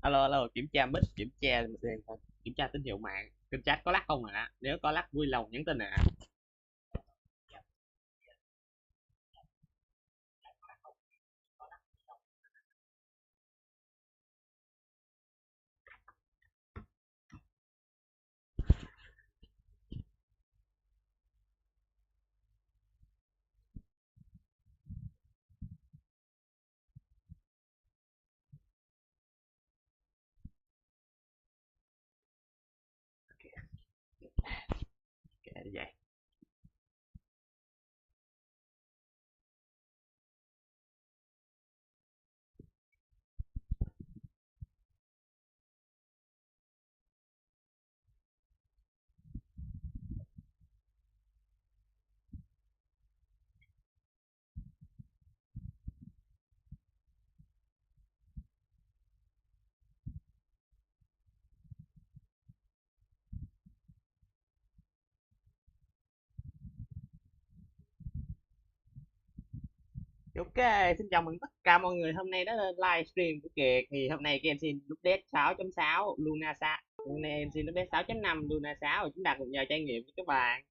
Alo alo, kiểm tra mic, kiểm tra tín hiệu mạng, kênh chat có lắc không ạ? Nếu có lắc vui lòng nhắn tin ạ. Kệ như vậy. Ok, xin chào mừng tất cả mọi người. Hôm nay đó là livestream của Kiệt. Thì hôm nay Genshin update 6.6 Luna 6. Hôm nay Genshin update 6.5 Luna 6 và chúng ta cùng nhau trải nghiệm với các bạn.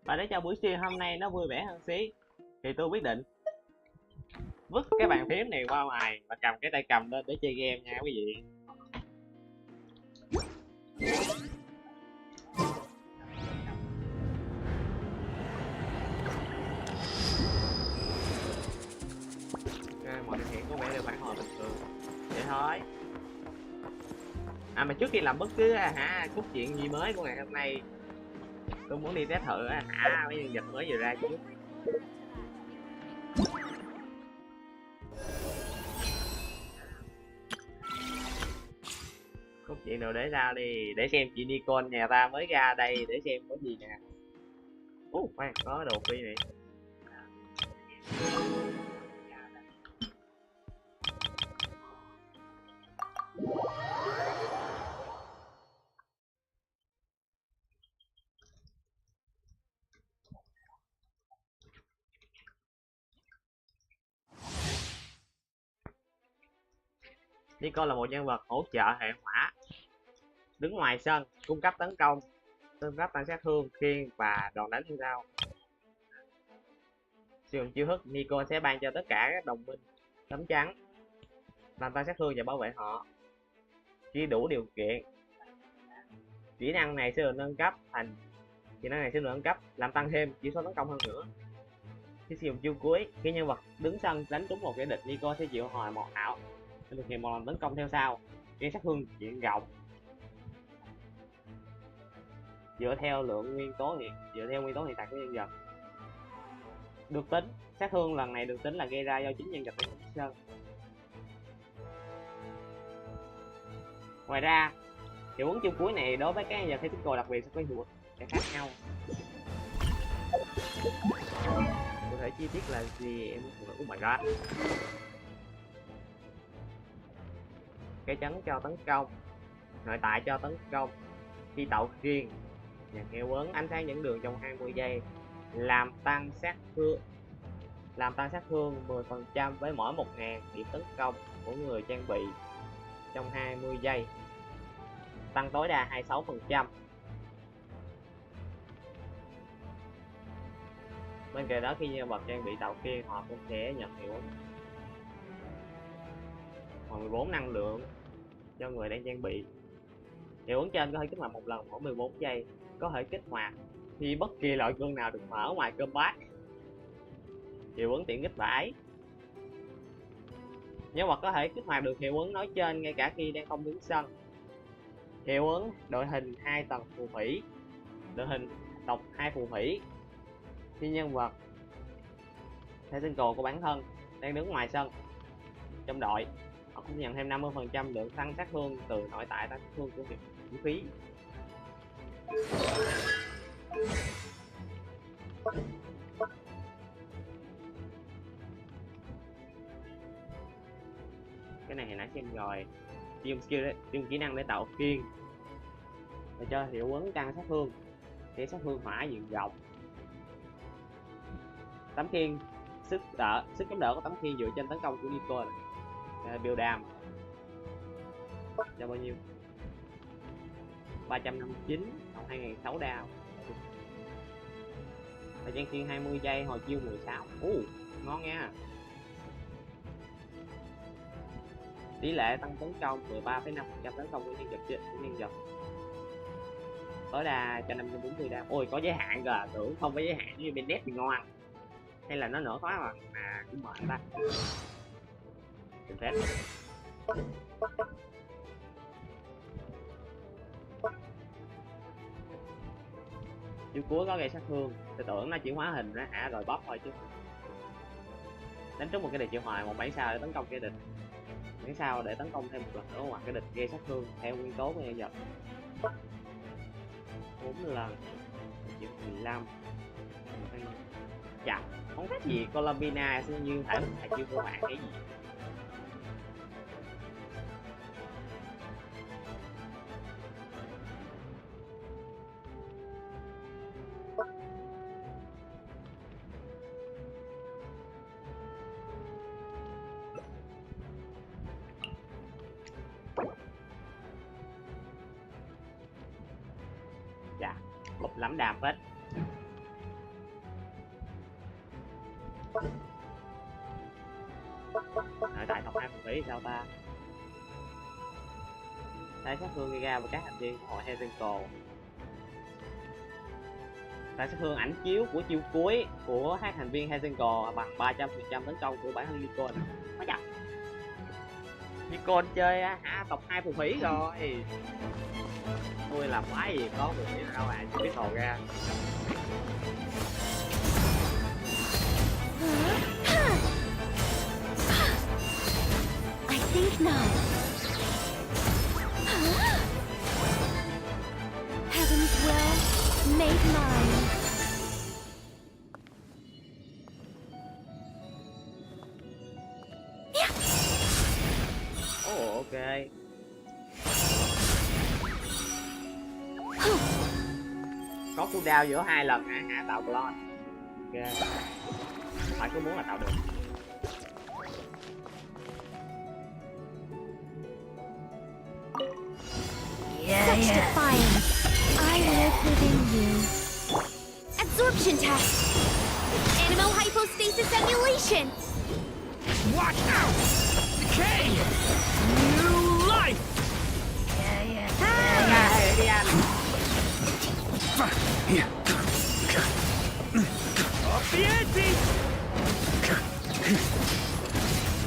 Và để cho buổi stream hôm nay nó vui vẻ hơn xí thì tôi quyết định vứt cái bàn phím này qua ngoài và cầm cái tay cầm lên để chơi game nha quý vị. Mọi điều kiện có vẻ đều phản hồi bình thường vậy thôi. Mà trước khi làm bất cứ cốt truyện gì mới của ngày hôm nay, tôi muốn đi test thử mấy nhân vật mới vừa ra trước. Cốt truyện nào để ra đi, để xem chị Nikon nhà ta mới ra đây để xem có gì nè. Khoan, có đồ phi này. Nico là một nhân vật hỗ trợ hệ hỏa, đứng ngoài sân, cung cấp tấn công, cung cấp tăng sát thương, khiên và đòn đánh theo sau. Sử dụng chiêu thức, Nico sẽ ban cho tất cả các đồng minh tấm trắng, làm tăng sát thương và bảo vệ họ. Khi đủ điều kiện, kỹ năng này sẽ được nâng cấp làm tăng thêm chỉ số tấn công hơn nữa. Khi sử dụng chiêu cuối, khi nhân vật đứng sân đánh trúng một kẻ địch, Nico sẽ triệu hồi một ảo để thực hiện một lần tấn công theo sau, gây sát thương diện rộng dựa theo nguyên tố hiện tại của nhân vật. Được tính, sát thương lần này được tính là gây ra do chính nhân vật của sân. Ngoài ra, hiệu ứng chiêu cuối này đối với các nhân vật critical đặc biệt sẽ có hiệu ứng sẽ khác nhau. Cụ thể chi tiết là gì em cũng my god. Cái chấn cho tấn công, nội tại cho tấn công, khi tạo khiên và hiệu ứng ánh sáng dẫn đường trong 20 giây, làm tăng sát thương 10% với mỗi 1000 điểm tấn công của người trang bị trong 20 giây, tăng tối đa 26%. Bên cạnh đó, khi nhân vật trang bị tạo khiên, họ cũng sẽ nhận hiệu ứng còn 14 năng lượng cho người đang trang bị. Hiệu ứng trên có thể kích hoạt một lần mỗi 14 giây, có thể kích hoạt khi bất kỳ loại gương nào được mở ngoài combat. Hiệu ứng tiện ích vải, nhân vật có thể kích hoạt được hiệu ứng nói trên ngay cả khi đang không đứng sân. Hiệu ứng đội hình 2 tầng phù thủy, đội hình độc 2 phù thủy. Khi nhân vật thể sinh của bản thân đang đứng ngoài sân trong đội, họ cũng nhận thêm 50% lượng tăng sát thương từ nội tại tăng sát thương của việc vũ khí. Cái này thì nãy xem rồi. Dùng kỹ năng để tạo khiên để cho hiệu ứng tăng sát thương, để sát thương hỏa diện rộng. Tấm khiên sức chống đỡ của tấm khiên dựa trên tấn công của Nico build đam cho bao nhiêu? 359 cộng 2006 đao. Thời gian khiên 20 giây, hồi chiêu 16. Ngon nha. Tỷ lệ tăng tấn công 13,5% tấn công của nhân vật tối đa cho 540 đao. Ôi có giới hạn cơ, tưởng không có giới hạn như bên thì ngon. Hay là nó nửa khóa mà cũng mệt ta. Xin phép. Chiêu cuối có gây sát thương, tôi tưởng nó chỉ hóa hình nó rồi bóp thôi chứ. Đánh trúng một cái địch triệu hồi một 7 sao để tấn công cái địch, 7 sao để tấn công thêm một lần nữa hoặc cái địch gây sát thương theo nguyên tố của nhân vật. 4 lần chịu 15. Chà, không khác gì Colombina như thể phải chiêu của bạn cái gì. Dạ, bụp lắm đàm hết. Nội tại tổng 2 phần phí sao ta? Tái sát thương gây ra và các thành viên hội Hezenko. Tái sát thương ảnh chiếu của chiêu cuối của các thành viên Hezenko bằng 300% tấn công của bản thân Nico. Quá chặt. Nico chơi tộc 2 phù thủy rồi. Tôi làm quái gì có phù thủy đâu à, chỉ biết thò ra. I think not. Heaven's will made mine. Ok. Có cooldown giữa 2 lần hả tạo clone. Ok. Phải cứ muốn là tạo được. Such defiance. I live within you. Absorption test. Animo hypostasis emulation. Watch out! Decay! New life! Đi anh. Up the ante!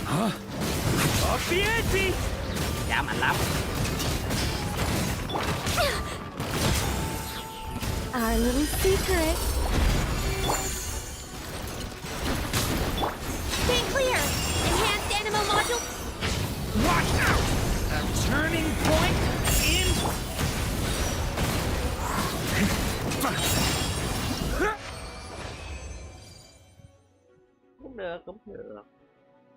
Huh? Up the ante! Chạm mạnh lắm. Our little secret. Stay clear! Enhanced animo module. Watch out! A turning point in... Cũng được, cũng được.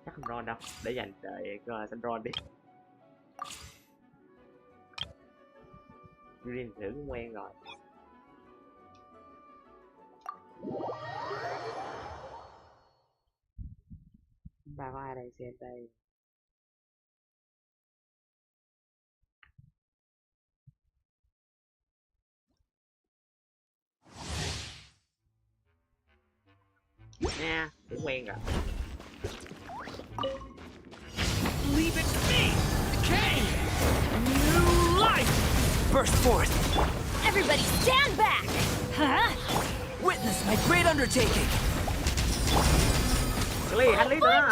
Chắc không ron đâu, để dành đợi coi xanh ron đi. Green thử cũng quen rồi. Ba có ai đây xem đây. Nha, cũng quen rồi. Leave it to me! Decay! New life! Burst forth! Everybody stand back! Huh? Witness my great undertaking! Anh lý nữa.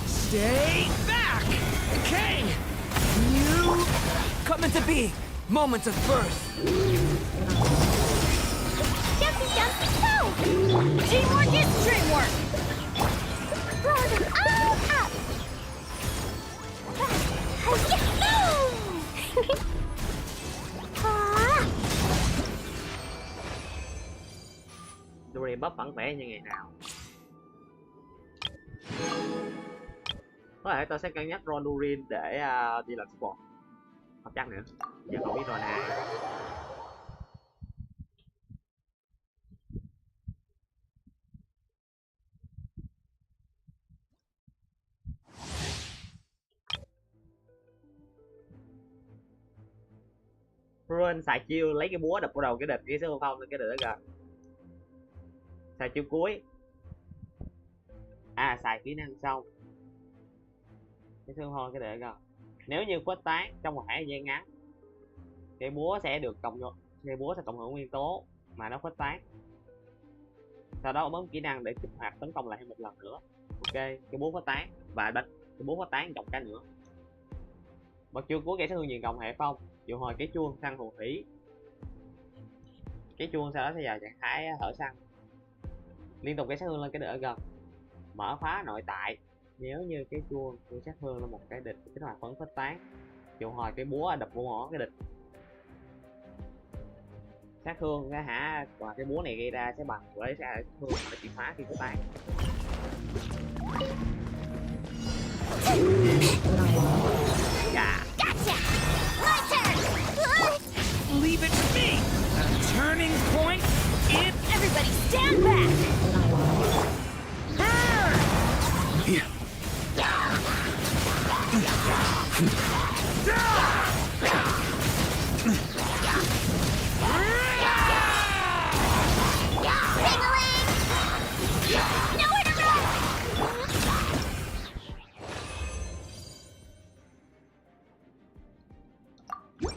Stay back! Decay! New... Coming to be! Moments of birth! Jumpy, jumpy, go! Teamwork is dreamwork! Throw them all up! Dorian bắp vẫn khỏe như ngày nào. Có thể tôi sẽ cân nhắc Ron Dorian để đi làm support. Không chắc nữa. Giờ không biết Ron ai. Ron xài chiêu lấy cái búa đập vào đầu cái địch cái số không cái địch đó kìa. Xài chiêu cuối. À xài kỹ năng xong. Cái thương thôi cái địch đó kìa. Nếu như khuếch tán trong một khoảng thời gian ngắn, cái búa sẽ được cộng hưởng nguyên tố mà nó khuếch tán. Sau đó bấm kỹ năng để kích hoạt tấn công lại thêm một lần nữa. Ok, cái búa khuếch tán và đánh cái búa khuếch tán cộng cái nữa. Bật chuông của kẻ sát thương diện cộng hệ phong, triệu hồi cái chuông săn phù thủy. Cái chuông sau đó sẽ vào trạng thái thở săn. Liên tục cái sát thương lên cái đỡ gần. Mở khóa nội tại. Nếu như cái chuông của sát thương là một cái địch kích hoạt phấn khuếch tán, triệu hồi cái búa đập vô mỏ cái địch. Sát thương cái hả, và cái búa này gây ra sẽ bằng với sát thương mà nó chuyển hóa khi khuếch tán. Gotcha! My turn! Leave it to me! A turning point in... Everybody stand back! Nowhere to run!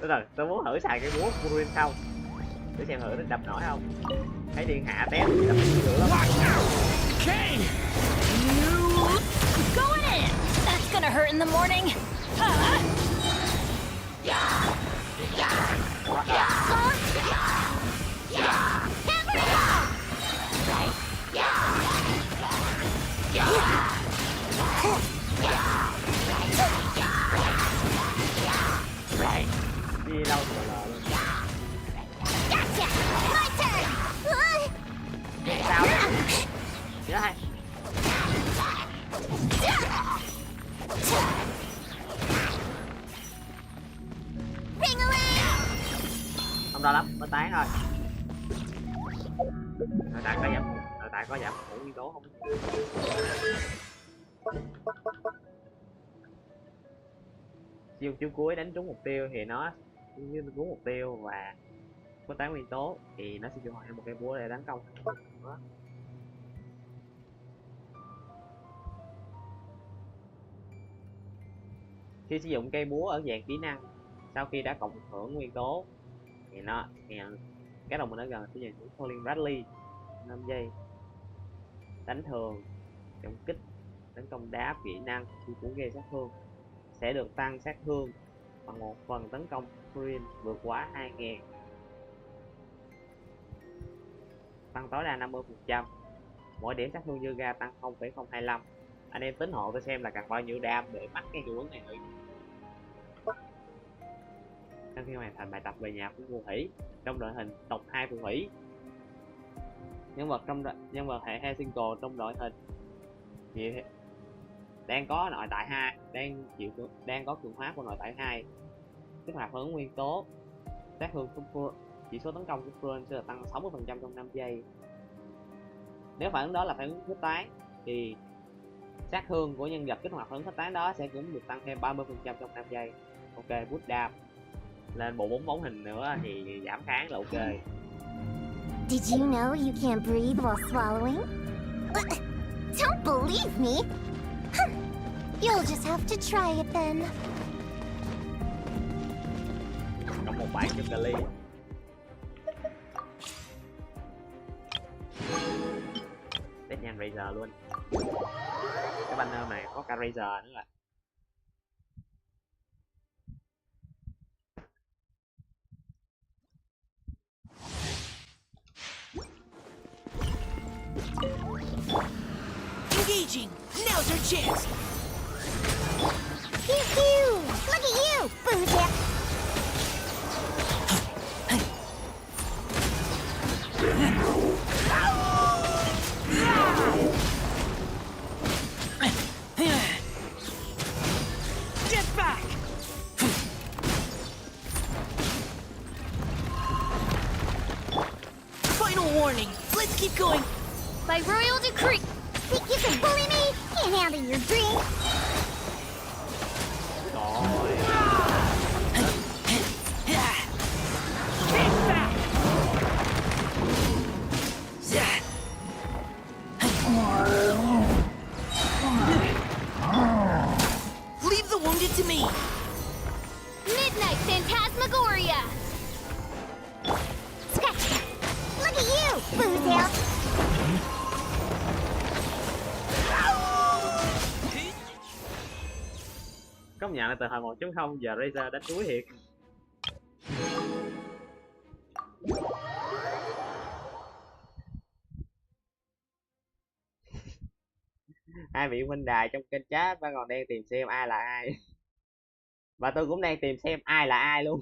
Từ từ, tôi muốn thử xài cái búa Green không? Để xem thử nó đập nổi không? Thấy điện hạ tép đập dữ lắm. Decay! Going in! That's gonna hurt in the morning! Huh? Đi lâu rồi là luôn. Gotcha! My turn! Sao đấy? Chị đó hay. Không đau lắm, mới tán thôi. Nội tại có giảm, nội tại có giảm một nguyên tố không? Dùng chiêu cuối đánh trúng mục tiêu thì nó như trúng mục tiêu và có tán nguyên tố thì nó sẽ triệu hồi thêm một cây búa để tấn công. Đó. Khi sử dụng cây búa ở dạng kỹ năng, sau khi đã cộng hưởng nguyên tố thì nó hiện các đồng minh ở gần sẽ nhận những Falling Bradley 5 giây, đánh thường, trọng kích, tấn công đá, kỹ năng khi cũng gây sát thương sẽ được tăng sát thương bằng một phần tấn công Green vượt quá 2000, tăng tối đa 50%. Mỗi điểm sát thương dư ra tăng 0,025. Anh em tính hộ tôi xem là cần bao nhiêu đam để mắc cái hiệu ứng này thử. Sau khi hoàn thành bài tập về nhà của phù thủy trong đội hình tộc 2 phù thủy, nhân vật hệ Helsinki trong đội hình thì đang có nội tại 2, đang có cường hóa của nội tại 2, kích hoạt hưởng nguyên tố, sát thương của chỉ số tấn công của Fron sẽ được tăng 60% trong 5 giây. Nếu phản ứng đó là phản ứng kích toán thì sát thương của nhân vật kích hoạt phản ứng kích toán đó sẽ cũng được tăng thêm 30% trong 5 giây. Ok, boost đam lên bộ 4 bóng hình nữa thì giảm kháng là ok. Did you know you can't breathe while swallowing? Don't believe me? You'll just have to try it then. Cộng một bản cho Kali. Test nhanh Razer luôn. Cái banner này có cả Razer nữa là. Engaging! Now's our chance! Pew pew! Look at you, Boozip! Get back! Final warning! Let's keep going! By royal decree! Think you can bully me? Can't handle your drink! Rồi. Get back! Leave the wounded to me! Midnight Phantasmagoria! Scratch! Look at you, Boozip! Công nhận là từ hồi 1.0 giờ Razer đánh đuối thiệt. Hai vị huynh đài trong kênh chat vẫn còn đang tìm xem ai là ai. Và tôi cũng đang tìm xem ai là ai luôn.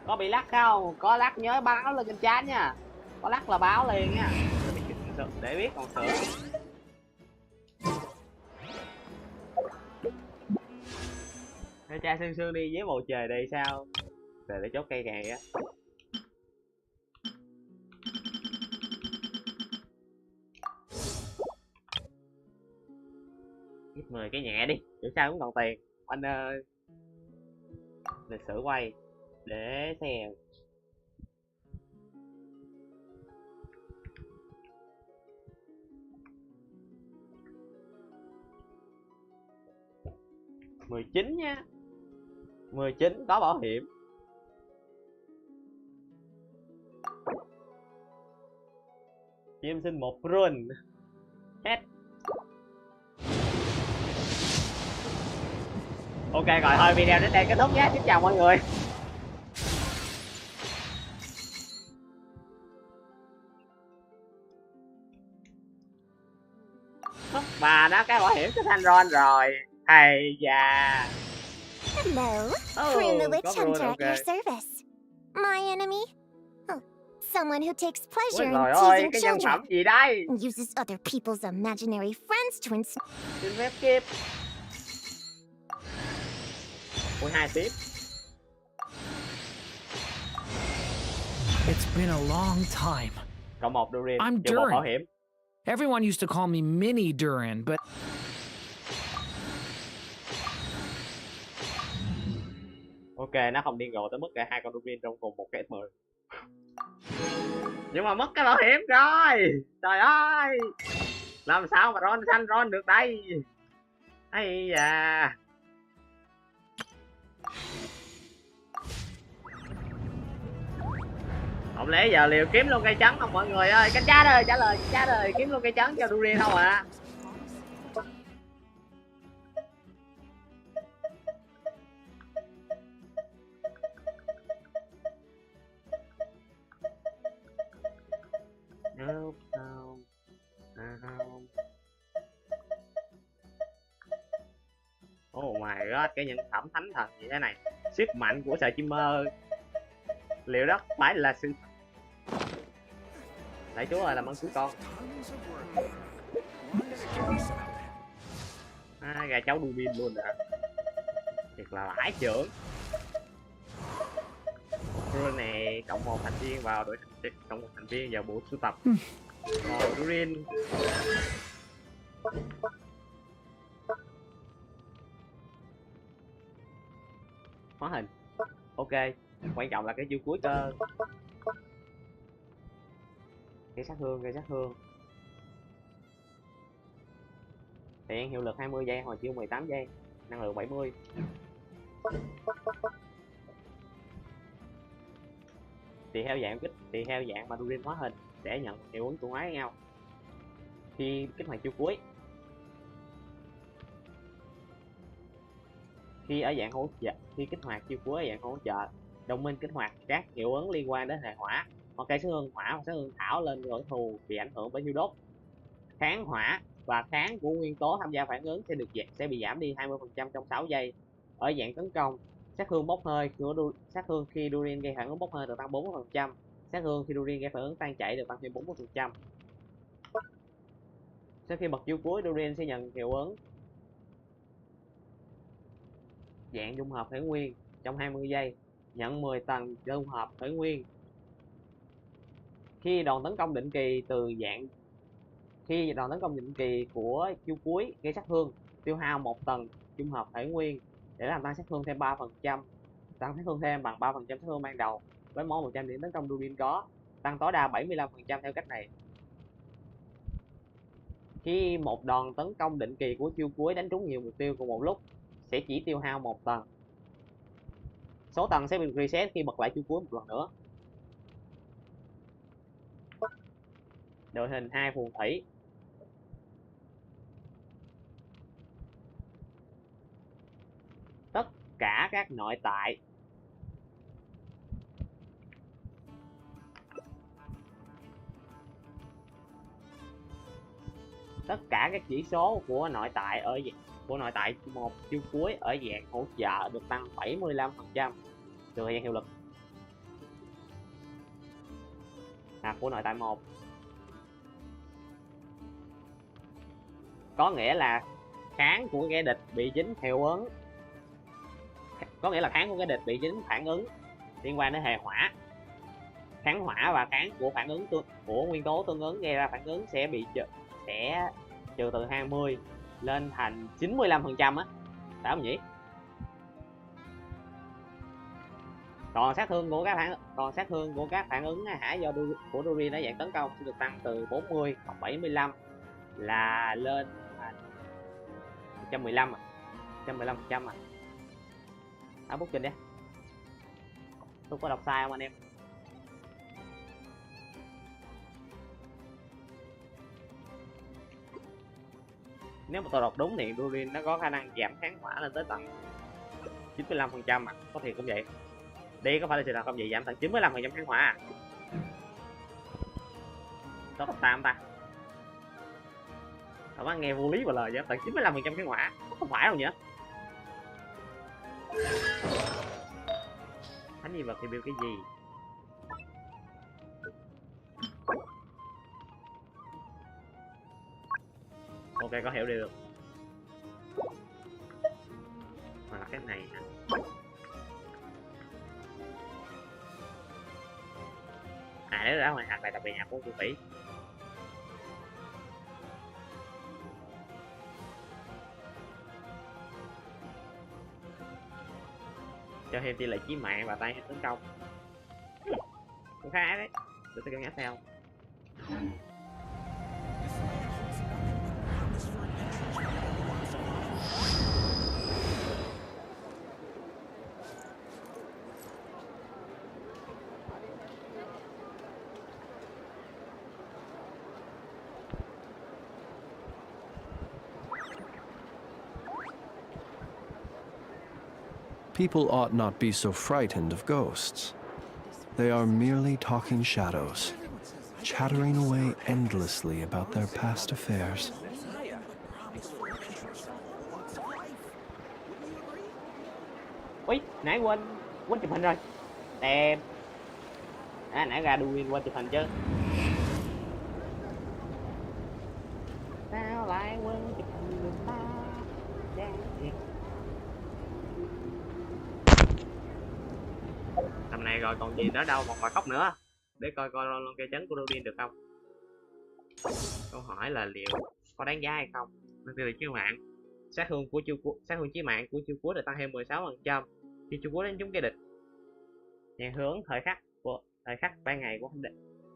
Có bị lắc không? Có lắc nhớ báo lên kênh chat nha. Có lắc là báo liền nha. Để biết còn sửa. Để cha sương sương đi với bầu trời đây sao? Rồi để chốt cây này á. Giết 10 cái nhẹ đi, dù sao cũng còn tiền. Anh ơi. Lịch sử quay để xem. $19 nha. 19 có bảo hiểm. Chim xin một run. Hết. Ok rồi thôi video đến đây kết thúc nhé. Xin chào mọi người. Mà nó cái bảo hiểm cho thanh Ron rồi. Hay da. Hello, Oh, Prune the Witch got Hunter Rune, at your okay. service. My enemy? Oh, someone who takes Ôi pleasure in trời ơi, teasing cái nhân children phẩm gì đây? and uses other people's imaginary friends to Xin phép kịp. Ui 2 tiếp. It's been a long time. Cộng 1 Durin. I'm Trừ 1 bảo Durin. hiểm. Everyone used to call me Mini Durin, but Ok, nó không điên rồ tới mức cả 2 con Durin trong cùng một cái S10. Nhưng mà mất cái bảo hiểm rồi. Trời ơi. Làm sao mà Ron xanh Ron được đây. Ây da. Không lẽ giờ liều kiếm luôn cây trắng không mọi người ơi. Cánh cha ơi, trả lời cha ơi, kiếm luôn cây trắng cho Durin không ạ? Oh my god, cái nhân phẩm thánh thần như thế này. Sức mạnh của sợi chim mơ. Liệu đó phải là sự... Đại chúa ơi, làm ơn cứu con. Gà cháu đu pin luôn rồi. Thiệt là lãi trưởng. Durin này cộng 1 thành viên vào đội cộng 1 thành viên vào bộ sưu tập. Durin. Hóa hình. Ok, quan trọng là cái chiêu cuối cơ. Gây sát thương, gây sát thương. Hiện hiệu lực 20 giây, hồi chiêu 18 giây, năng lượng 70. Tùy theo dạng tùy theo dạng mà Durin hóa hình để nhận hiệu ứng tương hóa với nhau. Khi kích hoạt chiêu cuối, khi ở dạng hỗ trợ, khi kích hoạt chiêu cuối ở dạng hỗ trợ, đồng minh kích hoạt các hiệu ứng liên quan đến hệ hỏa hoặc cây sát hương hỏa hoặc sát hương thảo lên ngưỡng thù bị ảnh hưởng bởi thiêu đốt. Kháng hỏa và kháng của nguyên tố tham gia phản ứng sẽ bị giảm đi 20% trong 6 giây. Ở dạng tấn công, sát thương bốc hơi của sát thương khi Durin gây phản ứng bốc hơi được tăng 40%, sát thương khi Durin gây phản ứng tan chảy được tăng thêm 40%. Sau khi bật chiêu cuối, Durin sẽ nhận hiệu ứng dạng dung hợp thể nguyên trong 20 giây, nhận 10 tầng dung hợp thể nguyên. Khi đòn tấn công định kỳ của chiêu cuối gây sát thương, tiêu hao 1 tầng dung hợp thể nguyên để làm tăng sát thương thêm 3%, tăng sát thương thêm bằng 3% sát thương ban đầu với mỗi 100 điểm tấn công Durin có, tăng tối đa 75% theo cách này. Khi một đòn tấn công định kỳ của chiêu cuối đánh trúng nhiều mục tiêu cùng một lúc sẽ chỉ tiêu hao 1 tầng. Số tầng sẽ bị reset khi bật lại chiêu cuối một lần nữa. Đội hình 2 phù thủy. Tất cả các nội tại chỉ số của nội tại một chiêu cuối ở dạng hỗ trợ được tăng 75% từ thời gian hiệu lực. Của nội tại 1 có nghĩa là kháng của kẻ địch bị dính hiệu ứng, phản ứng liên quan đến hệ hỏa. Kháng hỏa và kháng của phản ứng của nguyên tố tương ứng gây ra phản ứng sẽ trừ từ 20 lên thành 95% á, phải không nhỉ? Còn sát thương của các phản ứng do của Durin ở dạng tấn công sẽ được tăng từ 40 cộng 75 là lên thành 115%. Bút trình đi. Tôi có đọc sai không anh em? Nếu mà tôi đọc đúng thì Durin nó có khả năng giảm kháng hỏa lên tới tận 95%. Có thiệt cũng vậy. Đây có phải là sự thật không vậy? Giảm tận 95% kháng hỏa. Có đọc sai không ta? Các bạn nghe vô lý và lời, giảm tận 95% kháng hỏa. Không phải đâu nhỉ? Thánh gì vật thì biểu cái gì? Ok, có hiểu được. Mà cái này nè. Nếu đó hoàn thành bài tập về nhà của phù thủy. Cho thêm tỷ lệ chí mạng và tay tấn công. Cũng khá đấy. Để tôi cân nhắc theo. People ought not be so frightened of ghosts. They are merely talking shadows, chattering away endlessly about their past affairs. Ui, nãy quên chụp hình rồi. Đẹp. Nãy ra đuôi quên chụp hình chứ. Sao lại quên chụp hình người ta? Tầm này rồi còn gì nữa đâu mà khóc nữa. Để coi lon cây trắng của Rodin được không. Câu hỏi là liệu có đáng giá hay không. Nên từ chiêu mạng sát thương chí mạng của chiêu cuối được tăng thêm 16% khi chiêu cuối đánh trúng kẻ địch. Nhàn hướng thời khắc ban ngày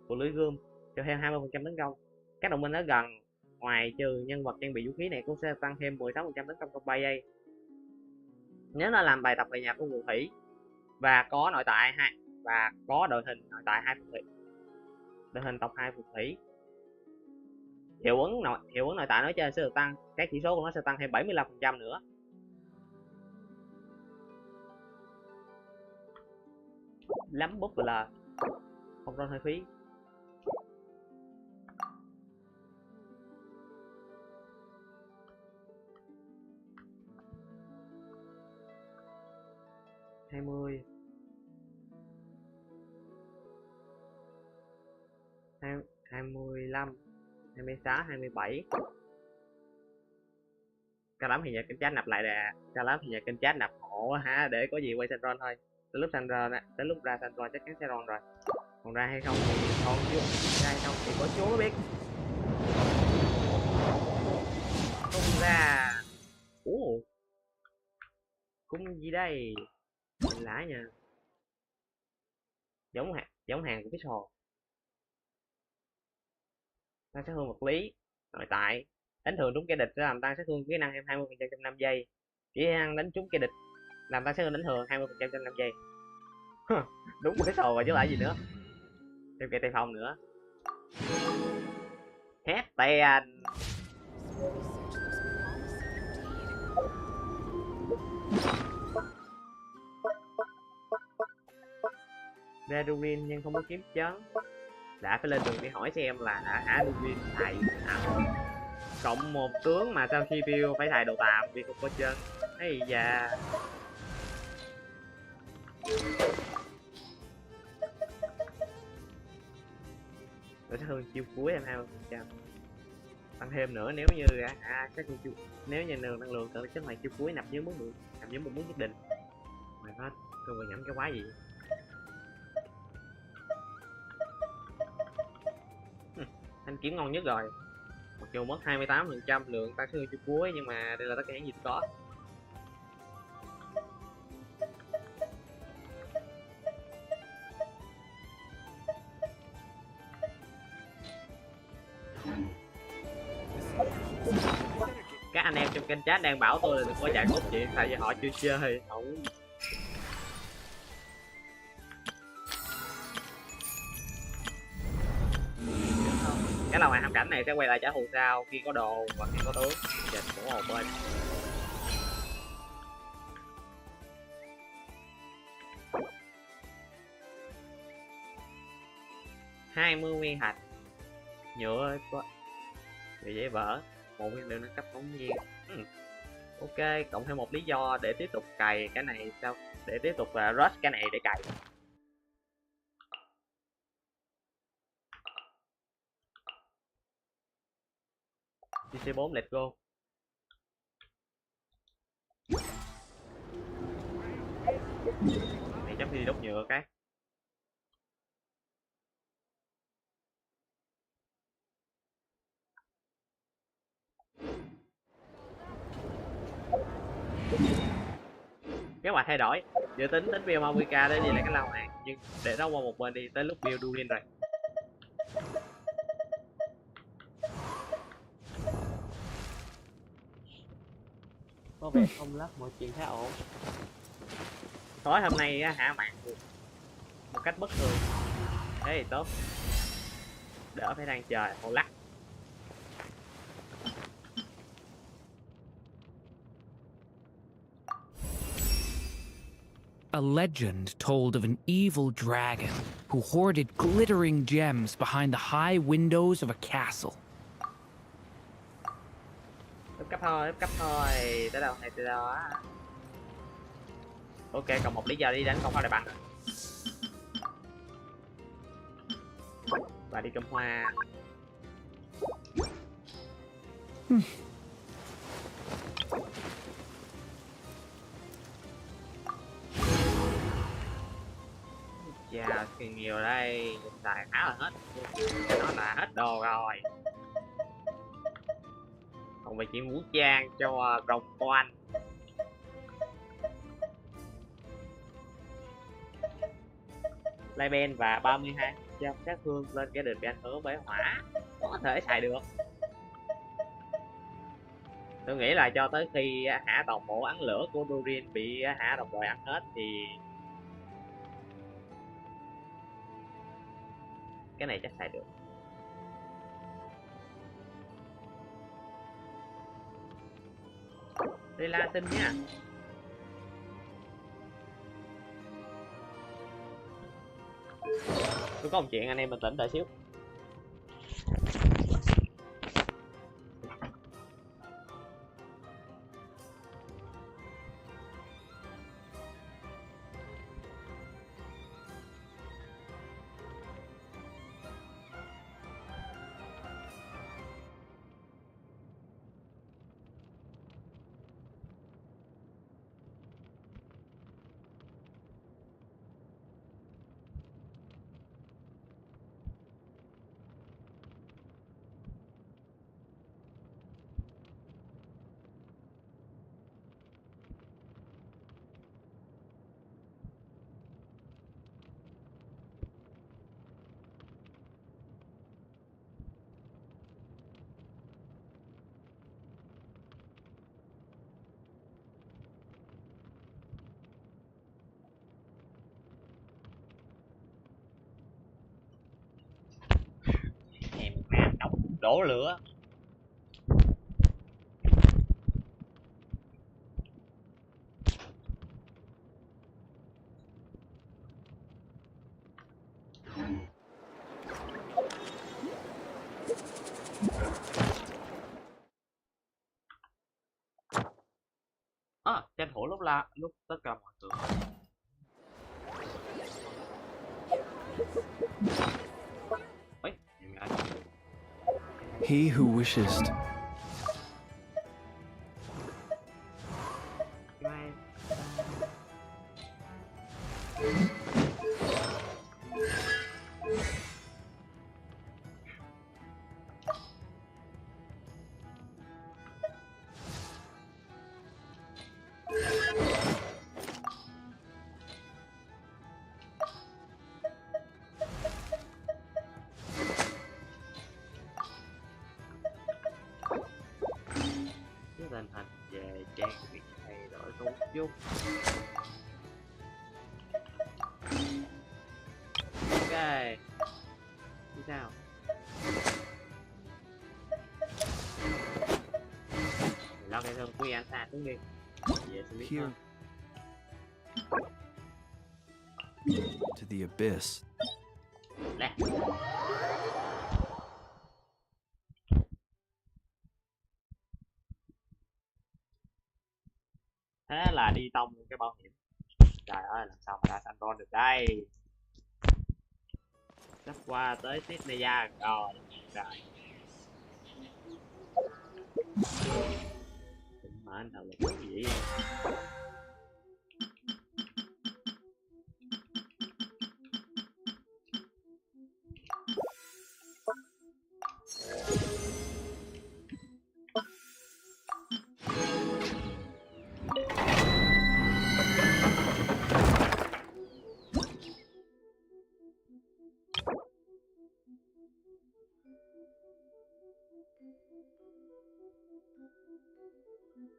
của lưới gươm cho thêm 20% tấn công. Các đồng minh ở gần ngoài trừ nhân vật trang bị vũ khí này cũng sẽ tăng thêm 16% tấn công trong 3 giây. Nếu nó làm bài tập về nhà của phù thủy và có nội tại và có đội hình nội tại 2 phù thủy, đội hình tộc 2 phù thủy, hiệu ứng nội tại nói trên sẽ được tăng, các chỉ số của nó sẽ tăng thêm 75% nữa. Lắm bút là khôngron hơi phí. Hai mươi 25 26 27. Cao lắm thì nhờ kênh chat nạp lại nè, cao lắm thì nhờ kênh chat nạp hộ ha, để có gì quay Sanron thôi. Tới lúc ra Sanron chắc chắn sẽ ron rồi. Còn ra hay không thì còn chưa ra hay không thì có chúa biết. Không ra. Cung gì đây? Lạ nha. Giống hàng của cái sò. Tăng sát thương vật lý, nội tại, đánh thường trúng kẻ địch sẽ làm tăng sát thương kỹ năng thêm 20% trong 5 giây. Kỹ năng đánh trúng kẻ địch làm tăng sát thương đánh thường 20% trong 5 giây. Đúng một cái sò rồi chứ lại gì nữa. Thêm cây tay phong nữa. Hết tiền. Redouin nhưng không có kiếm chấn. Đã phải lên đường đi hỏi xem là Redouin thầy cộng một tướng mà sao CPU phải xài đồ tạm vì không có chân. Ây da. Rồi sát thương chiêu cuối em 20%. Tăng thêm nữa nếu như sát thương chiêu, nếu như năng lượng cần chất này chiêu cuối nằm dưới một mức nhất định. Mà nó tôi vừa nhẩm cái quái gì. Thanh kiếm ngon nhất rồi. Mặc dù mất 28% lượng tăng thương chiêu cuối nhưng mà đây là tất cả những gì tôi có. Các anh em trong kênh chat đang bảo tôi là đừng có chạy cốt chuyện tại vì họ chưa chơi. Không. Cái lòng hàm cảnh này sẽ quay lại trả thù sau khi có đồ và khi có tướng. Dịch của một bên. Hai mươi nguyên thạch nhựa dễ vỡ, một nguyên liệu nâng cấp phóng viên. Ok, cộng thêm một lý do để tiếp tục cày cái này sao, để tiếp tục rush cái này để cày. DC4 let's go. đốt nhựa cái. Kế hoạch thay đổi, dự tính build 30k để đi lại cái lao này, nhưng để nó qua một bên đi, tới lúc build Durin rồi. Có vẻ không lắp mọi chuyện khá ổn. Tối hôm nay hạ mạng một cách bất thường, thế thì tốt, đỡ phải đang chờ hồ lắc. A legend told of an evil dragon who hoarded glittering gems behind the high windows of a castle. Cấp thôi, tới đâu hay tới đó. Ok, còn một lý do đi đánh con hoa đại băng. Và đi cầm hoa. Chà, tiền nhiều đây, xài khá là hết. Nó là hết đồ rồi. Còn về chuyện vũ trang cho rồng quan. Lai và 32% sát thương lên kẻ địch bị ảnh hưởng bởi hỏa, có thể xài được. Tôi nghĩ là cho tới khi hạ toàn bộ ắn lửa của Durin bị hạ đồng đội ăn hết thì cái này chắc xài được. Đây là tin nha. Tôi có một chuyện, anh em bình tĩnh đợi xíu. Đổ lửa. Tranh thủ lúc tất cả mọi người. He who wishes tình hình về trang bị thay đổi tốt chút. Ok, như sao? Lo cái thương quý anh ta xuống đi. Về xử lý hơn. To the abyss. Nè. Thế là đi tông cái bảo hiểm. Trời ơi, làm sao mà đã thành công được đây. Sắp qua tới Sydney rồi. Rồi. Mà anh thật là cái gì vậy?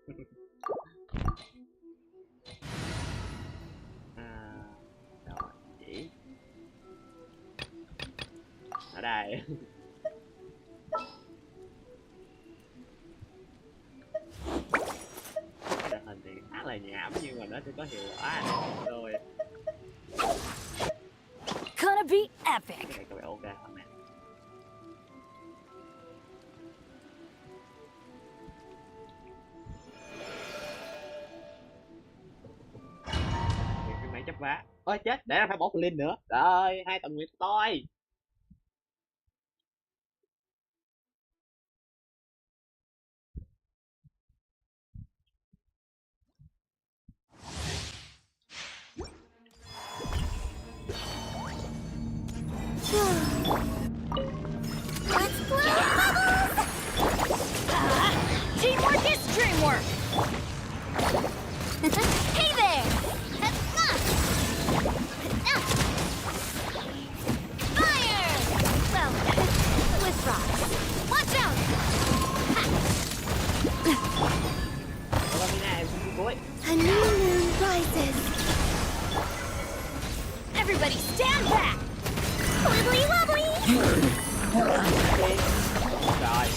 Rồi chỉ ở đây. Đội hình thì khá là nhảm nhưng mà nó sẽ có hiệu quả rồi. Gonna be epic. Cái này có vẻ ok hơn nè. Cái máy chấp vá. Ôi chết, để phải bỏ Flynn nữa. Rồi, 2 tầng nguyệt tôi. Let's blow bubbles! Teamwork is dreamwork! Hey there! Fire! Well, with rocks. Watch out! A new moon rises. Everybody stand back! Wibbly wobbly! Rồi.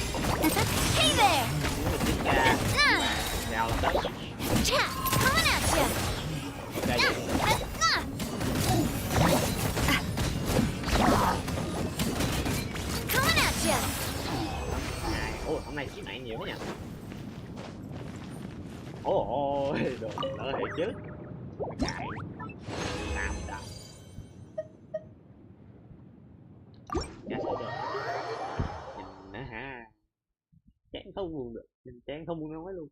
Hey there! Nào là đất. Chat, coming at you! Đây. Coming at you! Ôi, hôm nay chiến mạng nhiều quá nhỉ. Ôi, đồ lỡ thiệt chứ. Chạy. Làm đâu. Dạ sẽ được. Nhìn nữa ha. Chán không buồn được. Nhìn chán không buồn nói luôn.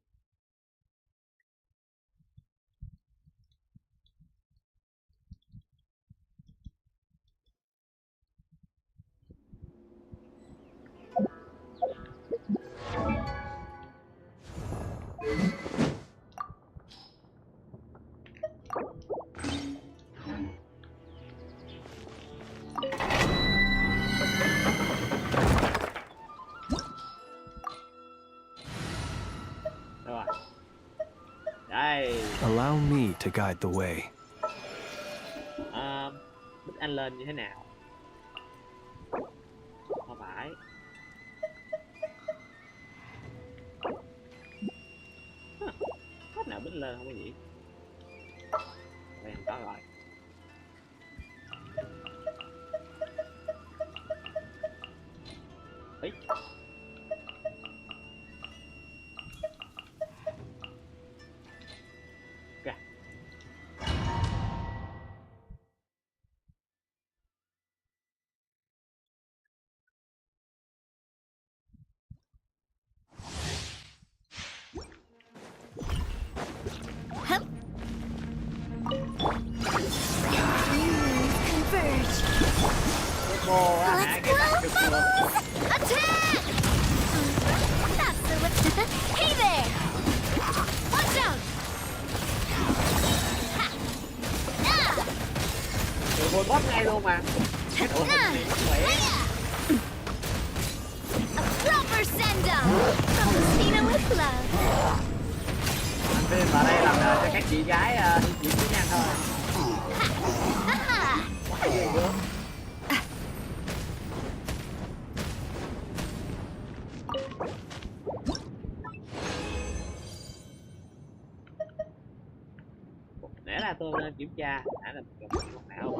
Rồi. Đây. Allow me to guide the way. Bích Anh lên như thế nào? Không phải. Cách nào Bích lên không có gì. Đây không có rồi. Ý. Kìa. Converge. Cô á hả? Let's Cái blow tập cực luôn. bubbles! Attack! That's the way. Hey there! Watch out! Tụi tôi boss ngay luôn mà. Cái đội hình này khỏe. A proper send-off from Christina with love. Anh Vin vào đây làm cho các chị gái di chuyển với nhau thôi. Quá ghê gớm. Để là tôi nên kiểm tra đã là một con não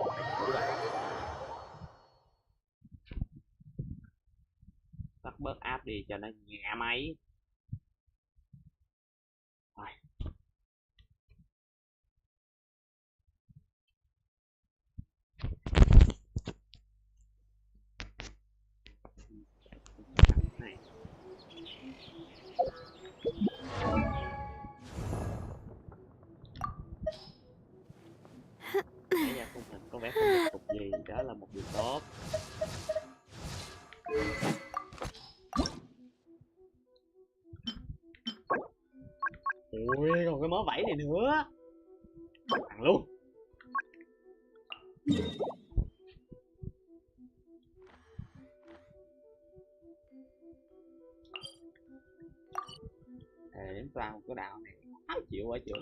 tắt bớt app đi cho nó nhẹ máy. Rồi. Này. Nãy giờ khung hình có vẻ không được cục gì, đó là một điều tốt. Ui, còn cái mớ vảy này nữa. Thằng luôn. đến vào một cái đạo này khó chịu quá chữ.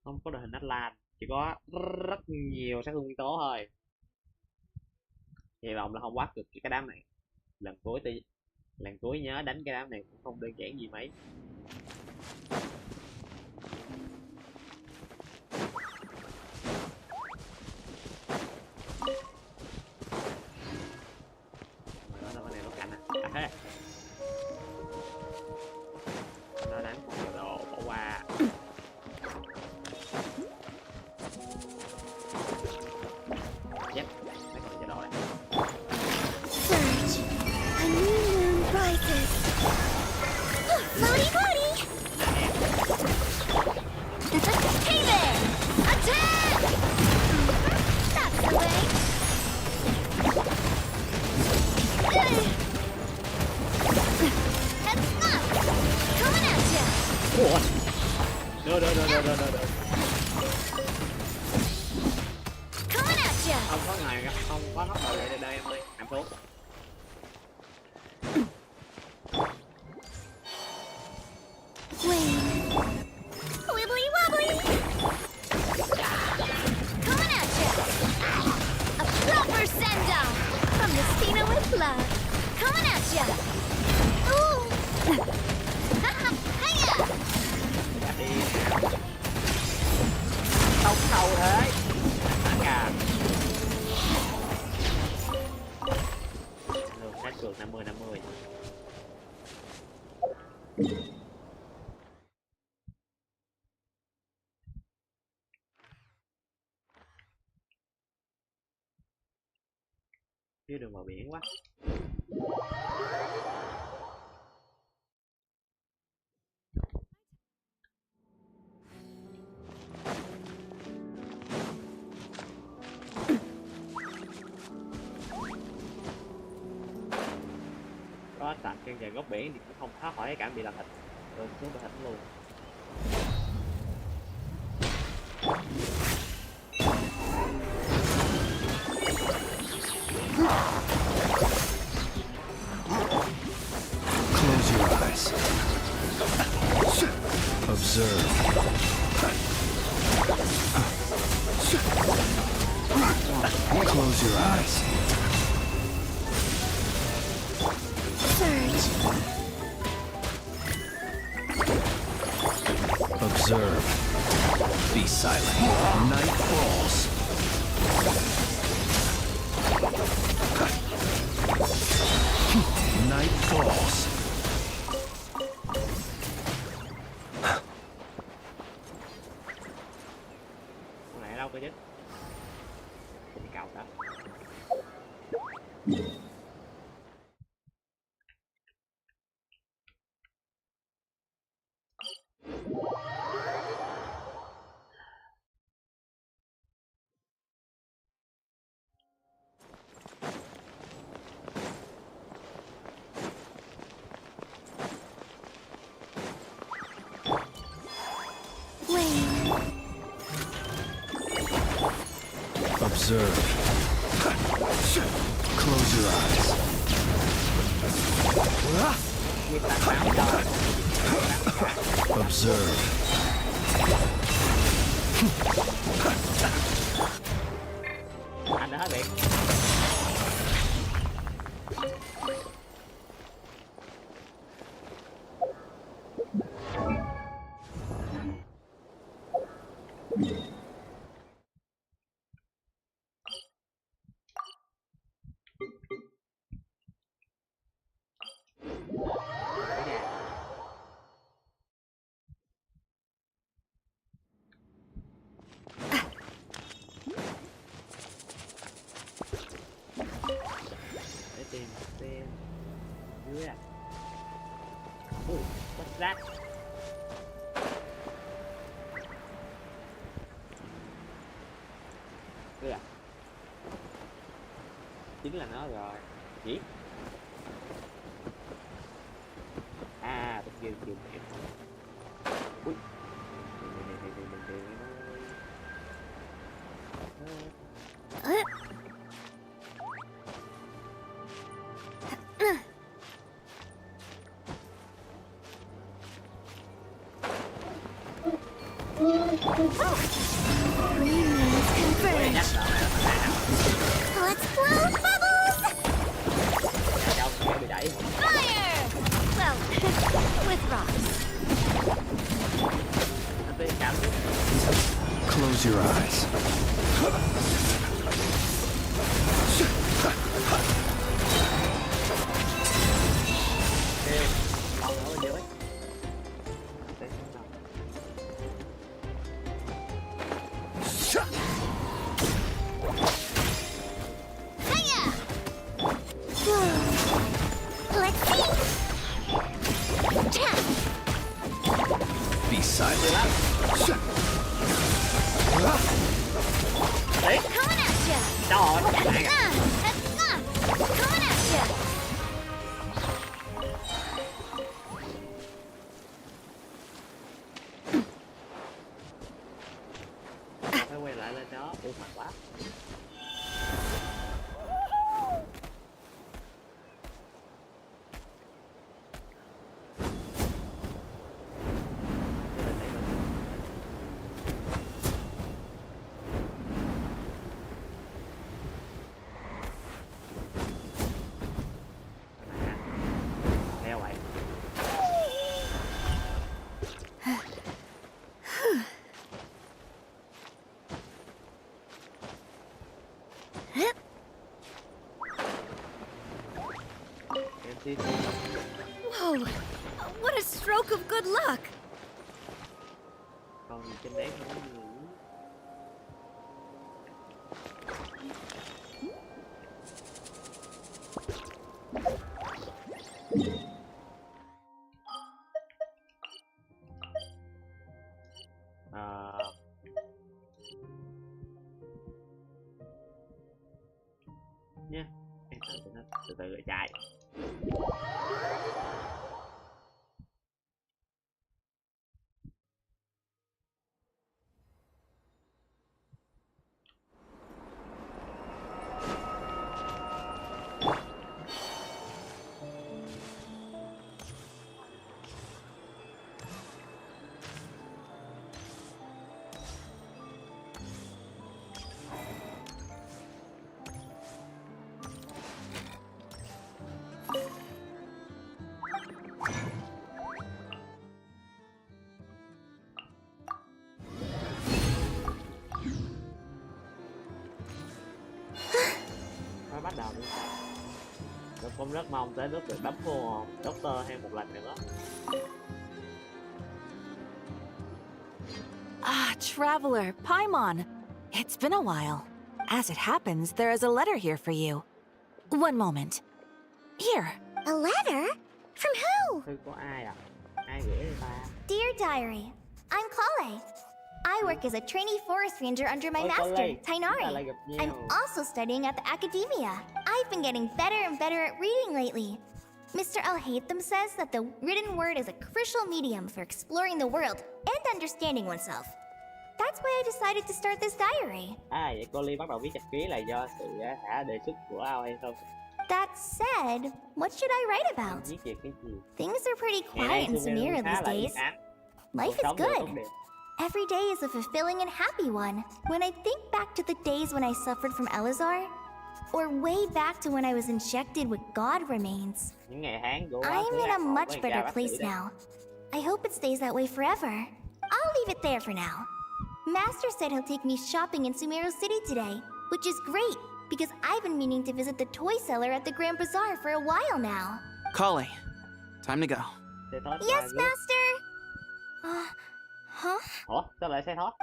Không có đội hình Atlas, chỉ có rất nhiều sát thương nguyên tố thôi. Hy vọng là không bắt được cái đám này. Lần cuối nhớ đánh cái đám này cũng không đơn giản gì mấy. Đó là con này nó cạnh à. Nó đánh con đồ bỏ qua. Yep, mấy con chơi đồ này. Surge, a new moon rises. Floaty floaty! Hey there! Attack! That's the way. Heads up! Coming at ya! Ủa? Được. Coming at ya! Không có ngày không có nóc bảo vệ đây em ơi, nằm xuống. Wait. Wibbly wobbly! Coming at ya! A proper send-off from the Stina with love. Coming at ya! Ooh! Hiya! Đã đi. Tông đầu thế. Cả. Lượt sát cược 50-50. Chứ đường vào biển quá. Có sạch chân dài góc biển thì cũng không thoát khỏi cái cảnh bị làm thịt. Rồi xuống bị thịt luôn. Close your eyes. Observe. Close your eyes. Surge. Observe. Be silent. Night falls. Night falls. Con này ở đâu cơ chứ? Đi cào đó. Wait. Observe. Close your eyes. Nguyên tắc máu cho. Observe. Anh đã hết điện. Để tìm xem dưới à. What's that? Đây à. Chính là nó rồi. Gì? À, bên kia kìa. Ui. Greenland's confirmed. Nhắc rõ này là thằng này nè. Let's blow bubbles! Đâu bị đẩy. Fire! Well, with rocks. Nó tới cảm xúc. Close your eyes. Ok, còn nữa bên dưới. Để xem nào. Hiya! Let's see! Chat! Be silent. Đấy, Coming at ya! trời ơi, nó chạy kìa. Coming at ya! Phải quay lại lên đó, ủa mạnh quá. Theo vậy. Em xin Whoa! What a stroke of good luck! còn gì trên đấy không có gì. Ờ, nha em từ từ rồi chạy. Nó bắt đầu đi. Tôi cũng rất mong tới lúc được đấm vô Doctor thêm một lần nữa. Ah, Traveler, Paimon. It's been a while. As it happens, there is a letter here for you. One moment. Here. A letter? From who? Thư của ai à? Ai gửi cho ta? Dear Diary, I'm Kale. I work as a trainee forest ranger under my Ôi, master, Kale, chúng ta lại Tainari. gặp nhau. I'm also studying at the academia. I've been getting better and better at reading lately. Mr. Alhaitham says that the written word is a crucial medium for exploring the world and understanding oneself. That's why I decided to start this diary. À, vậy cô Ly bắt đầu viết nhật ký là do sự đề xuất của ao hay không? That said, what should I write about? Viết về cái gì? Things are pretty Ngày nay quiet in Sumeru Samira khá these là yên days. ắng. Life Cuộc is sống đều tốt good. đẹp. Every day is a fulfilling and happy one. When I think back to the days when I suffered from Elazar, or way back to when I was injected with God remains, Những ngày tháng của I'm in a much với better bác place sĩ đây. now. I hope it stays that way forever. I'll leave it there for now. Master said he'll take me shopping in Sumeru City today, which is great because I've been meaning to visit the toy seller at the Grand Bazaar for a while now. Kale, time to go. Xe thoát Yes, vài lúc. Master! Huh? Ủa, sao lại xe thoát?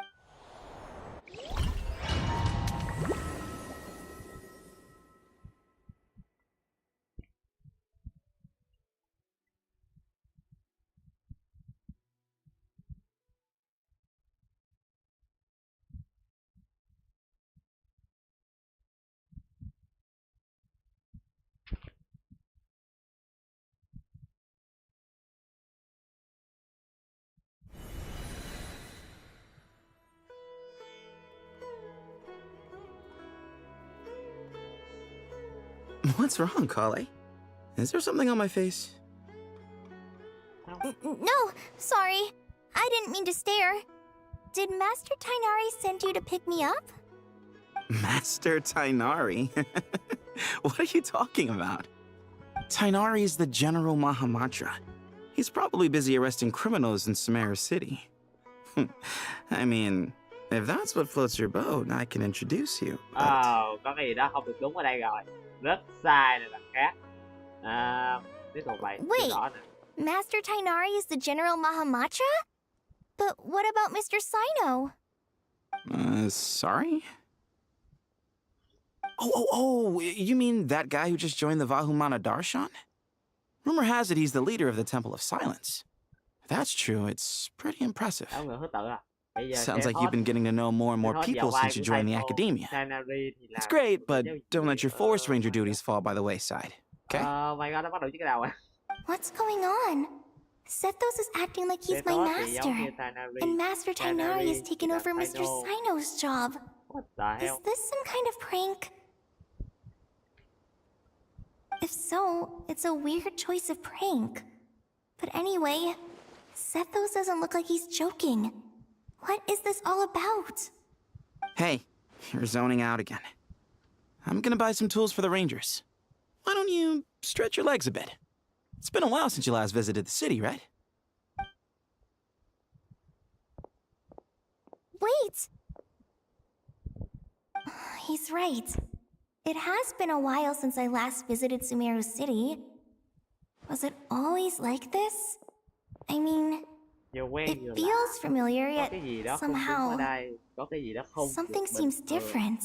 What's wrong, Kale? Is there something on my face? No, sorry. I didn't mean to stare. Did Master Tainari send you to pick me up? Master Tainari? What are you talking about? Tainari is the General Mahamatra. He's probably busy arresting criminals in Sumeru City. I mean, if that's what floats your boat, I can introduce you. Có cái gì đó không được đúng ở đây rồi. Rất sai này là khác. Tiếp tục vậy. Wait. Rõ nè. Master Tainari is the General Mahamatra? But what about Mr. Sino? Sorry? Oh, you mean that guy who just joined the Vahumana Darshan? Rumor has it he's the leader of the Temple of Silence. If that's true, it's pretty impressive. Ông người thứ tự à? Bây giờ Sounds sẽ like you've been getting to know more and more hết people vào vai since you của joined the thầy academia. Tainari thì là It's great, but giáo don't let viên your forest ở- ranger duties fall by the wayside, okay? My god, nó bắt đầu với cái đầu à? What's going on? Sethos is acting like he's my Sethos thì giống master. như Tainari. And Master Tainari has taken là over Mr. Sino. Sino's job. What the Is hell? this some kind of prank? If so, it's a weird choice of prank. But anyway, Sethos doesn't look like he's joking. What is this all about? Hey, you're zoning out again. I'm gonna buy some tools for the rangers. Why don't you stretch your legs a bit? It's been a while since you last visited the city, right? Wait! He's right. It has been a while since I last visited Sumeru City. Was it always like this? I mean, Vừa quen it vừa lạ. feels familiar Có yet cái gì đó không đúng ở somehow đây. Có cái gì đó không something được bình seems thường. different.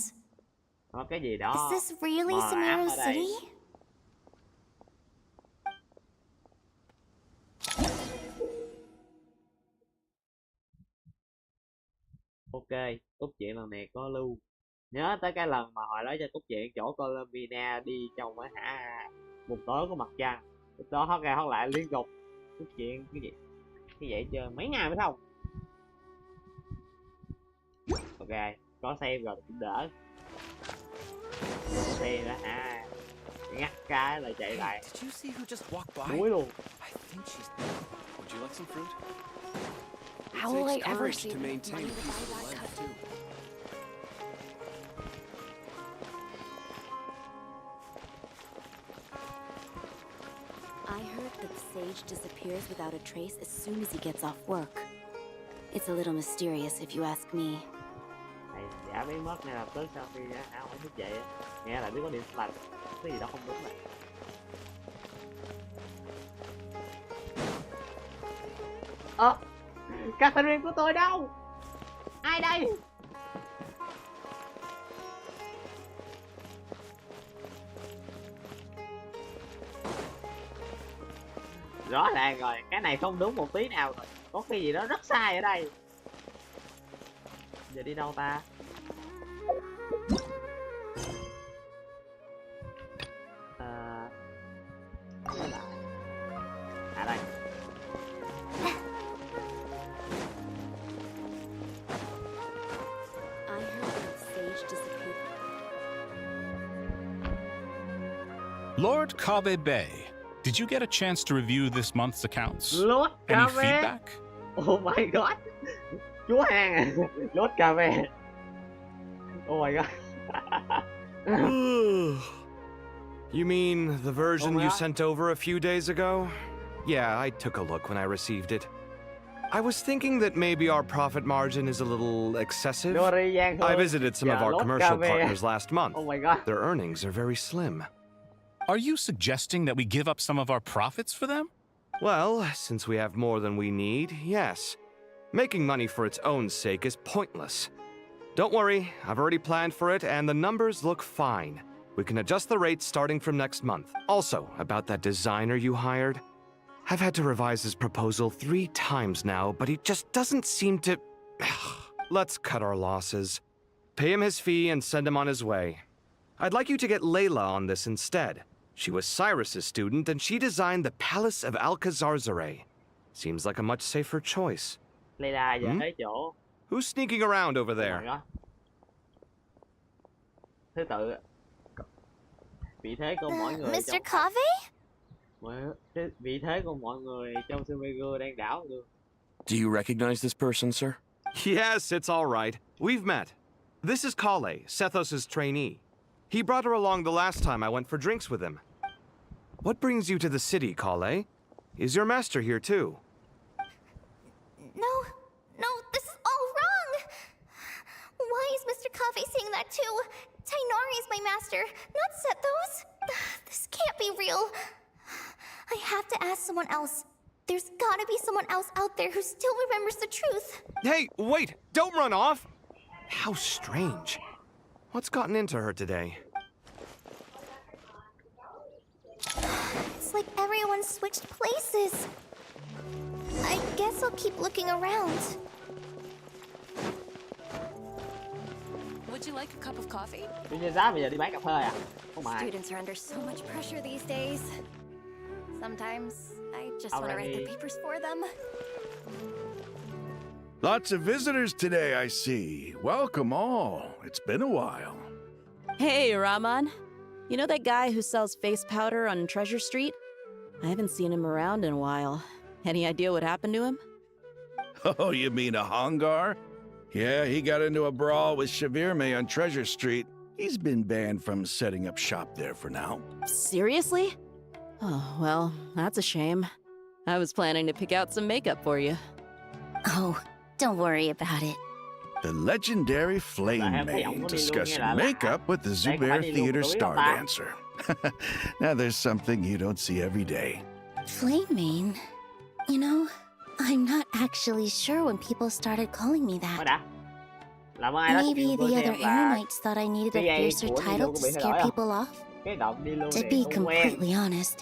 Có cái gì đó. Is this really mờ ám Sumeru ở đây. City? Ok, cốt truyện lần này có lưu. Nhớ tới cái lần mà họ nói cho cốt truyện chỗ Columbina đi trong cái một tối của mặt trăng. Lúc đó hót ra hót lại liên tục. Cốt truyện cái gì? Cái vậy chơi mấy ngày mới xong. Ok, có xem rồi cũng đỡ. Có xem đó hả? Ngắt cái là chạy lại. Did you see who just walked by? Đuối luôn. I think she's. Would you like some fruit? How will I takes ever courage see to the maintain money a to buy peaceful that life, cut? too. I heard that the sage disappears without a trace as soon as he gets off work. It's a little mysterious if you ask me. Này, giả biến mất ngay lập tức sau khi Áo ấy thức dậy á. Nghe là biết có điện thoại cái gì đó không đúng rồi. Catherine của tôi đâu? Ai đây? Rõ ràng rồi, cái này không đúng một tí nào rồi. Có cái gì đó rất sai ở đây. Giờ đi đâu ta? À đây. I heard that the sage disappeared. Lord Kave Bay, did you get a chance to review this month's accounts? Lord Any Cave. feedback? Oh my god. Chúa hàng à. Lord Cave. Oh my god. You mean the version Oh, you yeah? sent over a few days ago? Yeah, I took a look when I received it. I was thinking that maybe our profit margin is a little excessive. Dory Giang Hương. I visited some of Yeah, our Lord commercial Cave. partners last month. Oh my god. Their earnings are very slim. Are you suggesting that we give up some of our profits for them? Well, since we have more than we need, yes. Making money for its own sake is pointless. Don't worry, I've already planned for it, and the numbers look fine. We can adjust the rates starting from next month. Also, about that designer you hired, I've had to revise his proposal 3 times now, but he just doesn't seem to... Let's cut our losses. Pay him his fee and send him on his way. I'd like you to get Layla on this instead. She was Cyrus's student, and she designed the Palace of Alcazarzare. Seems like a much safer choice. Layla giờ Hmm? thấy chỗ. Who's sneaking around over Oh my there? god. Thứ tự. Vị thế của mọi người Mr. trong Kave? vị thế của mọi người trong Sumeru đang đảo ngược. Do you recognize this person, sir? Yes, it's all right. We've met. This is Kale, Sethos' trainee. He brought her along the last time I went for drinks with him. What brings you to the city, Kale? Is your master here too? No, this is all wrong! Why is Mr. Kave saying that too? Tainari is my master, not Sethos. This can't be real. I have to ask someone else. There's gotta be someone else out there who still remembers the truth. Hey, wait! Don't run off! How strange. What's gotten into her today? It's like everyone switched places. I guess I'll keep looking around. Would you like a cup of coffee? Đi như giá bây giờ đi bán cà phê à? Không phải. Students are under so much pressure these days. Sometimes I just want to write the papers for them. Lots of visitors today, I see. Welcome all. It's been a while. Hey, Rahman. You know that guy who sells face powder on Treasure Street? I haven't seen him around in a while. Any idea what happened to him? Oh, you mean a Hongar? Yeah, he got into a brawl with Shavirme on Treasure Street. He's been banned from setting up shop there for now. Seriously? Oh, well, that's a shame. I was planning to pick out some makeup for you. Oh, don't worry about it. The legendary Flame Mane discussing makeup with the Zubair Theater star dancer. Now there's something you don't see every day. Flame Mane? You know, I'm not actually sure when people started calling me Thôi that. đã. Làm ơn ai đó Maybe vừa the xem other là Eremites thought I needed a VII fiercer của title Dilo to có bị scare hỏi không? people off. Cái động đi luôn To thì be không quen. completely honest,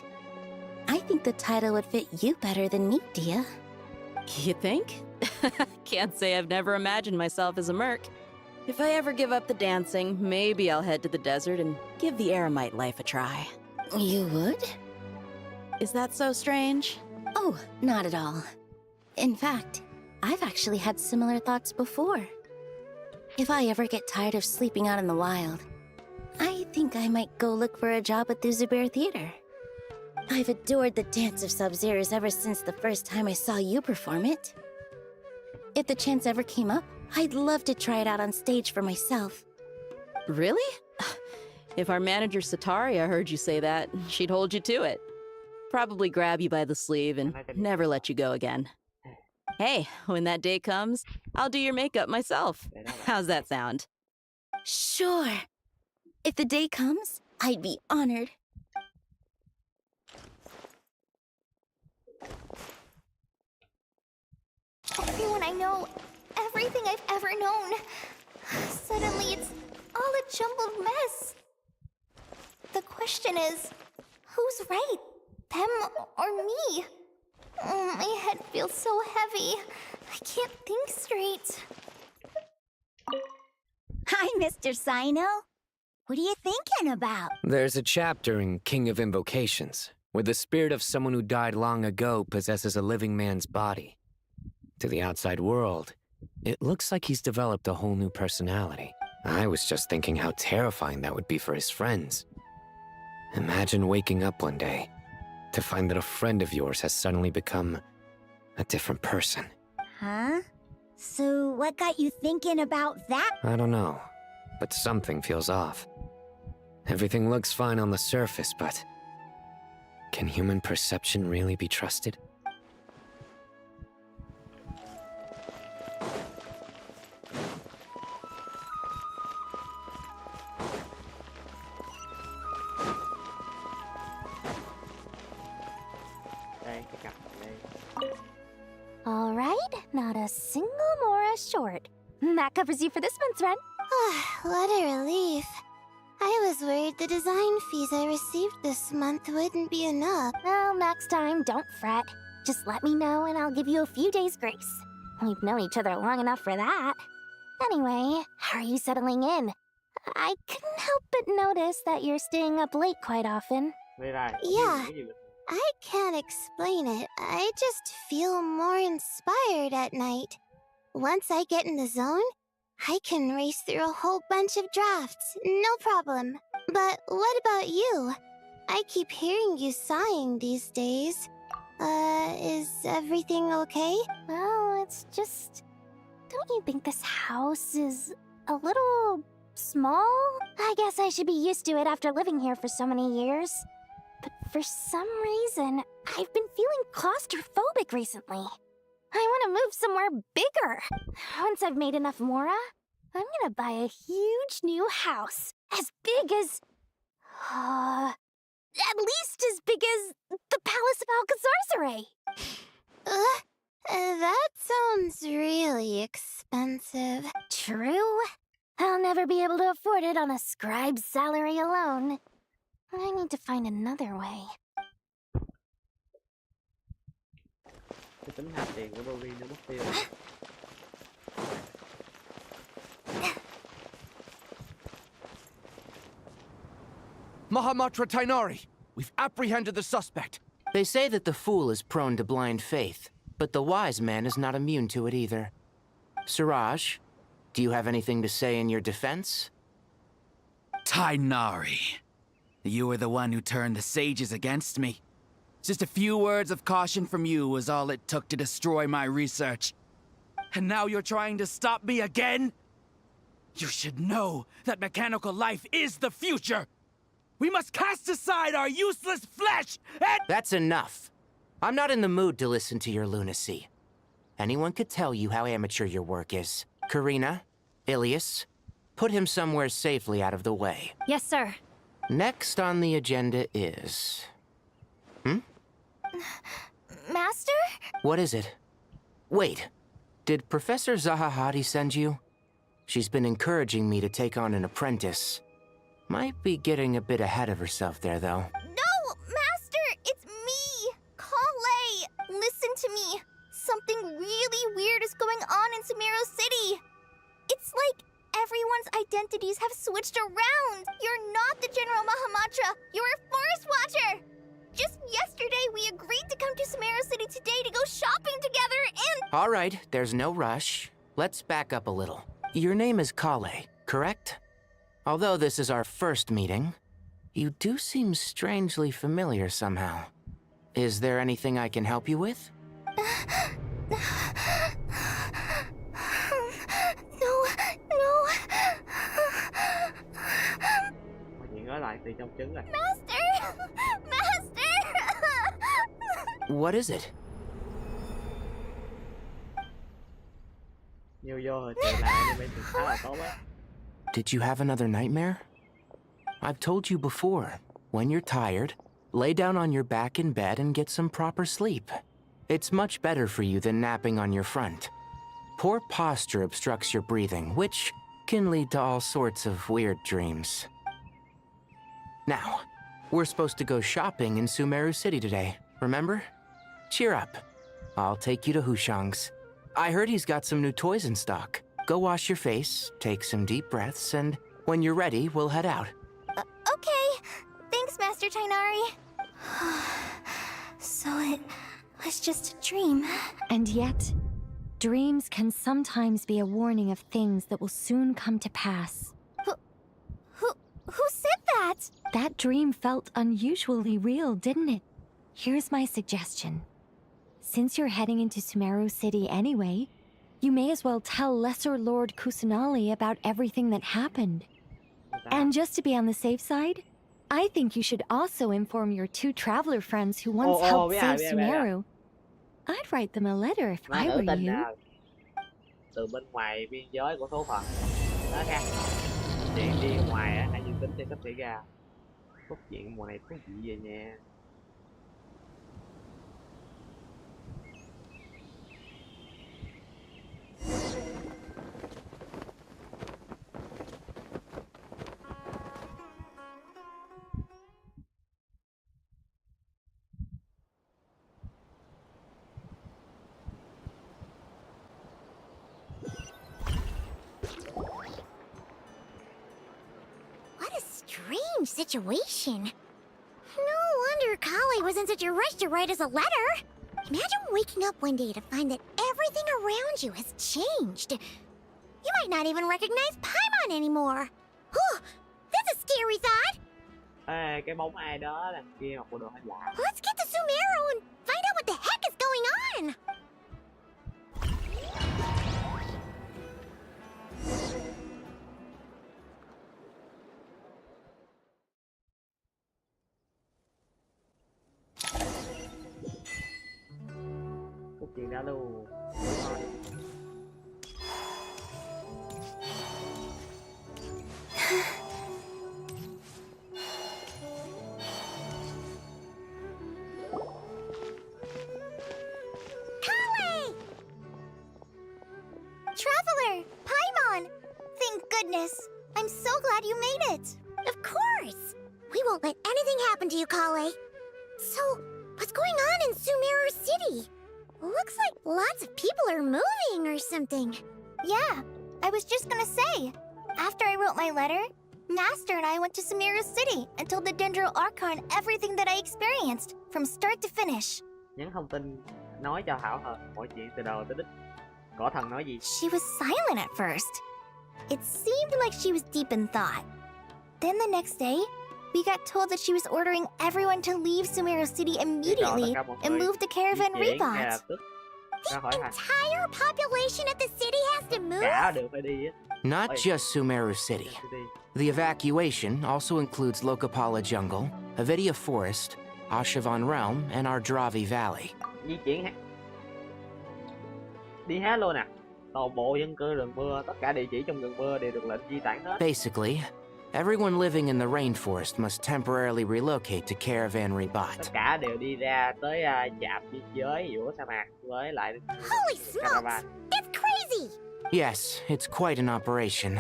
I think the title would fit you better than me, Dia. You think? Can't say I've never imagined myself as a merc. If I ever give up the dancing, maybe I'll head to the desert and give the Eremite life a try. You would? Is that so strange? Oh, not at all. In fact, I've actually had similar thoughts before. If I ever get tired of sleeping out in the wild, I think I might go look for a job at the Zubair Theater. I've adored the dance of Sub-Zeros ever since the first time I saw you perform it. If the chance ever came up, I'd love to try it out on stage for myself. Really? If our manager Sataria heard you say that, she'd hold you to it. Probably grab you by the sleeve and never let you go again. Hey, when that day comes, I'll do your makeup myself. How's that sound? Sure. If the day comes, I'd be honored. Everyone I know, everything I've ever known. Suddenly it's all a jumbled mess. The question is, who's right? Them or me? Oh, my head feels so heavy. I can't think straight. Hi, Mr. Sino. What are you thinking about? There's a chapter in King of Invocations where the spirit of someone who died long ago possesses a living man's body. To the outside world, it looks like he's developed a whole new personality. I was just thinking how terrifying that would be for his friends. Imagine waking up one day to find that a friend of yours has suddenly become a different person. Huh? So what got you thinking about that? I don't know, but something feels off. Everything looks fine on the surface, but can human perception really be trusted? Đây, cái cặp đây. All right, not a single Mora short. That covers you for this month's rent. What a relief. I was worried the design fees I received this month wouldn't be enough. Well, next time, don't fret. Just let me know and I'll give you a few days' grace. We've known each other long enough for that. Anyway, how are you settling in? I couldn't help but notice that you're staying up late quite often. Đây này. Yeah. I can't explain it. I just feel more inspired at night. Once I get in the zone, I can race through a whole bunch of drafts, no problem. But what about you? I keep hearing you sighing these days. Is everything okay? Well, it's just... don't you think this house is a little small? I guess I should be used to it after living here for so many years. But for some reason, I've been feeling claustrophobic recently. I want to move somewhere bigger. Once I've made enough mora, I'm gonna buy a huge new house. As big as... at least as big as the Palace of Alcazarzaray. That sounds really expensive. True. I'll never be able to afford it on a scribe's salary alone. I need to find another way. Cái tính hạt tiền của Rory nó mất tiêu. Mahamatra Tainari, we've apprehended the suspect. They say that the fool is prone to blind faith, but the wise man is not immune to it either. Suraj, do you have anything to say in your defense? Tainari, you were the one who turned the sages against me. Just a few words of caution from you was all it took to destroy my research. And now you're trying to stop me again? You should know that mechanical life is the future! We must cast aside our useless flesh and— That's enough. I'm not in the mood to listen to your lunacy. Anyone could tell you how amateur your work is. Karina, Ilias, put him somewhere safely out of the way. Yes, sir. Next on the agenda is... Master? What is it? Wait, did Professor Zahahati send you? She's been encouraging me to take on an apprentice. Might be getting a bit ahead of herself there, though. No, Master! It's me! Kale! Listen to me! Something really weird is going on in Sumeru City! It's like everyone's identities have switched around! You're not the General Mahamatra! You're a Forest Watcher! Just yesterday, we agreed to come to Sumeru City today to go shopping together and— All right, there's no rush. Let's back up a little. Your name is Kale, correct? Although this is our first meeting, you do seem strangely familiar somehow. Is there anything I can help you with? No. Chuyện nói lại từ trong trứng rồi. Master! Master! What is it? Nhiều vô rồi chuyện là animation khá là tốt á. Did you have another nightmare? I've told you before, when you're tired, lay down on your back in bed and get some proper sleep. It's much better for you than napping on your front. Poor posture obstructs your breathing, which can lead to all sorts of weird dreams. Now, we're supposed to go shopping in Sumeru City today, remember? Cheer up. I'll take you to Hushang's. I heard he's got some new toys in stock. Go wash your face, take some deep breaths, and when you're ready, we'll head out. Okay. Thanks, Master Tainari. So it was just a dream. And yet, dreams can sometimes be a warning of things that will soon come to pass. Who said that? That dream felt unusually real, didn't it? Here's my suggestion. Since you're heading into Sumeru City anyway, you may as well tell Lesser Lord Kusanali about everything that happened. And just to be on the safe side, I think you should also inform your two traveler friends who once helped save Sumeru. I'd write them a letter if I were you. Từ bên ngoài biên giới của số phận. Đó nha. Chuyện đi ngoài á, hay dự tính sẽ sắp xảy ra. Cốt truyện mùa này thú vị về nha. Strange situation. No wonder Kali was in such a rush to write us a letter. Imagine waking up one day to find that everything around you has changed. You might not even recognize Paimon anymore. Oh, that's a scary thought. Ê, cái bóng ai đó đằng kia mặc bộ đồ hơi lạ. Let's get to Sumeru and find out what the heck is going on. chuyện đã luôn. Traveler! Paimon! Thank goodness! I'm so glad you made it! Of course! We won't let anything happen to you, Kale. So, what's going on in Sumeru City? Looks like lots of people are moving or something. Yeah, I was just gonna say. After I wrote my letter, Master and I went to Sumeru City and told the Dendro Archon everything that I experienced, from start to finish. Những thông tin nói cho Thảo Hờ mọi chuyện từ đầu tới đích. Cỏ thần nói gì? She was silent at first. It seemed like she was deep in thought. Then the next day, we got told that she was ordering everyone to leave Sumeru City immediately and move the caravan Rebot. The entire population of the city has to move? Cả đều phải đi á. Not just Sumeru City. The evacuation also includes Lokapala Jungle, Avidia Forest, Ashavan Realm, and Ardravi Valley. Di chuyển đi hết luôn nè. Toàn bộ dân cư rừng mưa, tất cả địa chỉ trong rừng mưa đều được lệnh di tản hết. Basically, everyone living in the rainforest must temporarily relocate to Caravan Tất Rebot. cả đều đi ra tới trạm biên giới giữa sa mạc với lại Holy smokes! It's crazy! Yes, it's quite an operation.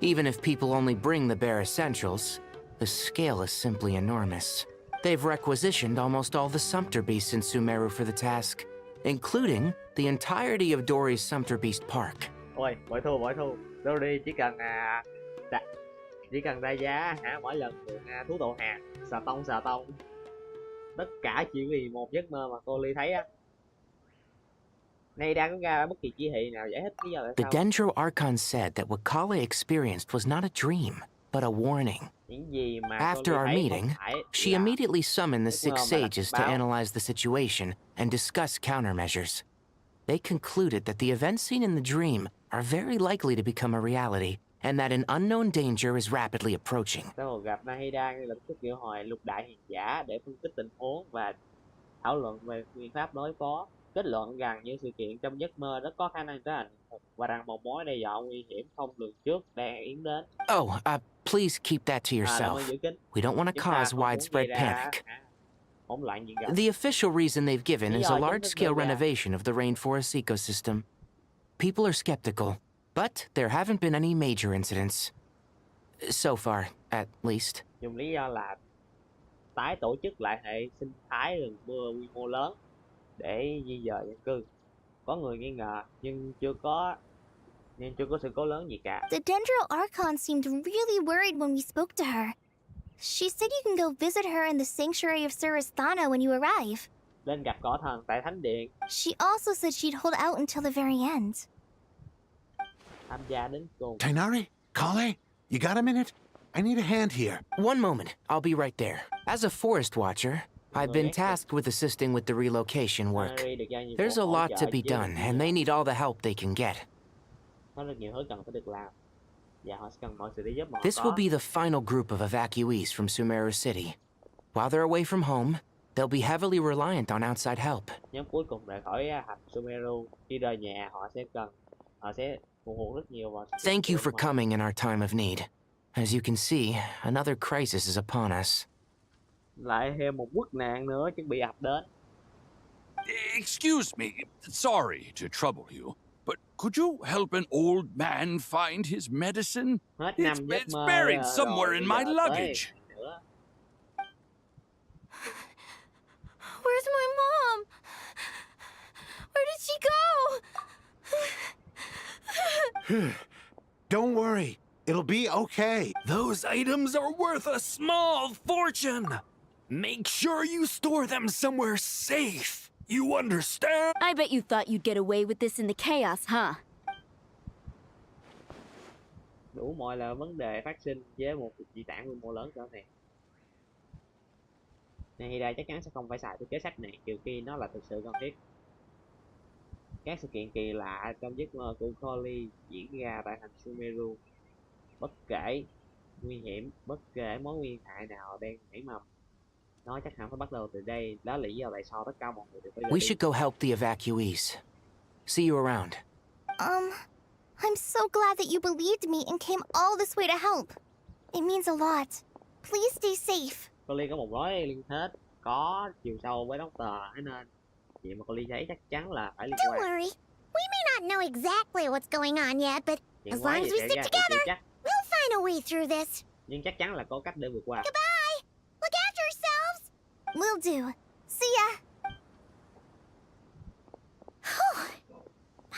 Even if people only bring the bare essentials, the scale is simply enormous. They've requisitioned almost all the Sumpter Beasts in Sumeru for the task, including the entirety of Dory's Sumpter Beast Park. Ôi, bội thu. Dory chỉ cần ra giá mỗi lần được thú tổ hàng xà tông. Tất cả chỉ vì một giấc mơ mà cô Ly thấy á. Nay đang có ra bất kỳ chỉ thị nào giải thích lý do tại The sao. Dendro Archon said that what Kale experienced was not a dream, but a warning. Những gì mà After our meeting, she immediately summoned the six sages to analyze the situation and discuss countermeasures. They concluded that the events seen in the dream are very likely to become a reality, and that an unknown danger is rapidly approaching. Sau cuộc gặp Nahida ngay lập tức triệu hồi lục đại hiền giả để phân tích tình huống và thảo luận về phương pháp đối phó. Kết luận rằng những sự kiện trong giấc mơ rất có khả năng trở thành hiện thực và rằng một mối đe dọa nguy hiểm không lường trước đang yến đến. Oh, please keep that to yourself. We don't want to cause widespread panic. The official reason they've given is a large-scale renovation of the rainforest ecosystem. People are skeptical, but there haven't been any major incidents. So far, at least. Dùng lý do là tái tổ chức lại hệ sinh thái rừng mưa quy mô lớn để di dời dân cư. Có người nghi ngờ nhưng chưa có sự cố lớn gì cả. The Dendro Archon seemed really worried when we spoke to her. She said you can go visit her in the sanctuary of Surasthana when you arrive. Lên gặp cỏ thần tại thánh điện. She also said she'd hold out until the very end. Tham gia đến cùng. Tainari? Kale? You got a minute? I need a hand here. One moment, I'll be right there. As a forest watcher, I've been tasked with assisting with the relocation work. There's a lot to be done, and they need all the help they can get. Có rất nhiều thứ cần phải được làm. Và họ sẽ cần mọi sự để giúp họ. This will be the final group of evacuees from Sumeru City. While they're away from home, they'll be heavily reliant on outside help. Nhóm cuối cùng rời khỏi thành Sumeru. Khi rời nhà, họ sẽ phụ thuộc rất nhiều vào. Thank you for coming in our time of need. As you can see, another crisis is upon us. Lại thêm một quốc nạn nữa chuẩn bị ập đến. Excuse me, sorry to trouble you, but could you help an old man find his medicine? It's buried somewhere in my luggage. Where's my mom? Where did she go? Don't worry. It'll be okay. Those items are worth a small fortune. Make sure you store them somewhere safe. You understand? I bet you thought you'd get away with this in the chaos, huh? Đủ mọi là vấn đề phát sinh với một cuộc di tản quy mô lớn cỡ này. Nahida chắc chắn sẽ không phải xài cái kế sách này trừ khi nó là thực sự cần thiết. Các sự kiện kỳ lạ trong giấc mơ của Collie diễn ra tại thành Sumeru. Bất kể nguy hiểm, bất kể mối nguy hại nào đang nảy mầm, nó chắc hẳn phải bắt đầu từ đây. Đó là lý do tại sao tất cả mọi người đều phải. We should go help the evacuees. See you around. I'm so glad that you believed me and came all this way to help. It means a lot. Please stay safe. Cô Ly có một mối liên kết có chiều sâu với Doctor, thế nên chuyện mà cô Ly thấy chắc chắn là phải liên Don't quan. worry. We may not know exactly what's going on yet, but as long as we stick together, we'll find a way through this. Nhưng chắc chắn là có cách để vượt qua. Goodbye. Look after yourselves. Will do. See ya.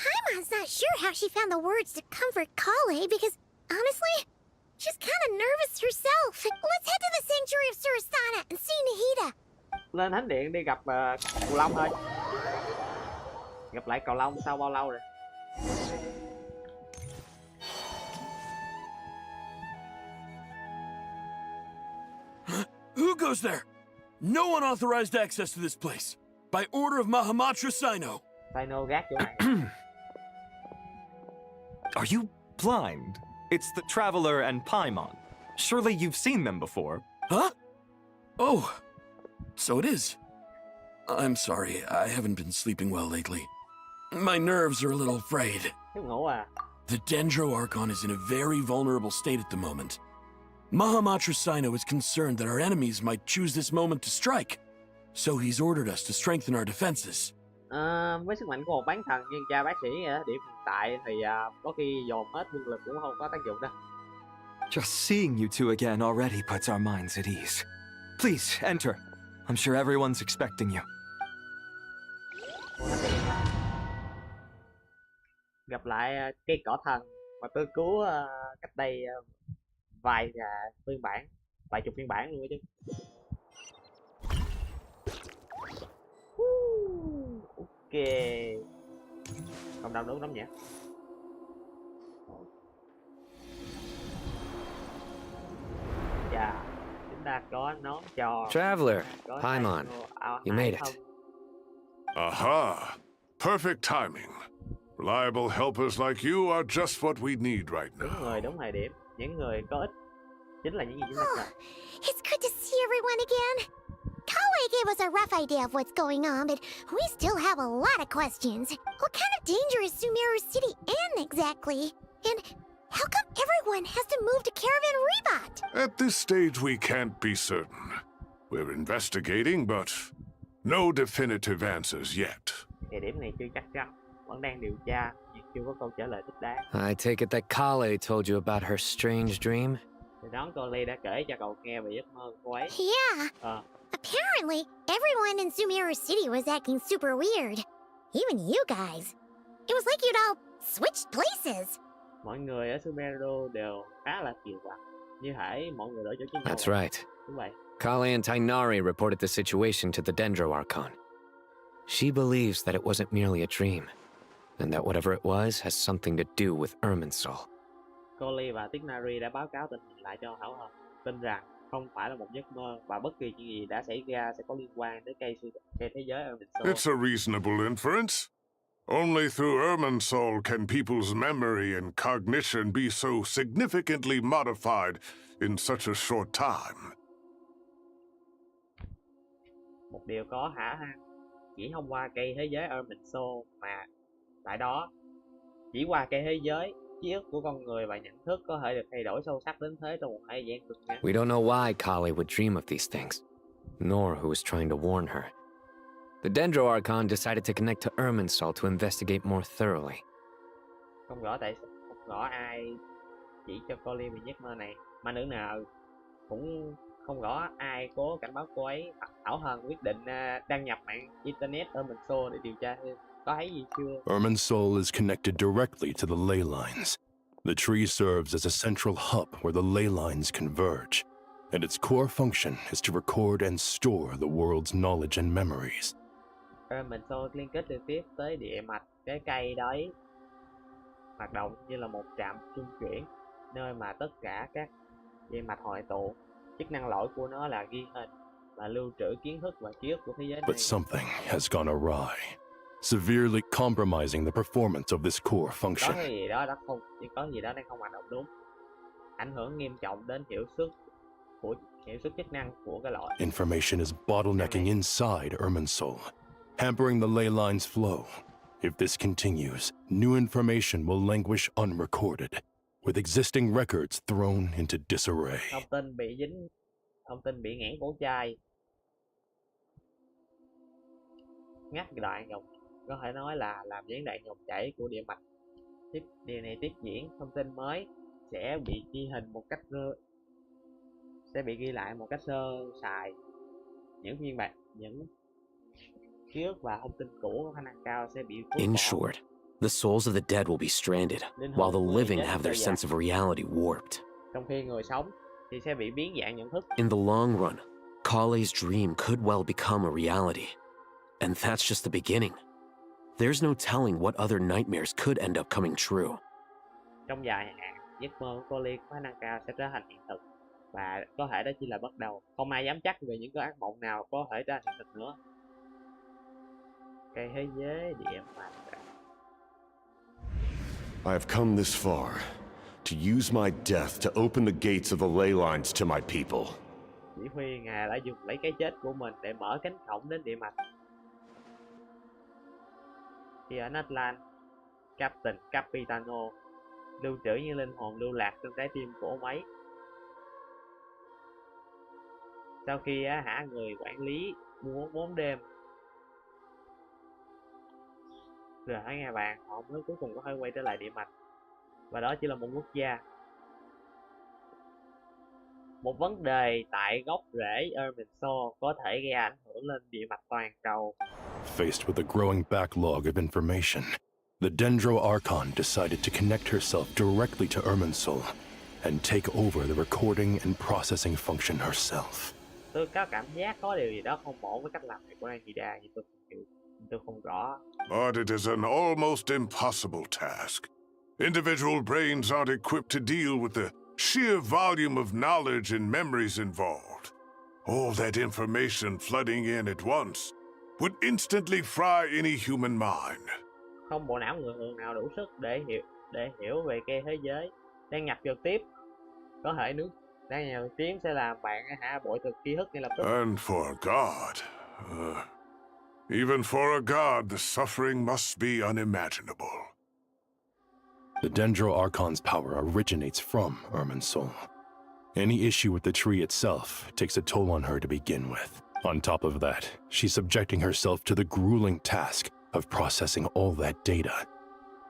Paimon's not sure how she found the words to comfort Kale because, honestly, she's kind of nervous herself. Let's head to the sanctuary of Surasana and see Nahida. Lên thánh điện đi gặp Cầu Long thôi. Gặp lại Cầu Long sau bao lâu rồi? Who goes there? No unauthorized access to this place. By order of Mahamatra Sino. Sino gác chỗ này. Are you blind? It's the Traveler and Paimon. Surely you've seen them before. Huh? Oh, so it is. I'm sorry, I haven't been sleeping well lately. My nerves are a little frayed. Thiếu ngủ à? The Dendro Archon is in a very vulnerable state at the moment. Mahamatra Sino is concerned that our enemies might choose this moment to strike, so he's ordered us to strengthen our defenses. Với sức mạnh của một bán thần như cha bác sĩ ở điểm hiện tại thì có khi dồn hết quân lực cũng không có tác dụng đâu. Just seeing you two again already puts our minds at ease. Please, enter. I'm sure everyone's expecting you. Gặp lại cây cỏ thần mà tôi cứu cách đây vài chục phiên bản luôn chứ. Ok. Không đau đúng lắm nhỉ. Dạ, chúng ta có nón cho Traveler, Paimon, you made it. Aha! Perfect timing. Reliable helpers like you are just what we need right Đúng now. người, đúng thời điểm. Những người có ích chính là những gì chúng ta cần. It's good to see everyone again. Kawaii gave us a rough idea of what's going on, but we still have a lot of questions. What kind of danger is Sumeru City in exactly? And how come everyone has to move to Caravan Rebot? At this stage, we can't be certain. We're investigating, but no definitive answers yet. Địa điểm này chưa chắc chắn, vẫn đang điều tra, nhưng chưa có câu trả lời thích đáng. I take it that Kale told you about her strange dream? Thì đoán cô Ly đã kể cho cậu nghe về giấc mơ của cô ấy. Yeah. Apparently, everyone in Sumeru City was acting super weird. Even you guys. It was like you'd all switched places. Mọi người ở Sumeru đều khá là kỳ quặc, như thể mọi người đổi chỗ chiến đấu. That's right. Đúng vậy. Kale and Tainari reported the situation to the Dendro Archon. She believes that it wasn't merely a dream, and that whatever it was has something to do with Irminsul. Cô Ly và Tignari đã báo cáo tình hình lại cho Thảo Hồng, tin rằng không phải là một giấc mơ và bất kỳ chuyện gì đã xảy ra sẽ có liên quan tới cây thế giới Irminsul. It's a reasonable inference. Only through Irminsul can people's memory and cognition be so significantly modified in such a short time. Một điều có hả ha, chỉ thông qua cây thế giới Irminsul mà tại đó, chỉ qua cây thế giới, ký ức của con người và nhận thức có thể được thay đổi sâu sắc đến thế trong một thời gian cực ngắn. We don't know why Kale would dream of these things, nor who was trying to warn her. The Dendro Archon decided to connect to Irminsul to investigate more thoroughly. Không rõ ai chỉ cho cô Ly về giấc mơ này, mà nữ nào cũng không rõ ai cố cảnh báo cô ấy. Thảo Hân quyết định đăng nhập mạng internet Irminsul để điều tra thêm. Có thấy gì chưa? Irminsul is connected directly to the ley lines. The tree serves as a central hub where the ley lines converge, and its core function is to record and store the world's knowledge and memories. Irminsul liên kết trực tiếp tới địa mạch cái cây đấy, hoạt động như là một trạm trung chuyển, nơi mà tất cả các địa mạch hội tụ. Chức năng lõi của nó là ghi hình và lưu trữ kiến thức và ký ức của thế giới này. But something has gone awry, severely compromising the performance of this core function. Có gì đó đang không hoạt động đúng, ảnh hưởng nghiêm trọng đến hiệu suất chức năng của cái lõi. Information is bottlenecking inside Irminsul, hampering the ley line's flow, If this continues, new information will languish unrecorded, with existing records thrown into disarray. Thông tin bị nghẽn cổ chai. Ngắt đoạn dòng, có thể nói là làm gián đoạn dòng chảy của địa mạch. Điều này tiếp diễn, thông tin mới sẽ bị ghi hình một cách sẽ bị ghi lại một cách sơ sài. Những phiên bản, những ký ức và thông tin cũ có khả năng cao sẽ bị In short, the souls of the dead will be stranded, while the living have their sense of reality warped. Trong khi người sống thì sẽ bị biến dạng nhận thức. In the long run, Kale's dream could well become a reality. And that's just the beginning. There's no telling what other nightmares could end up coming true. Trong dài hạn, giấc mơ của Kale có khả năng cao sẽ trở thành hiện thực. Và có thể đó chỉ là bắt đầu. Không ai dám chắc về những cái ác mộng nào có thể trở thành hiện thực nữa. Cây thế giới địa mạch. I have come this far to use my death to open the gates of the ley lines to my people. Chỉ huy ngài đã dùng lấy cái chết của mình để mở cánh cổng đến địa mạch. Khi ở Natlan, Capitano lưu trữ những linh hồn lưu lạc trong trái tim của ông ấy. Sau khi người quản lý muốn 4 đêm rồi ở Ngài Vàng, họ mới cuối cùng có thể quay trở lại địa mạch. Và đó chỉ là một quốc gia. Một vấn đề tại gốc rễ Irminsul có thể gây ảnh hưởng lên địa mạch toàn cầu. Faced with a growing backlog of information, the Dendro Archon decided to connect herself directly to Irminsul and take over the recording and processing function herself. Tôi có cảm giác có điều gì đó không ổn với cách làm việc của Angida, nhưng tôi không rõ. But it is an almost impossible task. Individual brains aren't equipped to deal with the sheer volume of knowledge and memories involved. All that information flooding in at once would instantly fry any human mind. Không bộ não người thường nào đủ sức để hiểu về cái thế giới đang nhập trực tiếp. Có thể đang nhập trực tiếp sẽ làm bạn bội thực ký ức ngay lập tức. And for a god, even for a god, the suffering must be unimaginable. The Dendro Archon's power originates from Irminsul. Any issue with the tree itself takes a toll on her to begin with. On top of that, she's subjecting herself to the grueling task of processing all that data.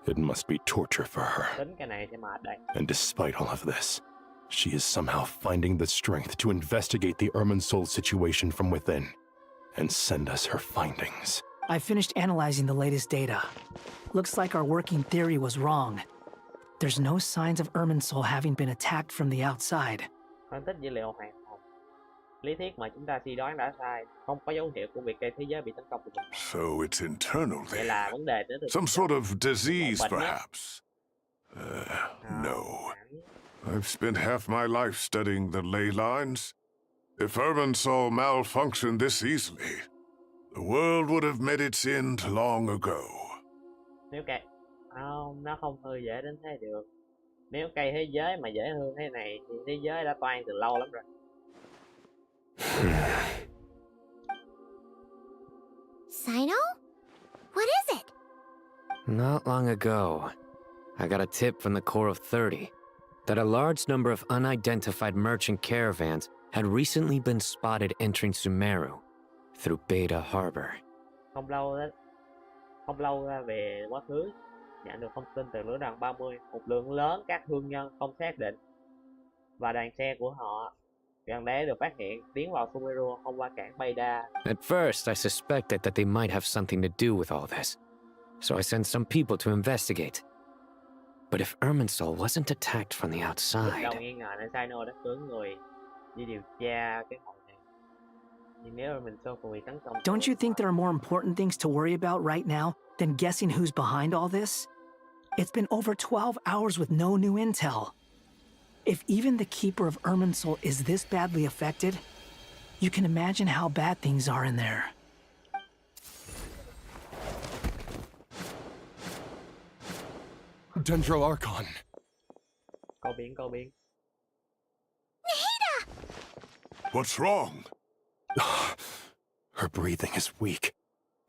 It must be torture for her. And despite all of this, she is somehow finding the strength to investigate the Irminsul situation from within and send us her findings. I finished analyzing the latest data. Looks like our working theory was wrong. There's no signs of Irminsul having been attacked from the outside. Phân tích dữ liệu hoàn hồn. Lý thuyết mà chúng ta suy đoán đã sai. Không có dấu hiệu của việc cây thế giới bị tấn công từ bên ngoài. So it's internal Vậy then. là vấn đề đến từ Some sort of disease, perhaps. No. I've spent half my life studying the ley lines. If Irminsul malfunctioned this easily, the world would have met its end long ago. Nếu nó không hư dễ đến thế được. Nếu cây thế giới mà dễ hư thế này thì thế giới đã toan từ lâu lắm rồi. Sino? What is it? Not long ago, I got a tip from the Corps of 30 that a large number of unidentified merchant caravans had recently been spotted entering Sumeru through Beta Harbor. Không lâu ra về quá khứ, nhận được thông tin từ lữ đoàn 30, một lượng lớn các thương nhân không xác định và đoàn xe của họ gần đấy được phát hiện tiến vào Sumeru thông qua cảng Beta. At first, I suspected that they might have something to do with all this, so I sent some people to investigate. But if Irminsul wasn't attacked from the outside... Đầu nghi ngờ nên Sino đã cử người đi điều tra cái hội này. Nhưng nếu Irminsul bị tấn công... Don't you think there are more important things to worry about right now than guessing who's behind all this? It's been over 12 hours with no new intel. If even the keeper of Irminsul is this badly affected, you can imagine how bad things are in there. Dendro Archon. Câu biến. What's wrong? Her breathing is weak,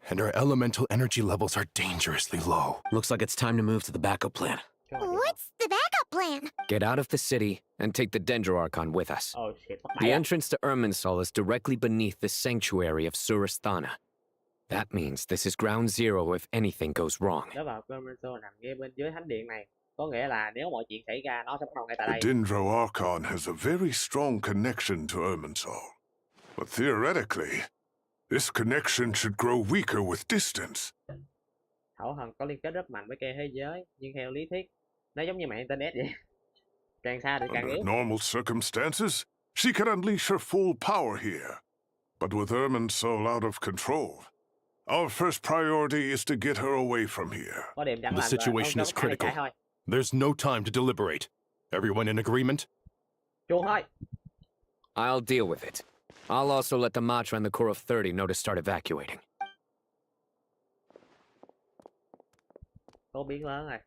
and our elemental energy levels are dangerously low. Looks like it's time to move to the backup plan. What's the backup plan? Get out of the city and take the Dendro Archon with us. Oh shit, The entrance to Irminsul is directly beneath the sanctuary of Surasthana. That means this is ground zero if anything goes wrong. Nó vào Irminsul nằm ngay bên dưới thánh điện này. Có nghĩa là nếu mọi chuyện xảy ra nó sẽ bắt đầu ngay tại The đây. Dendro Archon has a very strong connection to Irminsul. But theoretically, this connection should grow weaker with distance. Thổ thần có liên kết rất mạnh với cây thế giới, nhưng theo lý thuyết, nó giống như mạng internet vậy. Càng xa thì càng yếu. Under normal circumstances, she can unleash her full power here. But with Irminsul out of control, our first priority is to get her away from here. Có điểm chẳng The lành situation is critical. There's no time to deliberate. Everyone in agreement? Chuông thôi. I'll deal with it. I'll also let the Matra and the Core of 30 know to start evacuating. Có biến lớn rồi.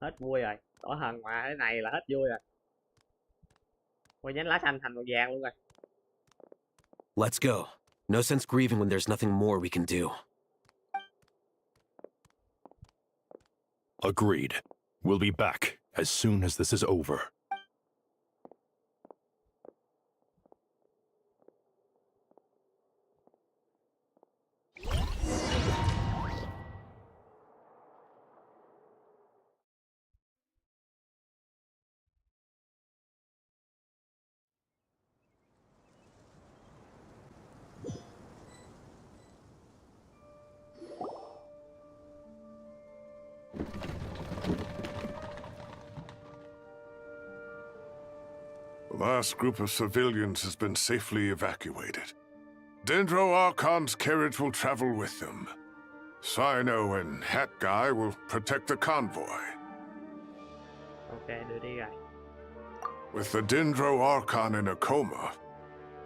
Hết vui rồi. Đỏ thần mà thế này là hết vui rồi. Ôi nhánh lá xanh thành màu vàng luôn rồi. Let's go. No sense grieving when there's nothing more we can do. Agreed. We'll be back as soon as this is over. The last group of civilians has been safely evacuated. Dendro Archon's carriage will travel with them. Sino and Hat Guy will protect the convoy. Ok, đưa đi rồi. With the Dendro Archon in a coma,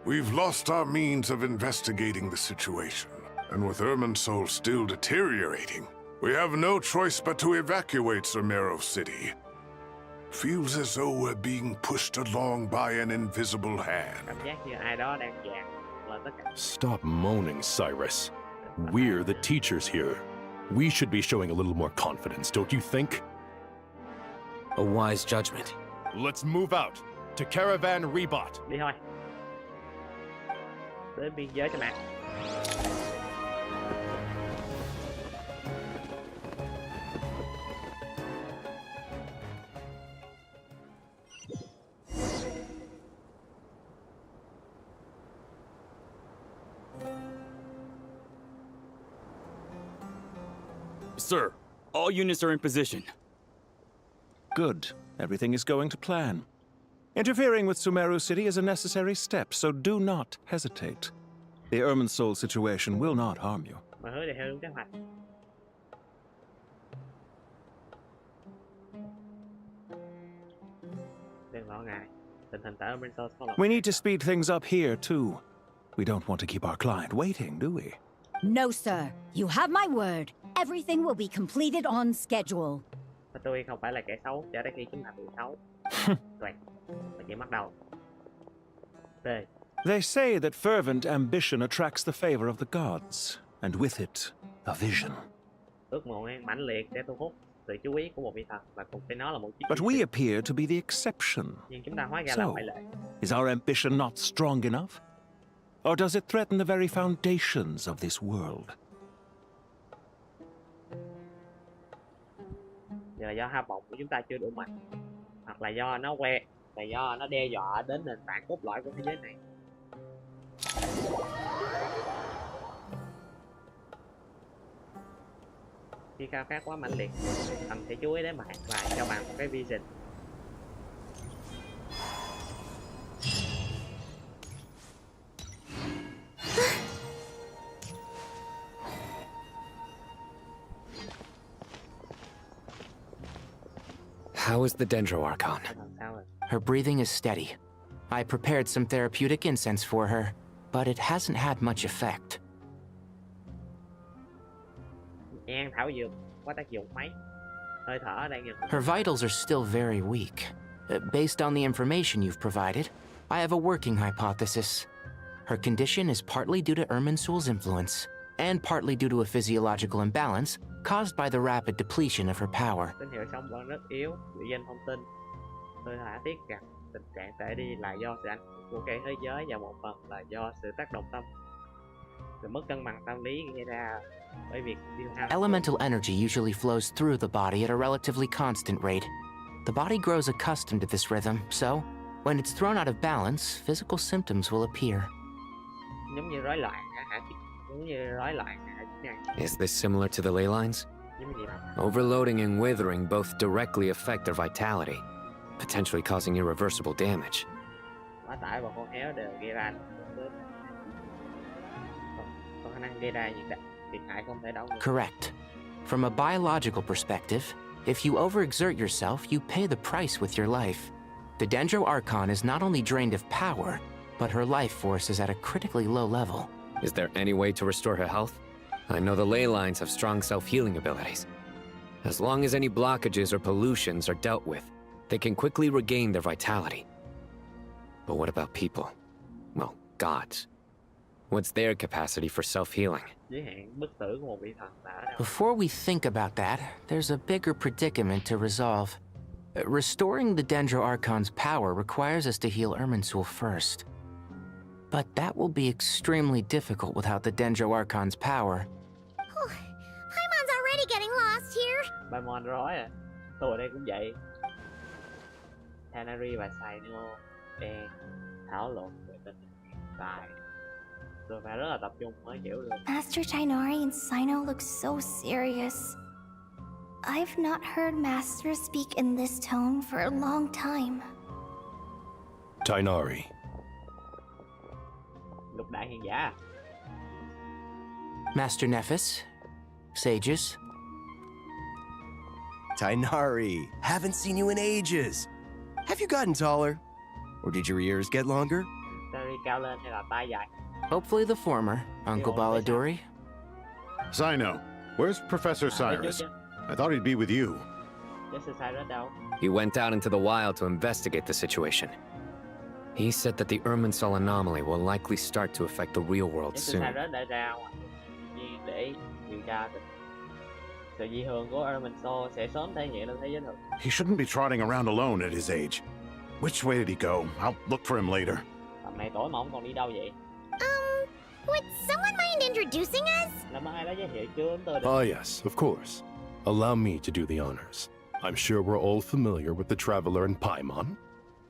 we've lost our means of investigating the situation. And with Irminsul still deteriorating, we have no choice but to evacuate Sumeru City. Feels as though we're being pushed along by an invisible hand. Cảm giác như ai đó đang dàn lên tất cả. Stop moaning, Cyrus. We're the teachers here. We should be showing a little more confidence, don't you think? A wise judgment. Let's move out to Caravan Rebot. Đi thôi. Đến biên giới cho bạn. Sir, all units are in position. Good. Everything is going to plan. Interfering with Sumeru City is a necessary step, so do not hesitate. The Irminsul situation will not harm you. Mọi thứ đều theo đúng kế hoạch. Đừng lo ngại. Tình hình tại Irminsul có lộc. We need to speed things up here, too. We don't want to keep our client waiting, do we? No, sir. You have my word. Everything will be completed on schedule. Tôi không phải là kẻ xấu cho đến khi chúng ta bị xấu. Rồi, và chỉ bắt đầu. B. They say that fervent ambition attracts the favor of the gods, and with it, a vision. Ước mộng mãnh liệt sẽ thu hút sự chú ý của một vị thần và cùng với nó là một chiếc. But we appear to be the exception. Nhưng chúng ta hóa ra là ngoại lệ. Is our ambition not strong enough? Or does it threaten the very foundations of this world? Giờ là do ham vọng của chúng ta chưa đủ mạnh, hoặc là do nó là do nó đe dọa đến nền tảng cốt lõi của thế giới này. Khi khao khát quá mãnh liệt, thần sẽ chú ý đến bạn và cho bạn một cái vision. How is the Dendro Archon? Her breathing is steady. I prepared some therapeutic incense for her, but it hasn't had much effect. Nhang thảo dược có tác dụng mấy? Hơi thở đang dần. Her vitals are still very weak. Based on the information you've provided, I have a working hypothesis. Her condition is partly due to Irminsul's influence, and partly due to a physiological imbalance caused by the rapid depletion of her power. Tín hiệu sóng vẫn rất yếu, bị danh thông tin. Tôi thả tiếc rằng tình trạng tệ đi là do sự ảnh hưởng của cây thế giới và một phần là do sự tác động tâm. Sự mất cân bằng tâm lý gây ra bởi việc tiêu hao. Elemental energy usually flows through the body at a relatively constant rate. The body grows accustomed to this rhythm, so when it's thrown out of balance, physical symptoms will appear. Giống như rối loạn Is this similar to the ley lines? Overloading and withering both directly affect their vitality, potentially causing irreversible damage. Quá tải và khô héo đều gây ra có khả năng gây ra những thiệt hại không thể đảo ngược. Correct. From a biological perspective, if you overexert yourself, you pay the price with your life. The Dendro Archon is not only drained of power, but her life force is at a critically low level. Is there any way to restore her health? I know the ley lines have strong self-healing abilities. As long as any blockages or pollutions are dealt with, they can quickly regain their vitality. But what about people? Well, gods. What's their capacity for self-healing? Before we think about that, there's a bigger predicament to resolve. Restoring the Dendro Archon's power requires us to heal Irminsul first. But that will be extremely difficult without the Dendro Archon's power. Paimon's already getting lost here. Paimon rối à. Tôi ở đây cũng vậy. Tannery và Sino đang thảo luận về tình hình hiện tại. Tôi phải rất là tập trung mới hiểu được. Master Tighnari and Sino look so serious. I've not heard Master speak in this tone for a long time. Tighnari. Lục đại hiền giả. Master Nephis, sages. Tighnari, haven't seen you in ages. Have you gotten taller? Or did your ears get longer? Cao lên hay là tai dài? Hopefully the former, Uncle Baladori. Sino, where's Professor Cyrus? I thought he'd be with you. He went out into the wild to investigate the situation. He said that the Irminsul anomaly will likely start to affect the real world soon. He shouldn't be trotting around alone at his age. Which way did he go? I'll look for him later. Would someone mind introducing us? Ah, yes, of course. Allow me to do the honors. I'm sure we're all familiar with the Traveler and Paimon.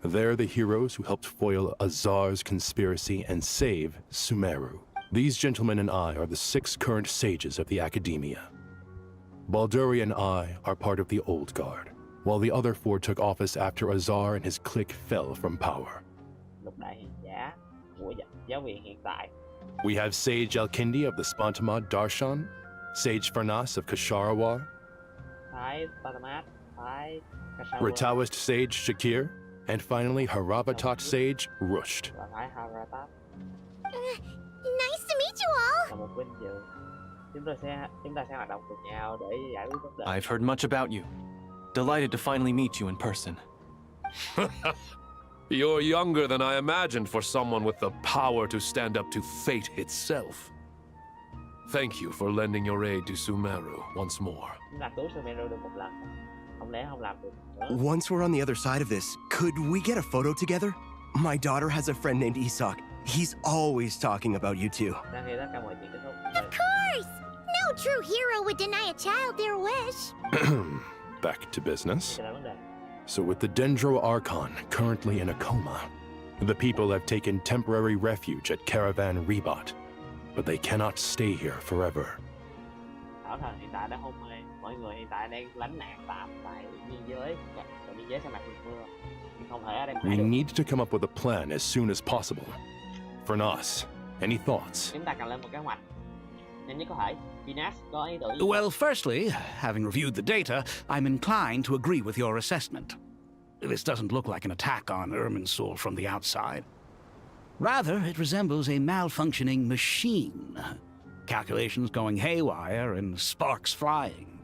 They're the heroes who helped foil Azar's conspiracy and save Sumeru. These gentlemen and I are the 6 current sages of the Academia. Balduri and I are part of the Old Guard, while the other 4 took office after Azar and his clique fell from power. We have Sage Alkindi of the Spantamad Darshan, Sage Farnas of Kasharawar, Rataoist Sage Shakir, and finally Haravatat Sage Rusht. Nice to meet you all! I've heard much about you. Delighted to finally meet you in person. You're younger than I imagined for someone with the power to stand up to fate itself. Thank you for lending your aid to Sumeru once more. Once we're on the other side of this, could we get a photo together? My daughter has a friend named Isak. He's always talking about you two. Of course! No true hero would deny a child their wish. Back to business. So with the Dendro Archon currently in a coma, the people have taken temporary refuge at Caravan Rebat, but they cannot stay here forever. We need to come up with a plan as soon as possible. Fernas, any thoughts? Well, firstly, having reviewed the data, I'm inclined to agree with your assessment. This doesn't look like an attack on Irminsul from the outside. Rather, it resembles a malfunctioning machine. Calculations going haywire and sparks flying.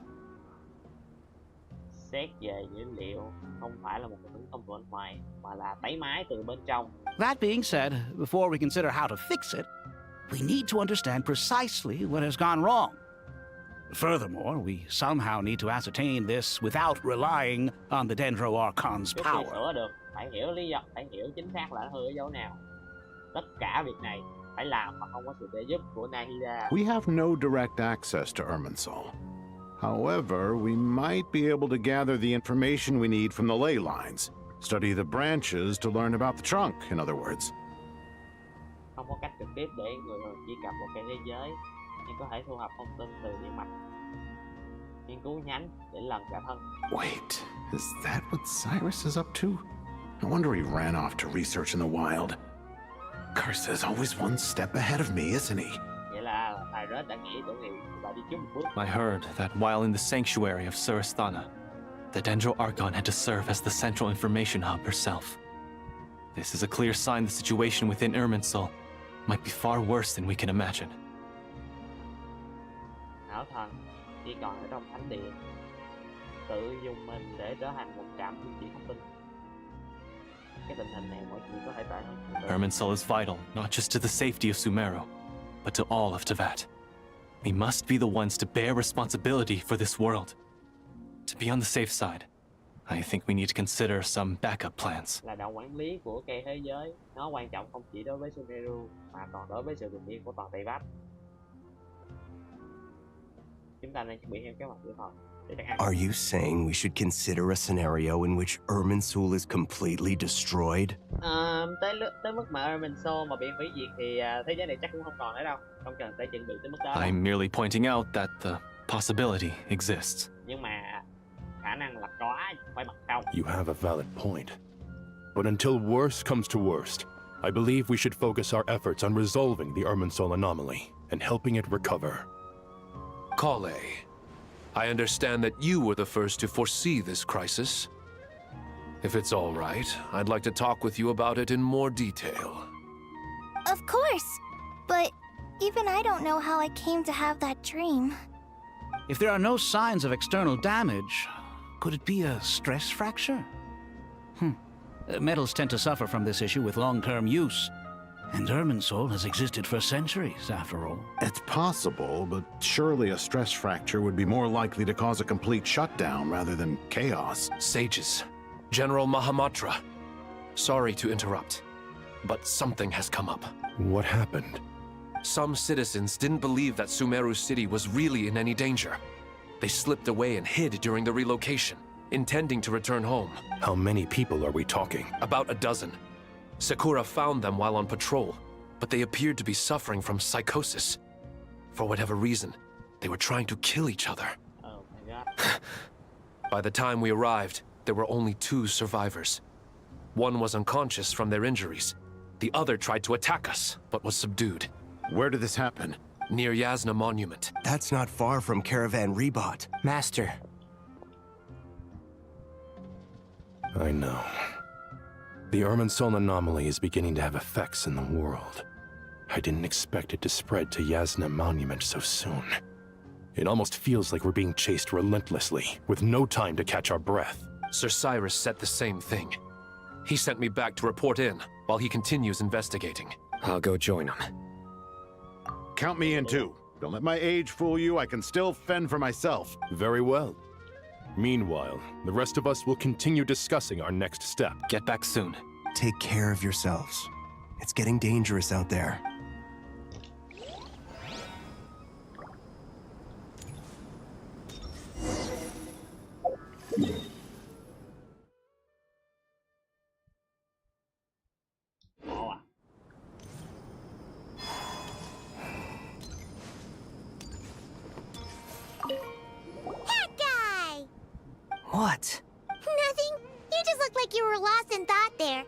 không từ bên ngoài mà là tẩy máy từ bên trong. That being said, before we consider how to fix it, we need to understand precisely what has gone wrong. Furthermore, we somehow need to ascertain this without relying on the Dendro Archon's Trước khi power. sửa được, phải hiểu lý do, phải hiểu chính xác là nó hư ở chỗ nào. Tất cả việc này phải làm mà không có sự trợ giúp của Nahida. We have no direct access to Irminsul. However, we might be able to gather the information we need from the ley lines. Study the branches to learn about the trunk, in other words. Không có cách trực tiếp để người thường truy cập một cái thế giới, nhưng có thể thu thập thông tin từ địa mạch. Nghiên cứu nhánh để lần cả thân. Wait, is that what Cyrus is up to? No wonder he ran off to research in the wild. Curse is always one step ahead of me, isn't he? Vậy là Cyrus đã nghĩ tưởng và đi trước một bước. I heard that while in the sanctuary of Surasthana, the Dendro Archon had to serve as the central information hub herself. This is a clear sign the situation within Irminsul might be far worse than we can imagine. Ảo thần chỉ còn ở trong thánh điện, tự dùng mình để trở thành một trạm trung chuyển thông tin. Cái tình hình này mọi chuyện có thể tệ hơn. Irminsul is vital, not just to the safety of Sumeru, but to all of Teyvat. We must be the ones to bear responsibility for this world. To be on the safe side, I think we need to consider some backup plans. Là đầu quản lý của cây thế giới, nó quan trọng không chỉ đối với Sumeru mà còn đối với sự bình yên của toàn Teyvat. Chúng ta nên chuẩn bị theo kế hoạch dự phòng. Are you saying we should consider a scenario in which Irminsul is completely destroyed? Tới mức mà Irminsul mà bị hủy diệt thì thế giới này chắc cũng không còn nữa đâu. Không cần phải chuẩn bị tới mức đó. I'm merely pointing out that the possibility exists. Nhưng mà khả năng là có, phải bằng không. You have a valid point. But until worse comes to worst, I believe we should focus our efforts on resolving the Irminsul anomaly and helping it recover. Kale, I understand that you were the first to foresee this crisis. If it's all right, I'd like to talk with you about it in more detail. Of course. But even I don't know how I came to have that dream. If there are no signs of external damage, could it be a stress fracture? Metals tend to suffer from this issue with long-term use. And Irminsul has existed for centuries, after all. It's possible, but surely a stress fracture would be more likely to cause a complete shutdown rather than chaos. Sages, General Mahamatra, sorry to interrupt, but something has come up. What happened? Some citizens didn't believe that Sumeru City was really in any danger. They slipped away and hid during the relocation, intending to return home. How many people are we talking? About a dozen. Sakura found them while on patrol, but they appeared to be suffering from psychosis. For whatever reason, they were trying to kill each other. Oh my god. By the time we arrived, there were only 2 survivors. One was unconscious from their injuries. The other tried to attack us, but was subdued. Where did this happen? Near Yasna Monument. That's not far from Caravan Rebot. Master. I know. The Irminsul anomaly is beginning to have effects in the world. I didn't expect it to spread to Yasna Monument so soon. It almost feels like we're being chased relentlessly, with no time to catch our breath. Sir Cyrus said the same thing. He sent me back to report in, while he continues investigating. I'll go join him. Count me in too. Don't let my age fool you, I can still fend for myself. Very well. Meanwhile, the rest of us will continue discussing our next step. Get back soon. Take care of yourselves. It's getting dangerous out there. What? Nothing. You just looked like you were lost in thought there.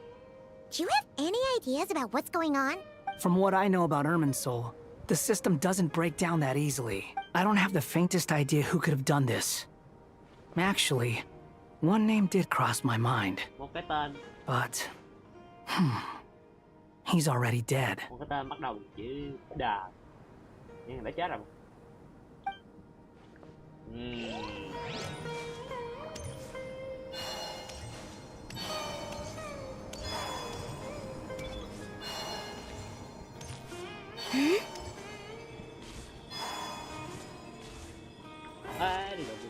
Do you have any ideas about what's going on? From what I know about Irminsul, the system doesn't break down that easily. I don't have the faintest idea who could have done this. Actually, one name did cross my mind. Một cái tên. But... he's already dead. Một cái tên bắt đầu bằng chữ đà. Nhưng đã chết rồi. Ê, đi được rồi.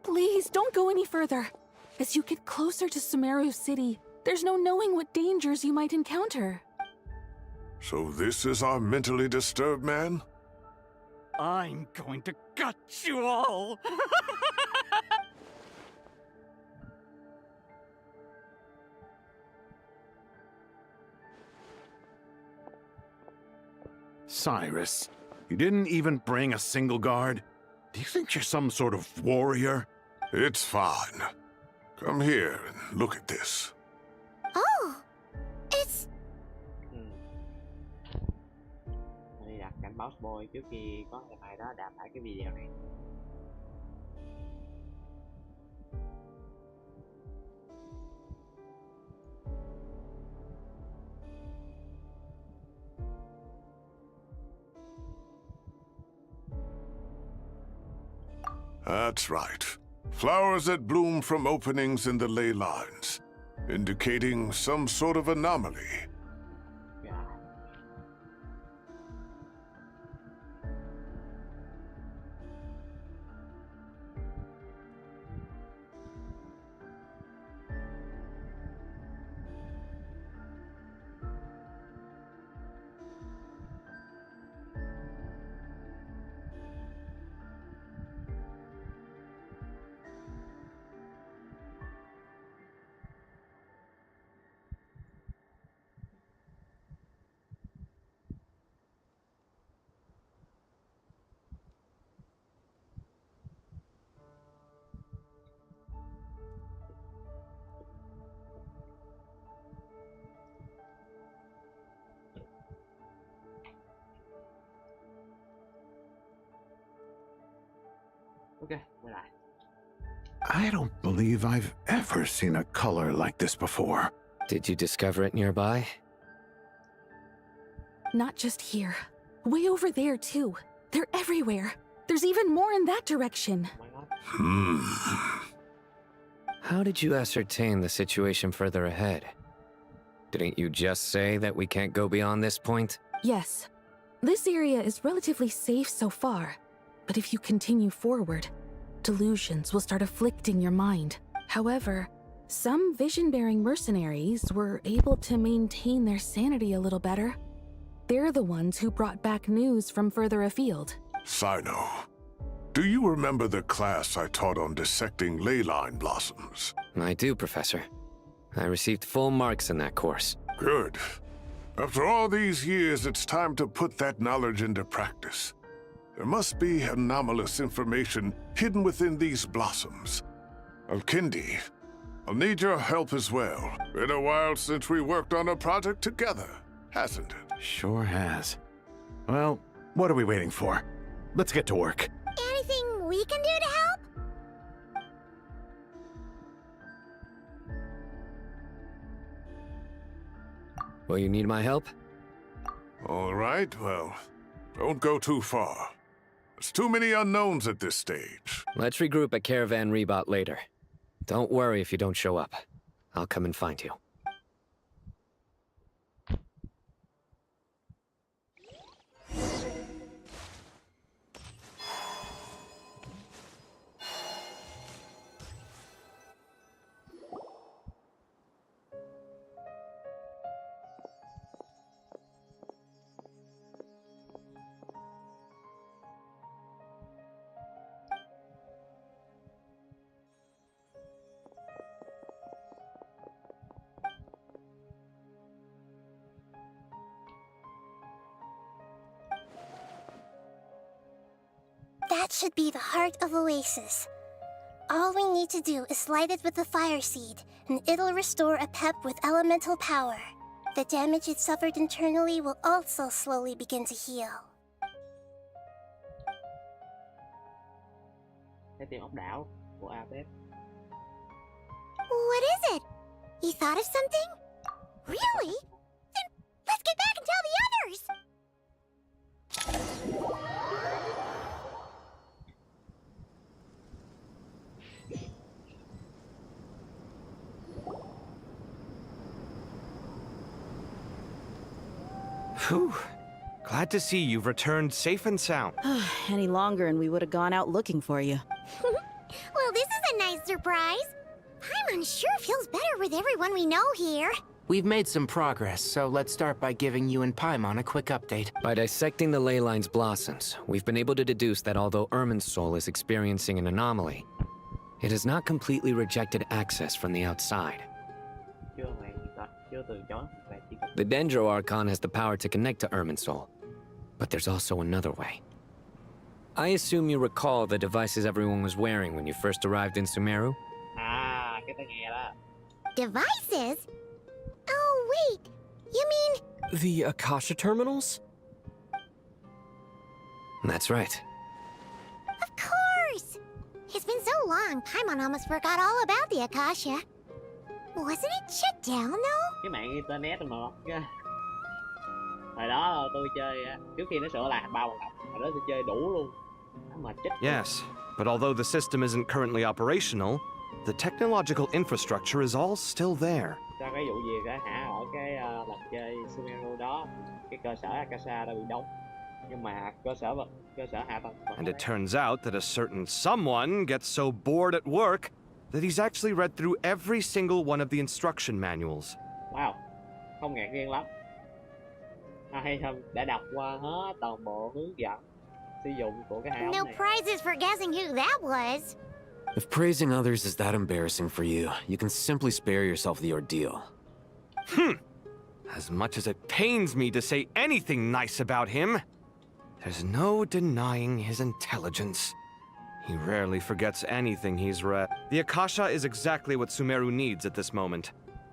Please, don't go any further. As you get closer to Sumeru City, there's no knowing what dangers you might encounter. So this is our mentally disturbed man? I'm going to gut you all! Cyrus, you didn't even bring a single guard? Do you think you're some sort of warrior? It's fine. Come here and look at this. Oh, it's... Đi đặt cảnh báo spoil trước khi có ai đó đạp phải cái video này. That's right. Flowers that bloom from openings in the ley lines, indicating some sort of anomaly. Okay, quay lại. I don't believe I've ever seen a color like this before. Did you discover it nearby? Not just here. Way over there, too. They're everywhere. There's even more in that direction. How did you ascertain the situation further ahead? Didn't you just say that we can't go beyond this point? Yes. This area is relatively safe so far. But if you continue forward, delusions will start afflicting your mind. However, some vision-bearing mercenaries were able to maintain their sanity a little better. They're the ones who brought back news from further afield. Sino, do you remember the class I taught on dissecting ley line blossoms? I do, Professor. I received full marks in that course. Good. After all these years, it's time to put that knowledge into practice. There must be anomalous information hidden within these blossoms. Alkindi, I'll need your help as well. Been a while since we worked on a project together, hasn't it? Sure has. Well, what are we waiting for? Let's get to work. Anything we can do to help? Will you need my help? All right, well, don't go too far. There's too many unknowns at this stage. Let's regroup at Caravan Rebot later. Don't worry if you don't show up. I'll come and find you. That should be the heart of Oasis. All we need to do is light it with the fire seed, and it'll restore a pep with elemental power. The damage it suffered internally will also slowly begin to heal. Trái tim ốc đảo của Apep. What is it? You thought of something? Really? Then let's get back and tell the others! Whew. Glad to see you've returned safe and sound. Any longer and we would have gone out looking for you. Well, this is a nice surprise. Paimon sure feels better with everyone we know here. We've made some progress, so let's start by giving you and Paimon a quick update. By dissecting the ley line's blossoms, we've been able to deduce that although Irminsul is experiencing an anomaly, it has not completely rejected access from the outside. The Dendro Archon has the power to connect to Irminsul, but there's also another way. I assume you recall the devices everyone was wearing when you first arrived in Sumeru? À, cái tai nghe đó. Devices? Oh, wait. You mean... The Akasha terminals? That's right. Of course! It's been so long, Paimon almost forgot all about the Akasha. Wasn't it shut down, though? Cái mạng internet mà mất kìa. Hồi đó tôi chơi trước khi nó sửa lại thành 3 bằng độc, hồi đó tôi chơi đủ luôn. Mà chết. Yes, but although the system isn't currently operational, the technological infrastructure is all still there. Ra cái vụ gì cái hả ở cái lần chơi Sumeru đó, cái cơ sở Akasha đã bị đóng. Nhưng mà cơ sở hạ tầng. And it turns out that a certain someone gets so bored at work that he's actually read through every single one of the instruction manuals. Wow, không ngạc nhiên lắm. Hay không, đã đọc qua hết toàn bộ hướng dẫn sử dụng của cái áo No này. prizes for guessing who that was. If praising others is that embarrassing for you, you can simply spare yourself the ordeal. As much as it pains me to say anything nice about him, there's no denying his intelligence. He rarely forgets anything he's read. The Akasha is exactly what Sumeru needs at this moment.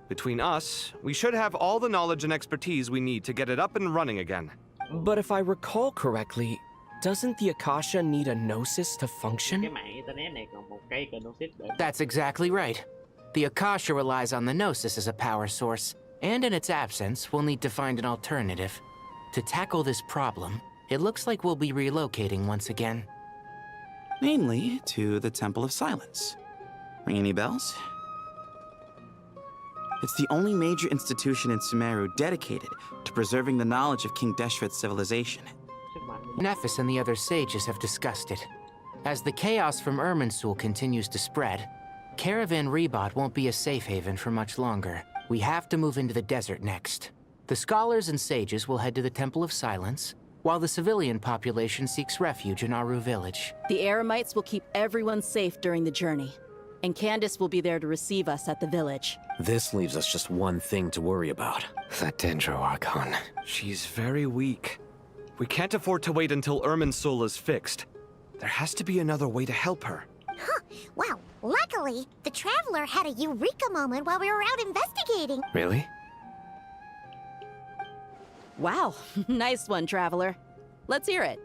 Between us, we should have all the knowledge and expertise we need to get it up and running again. But if I recall correctly, doesn't the Akasha need a gnosis to function? Cái mạng internet này còn một cây gnosis để... That's exactly right. The Akasha relies on the Gnosis as a power source, and in its absence, we'll need to find an alternative. To tackle this problem, it looks like we'll be relocating once again. Namely, to the Temple of Silence. Ring any bells? It's the only major institution in Sumeru dedicated to preserving the knowledge of King Deshret's civilization. Nephis and the other sages have discussed it. As the chaos from Irminsul continues to spread, Caravan Rebot won't be a safe haven for much longer. We have to move into the desert next. The scholars and sages will head to the Temple of Silence, while the civilian population seeks refuge in Aru village. The Eremites will keep everyone safe during the journey, and Candace will be there to receive us at the village. This leaves us just one thing to worry about. That Dendro Archon. She's very weak. We can't afford to wait until Irminsul is fixed. There has to be another way to help her. Huh. Well, luckily, the Traveler had a eureka moment while we were out investigating. Really? Wow, nice one, Traveler. Let's hear it.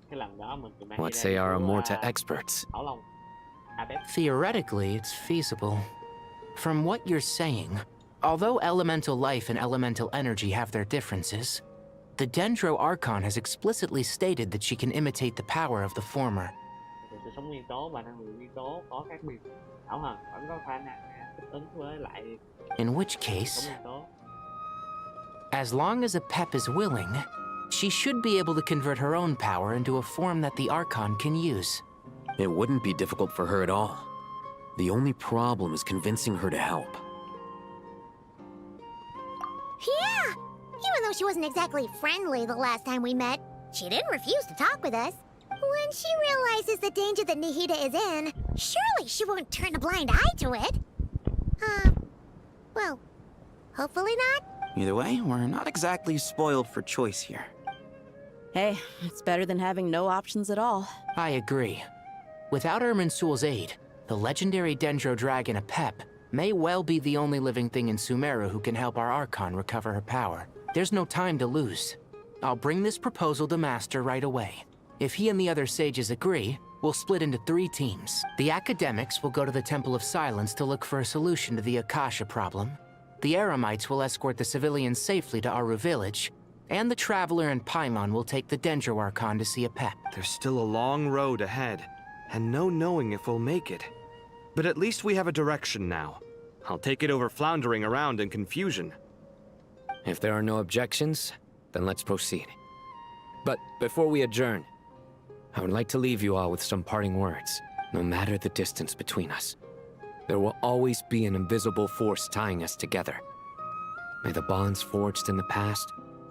Cái lần đó mình chỉ mang What đi say ra our của, Amorta experts? Bảo Long. Apep. Theoretically, it's feasible. From what you're saying, although elemental life and elemental energy have their differences, the Dendro Archon has explicitly stated that she can imitate the power of the former. Sự sống nguyên tố và năng lượng nguyên tố có khác biệt. Ảo hẳn vẫn có khả năng thích ứng với lại In which sống case, nguyên tố. as long as Apep is willing, she should be able to convert her own power into a form that the Archon can use. It wouldn't be difficult for her at all. The only problem is convincing her to help. Yeah! Even though she wasn't exactly friendly the last time we met, she didn't refuse to talk with us. When she realizes the danger that Nihida is in, surely she won't turn a blind eye to it. Well, hopefully not. Either way, we're not exactly spoiled for choice here. Hey, it's better than having no options at all. I agree. Without Irminsul's aid, the legendary Dendro dragon Apep may well be the only living thing in Sumeru who can help our Archon recover her power. There's no time to lose. I'll bring this proposal to Master right away. If he and the other sages agree, we'll split into 3 teams. The academics will go to the Temple of Silence to look for a solution to the Akasha problem. The Eremites will escort the civilians safely to Aru village, and the Traveler and Paimon will take the Dendro Archon to see a pep. There's still a long road ahead, and no knowing if we'll make it. But at least we have a direction now. I'll take it over floundering around in confusion. If there are no objections, then let's proceed. But before we adjourn, I would like to leave you all with some parting words. No matter the distance between us, there will always be an invisible force tying us together. May the bonds forged in the past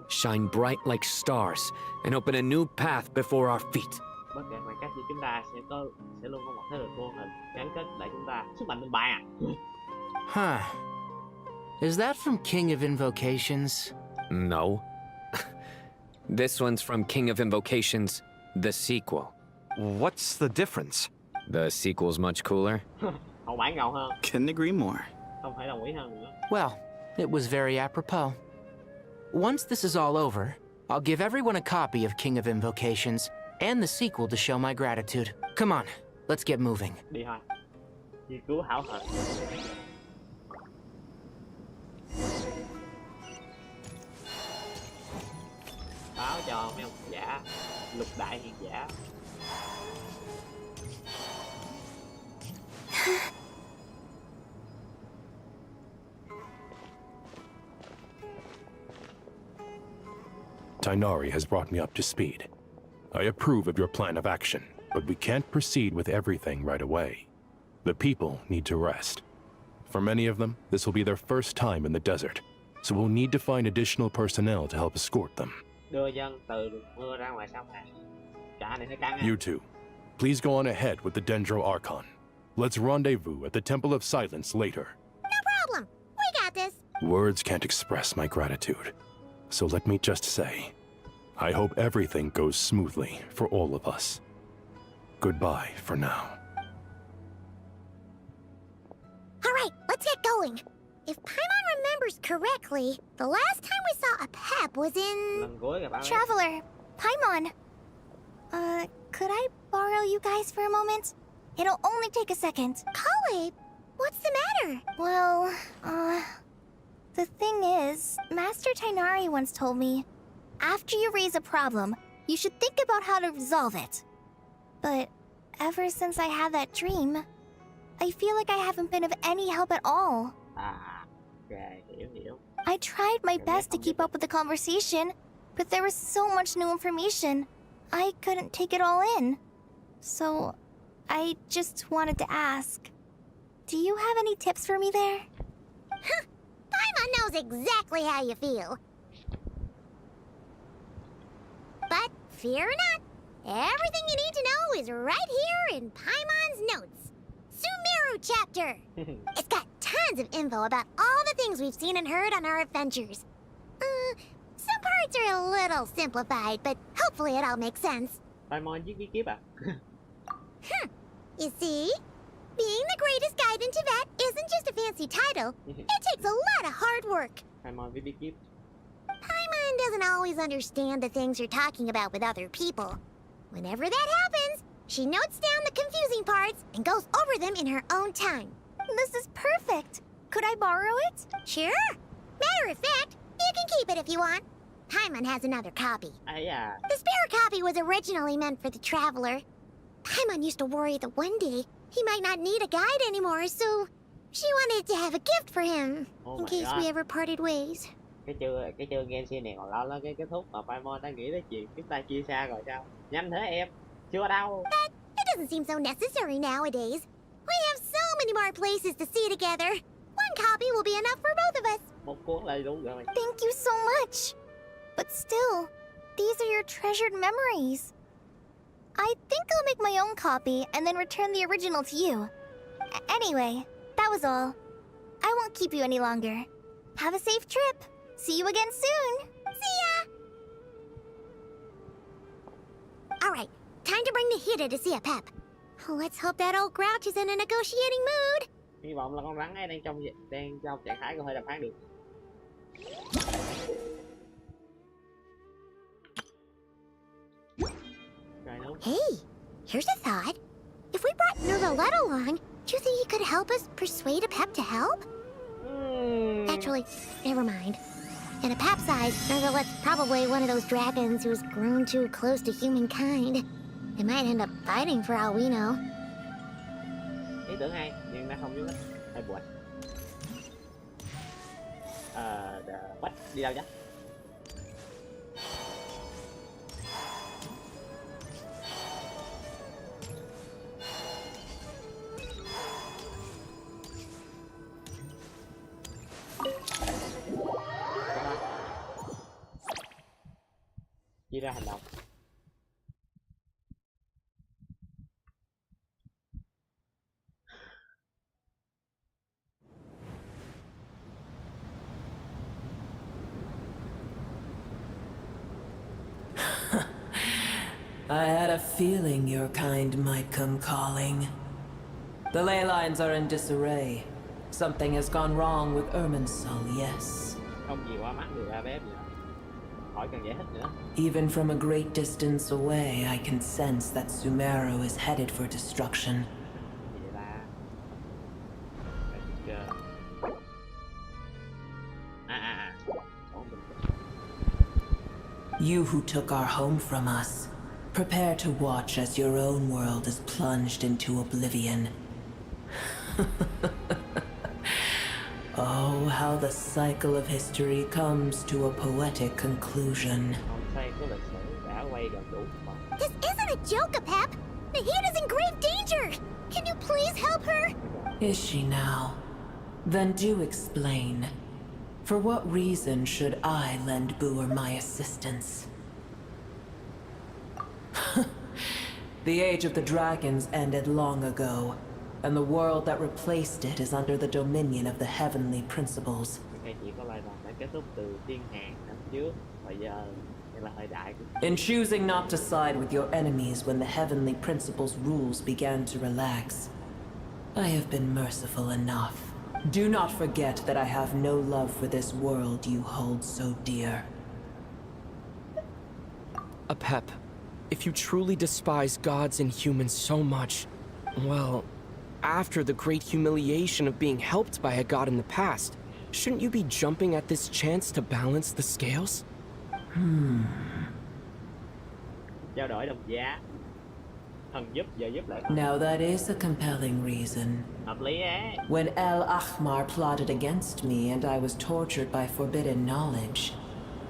shine bright like stars and open a new path before our feet. Bất kể khoảng cách gì chúng ta sẽ luôn có một thế lực vô hình gắn kết lại chúng ta. Sức mạnh bên bạn à? Huh. Is that from King of Invocations? No. This one's from King of Invocations, the sequel. What's the difference? The sequel's much cooler. Hậu bản ngầu hơn. Couldn't agree more. Không thể đồng ý hơn nữa. Well, it was very apropos. Once this is all over, I'll give everyone a copy of King of Invocations and the sequel to show my gratitude. Come on, let's get moving. Đi thôi. Nghiên cứu hảo hận. Báo cho mấy ông giả, lục đại hiền giả. Tighnari has brought me up to speed. I approve of your plan of action, but we can't proceed with everything right away. The people need to rest. For many of them, this will be their first time in the desert, so we'll need to find additional personnel to help escort them. Đưa dân từ mưa ra ngoài sông này. Cả này hơi căng. You two, please go on ahead with the Dendro Archon. Let's rendezvous at the Temple of Silence later. No problem. We got this. Words can't express my gratitude. So let me just say, I hope everything goes smoothly for all of us. Goodbye for now. All right, let's get going. If Paimon remembers correctly, the last time we saw a pep was in... Traveler, Paimon. Could I borrow you guys for a moment? It'll only take a second. Kale, what's the matter? Well, the thing is, Master Tighnari once told me, after you raise a problem, you should think about how to resolve it. But ever since I had that dream, I feel like I haven't been of any help at all. I tried my best to keep up with the conversation, but there was so much new information, I couldn't take it all in. So, I just wanted to ask, do you have any tips for me there? Paimon knows exactly how you feel. But fear not, everything you need to know is right here in Paimon's notes. Sumeru chapter! It's got tons of info about all the things we've seen and heard on our adventures. Some parts are a little simplified, but hopefully it all makes sense. Paimon viết bí kíp à? You see? Being the greatest guide in Tibet isn't just a fancy title. It takes a lot of hard work. Paimon viết bí kíp. Paimon doesn't always understand the things you're talking about with other people. Whenever that happens, she notes down the confusing parts and goes over them in her own time. This is perfect. Could I borrow it? Sure. Matter of fact, you can keep it if you want. Paimon has another copy. The spare copy was originally meant for the Traveler. Paimon used to worry that one day he might not need a guide anymore, so she wanted to have a gift for him in case we ever parted ways. Cái chương Genshin này còn lâu lắm cái kết thúc mà Paimon đã nghĩ tới chuyện chúng ta chia xa rồi sao? Nhanh thế em, chưa đâu. But it doesn't seem so necessary nowadays. We have so many more places to see together. One copy will be enough for both of us. Một cuốn là đủ rồi. Thank you so much. But still, these are your treasured memories. I think I'll make my own copy and then return the original to you. Anyway, that was all. I won't keep you any longer. Have a safe trip. See you again soon. See ya! Alright, time to bring Nihida to see a pep. Let's hope that old grouch is in a negotiating mood. Hy vọng là con rắn ấy đang trong trạng thái có thể đàm phán được. Hey, here's a thought. If we brought Nervalet along, do you think he could help us persuade a Pep to help? Actually, never mind. At a Pep size, Nervalet's probably one of those dragons who's grown too close to humankind. They might end up fighting for all we know. Ý tưởng hay, nhưng nó không giúp ích. Hơi buồn. Bắt đi đâu chứ? Chia ra hành động. I had a feeling your kind might come calling. The ley lines are in disarray. Something has gone wrong with Irminsul, yes. Không gì qua mắt người ra bếp nữa. Khỏi cần giải thích nữa. Even from a great distance away, I can sense that Sumeru is headed for destruction. You who took our home from us, prepare to watch as your own world is plunged into oblivion. Oh, how the cycle of history comes to a poetic conclusion. This isn't a joke, Pep! Nahida's in grave danger! Can you please help her? Is she now? Then do explain. For what reason should I lend Booer my assistance? The age of the dragons ended long ago, and the world that replaced it is under the dominion of the heavenly principles. In choosing not to side with your enemies when the heavenly principles' rules began to relax, I have been merciful enough. Do not forget that I have no love for this world you hold so dear. Apep, if you truly despise gods and humans so much, well, after the great humiliation of being helped by a god in the past, shouldn't you be jumping at this chance to balance the scales? Trao đổi đồng giá. Thần giúp giờ giúp lại. Now that is a compelling reason. Hợp lý á. When El Ahmar plotted against me and I was tortured by forbidden knowledge,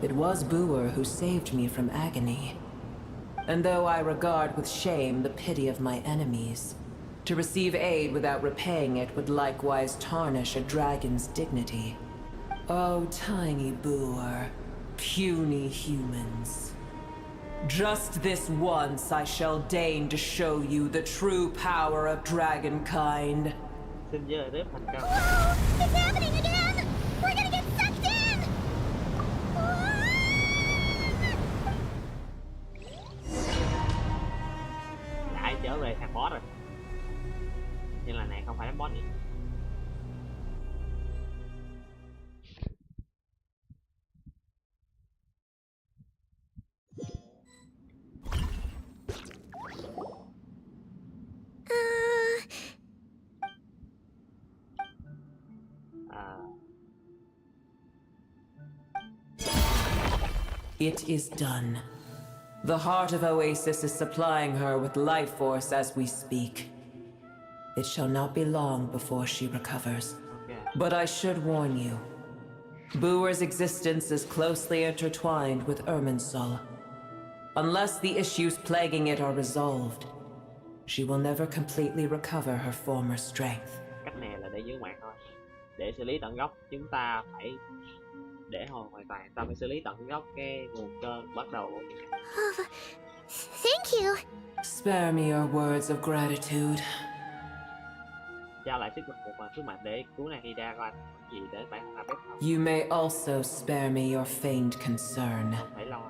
it was Booer who saved me from agony. And though I regard with shame the pity of my enemies, to receive aid without repaying it would likewise tarnish a dragon's dignity. Oh, tiny Booer, puny humans. Just this once I shall deign to show you the true power of dragonkind. Xin giới tiếp thành công. Whoa! It's happening again! We're gonna get sucked in! Lại trở về thằng boss rồi. Nhưng lần này không phải đánh boss nữa. It is done. The heart of Oasis is supplying her with life force as we speak. It shall not be long before she recovers. But I should warn you. Booer's existence is closely intertwined with Irminsul. Unless the issues plaguing it are resolved, she will never completely recover her former strength. Cách này là để giữ mạng thôi. Để xử lý tận gốc, chúng ta phải để hồi hoàn toàn. Ta phải xử lý tận gốc cái nguồn cơn bắt đầu. Thank you. Spare me your words of gratitude. Trao lại sức lực một phần sức mạnh để cứu nàng Hida của anh. Gì để phải làm bếp không? You may also spare me your feigned concern. Không phải lo.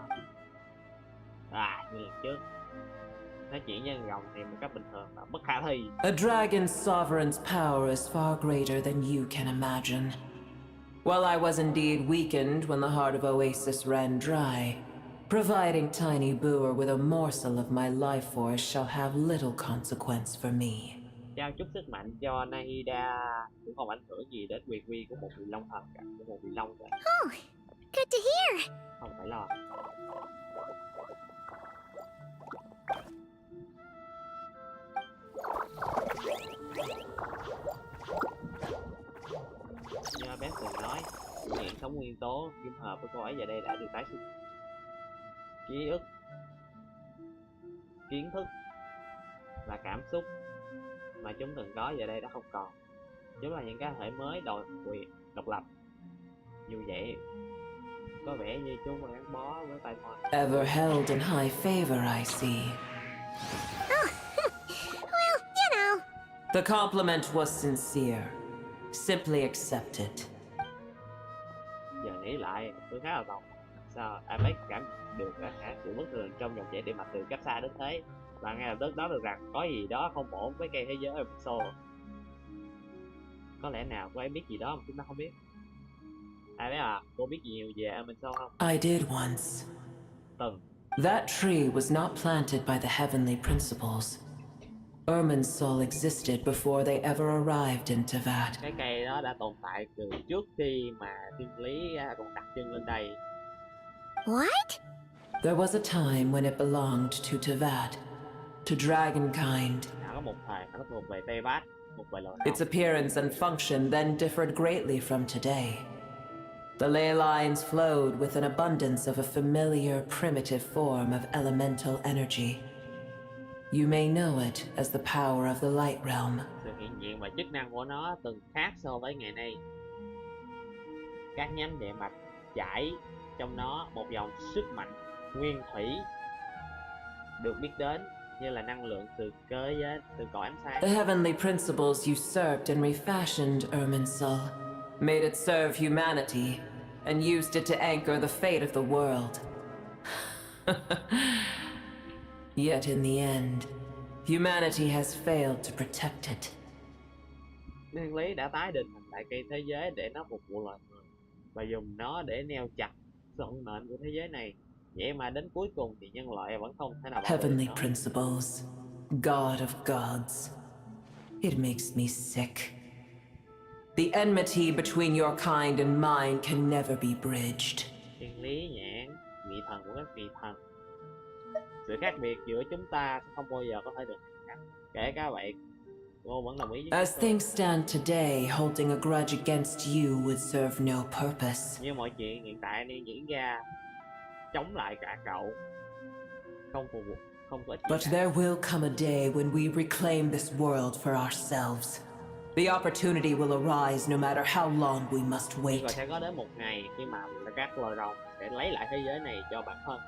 Như lần trước. nói chuyện với con rồng thì một cách bình thường là bất khả thi. A dragon's sovereign's power is far greater than you can imagine. While I was indeed weakened when the heart of Oasis ran dry, providing Tiny Booer with a morsel of my life force shall have little consequence for me. Trao chút sức mạnh cho Nahida cũng không ảnh hưởng gì đến quyền uy của một vị long thần cả, của một vị long cả. Oh, good to hear. Không phải lo. Như bé từng nói, hiện sống nguyên tố kim hợp với cô ấy giờ đây đã được tái sinh. Ký ức, kiến thức và cảm xúc mà chúng từng có giờ đây đã không còn. Chúng là những cá thể mới đòi quyền độc lập. Dù vậy, có vẻ như chúng vẫn gắn bó với tay hoa. Ever held in high favor, I see. Oh, well, you know. The compliment was sincere. Simply accept it. Giờ nghĩ lại, tôi khá là tò mò. Sao Alex cảm được sự bất thường trong dòng chảy địa mạch từ cách xa đến thế, và ngay lập tức đoán được rằng có gì đó không ổn với cây thế giới Emerson. Có lẽ nào cô ấy biết gì đó mà chúng ta không biết. Ai biết à, cô biết nhiều về Emerson không? I did once. Từng. That tree was not planted by the heavenly principles. Irminsul existed before they ever arrived in Tevat. Cái cây đó đã tồn tại từ trước khi mà thiên lý còn đặt chân lên đây. What? There was a time when it belonged to Tevat, to dragonkind. Đã có một thời nó thuộc về Tevat, một vài loài. Its appearance and function then differed greatly from today. The ley lines flowed with an abundance of a familiar, primitive form of elemental energy. You may know it as the power of the light realm. Sự hiện diện và chức năng của nó từng khác so với ngày nay. Các nhánh địa mạch chảy trong nó một dòng sức mạnh nguyên thủy được biết đến như là năng lượng từ cõi ánh sáng. The heavenly principles usurped and refashioned Irminsul, made it serve humanity, and used it to anchor the fate of the world. Yet in the end, humanity has failed to protect it. Nguyên lý đã tái định hình lại cây thế giới để nó phục vụ loài người và dùng nó để neo chặt vận mệnh của thế giới này. Vậy mà đến cuối cùng thì nhân loại vẫn không thể nào bảo vệ Heavenly nó. principles, God of gods. It makes me sick. The enmity between your kind and mine can never be bridged. Thiên lý nhãn, vị thần của các vị thần. Sự khác biệt giữa chúng ta sẽ không bao giờ có thể được ngăn. Kể cả vậy, cô vẫn đồng ý với As things stand today, holding a grudge against you would serve no purpose. như mọi chuyện hiện tại đang diễn ra, chống lại cả cậu không phục vụ, không có ích gì But cả. there will come a day when we reclaim this world for ourselves. The opportunity will arise no matter how long we must Rồi wait. sẽ có đến một ngày khi mà các loài rồng sẽ lấy lại thế giới này cho bản thân.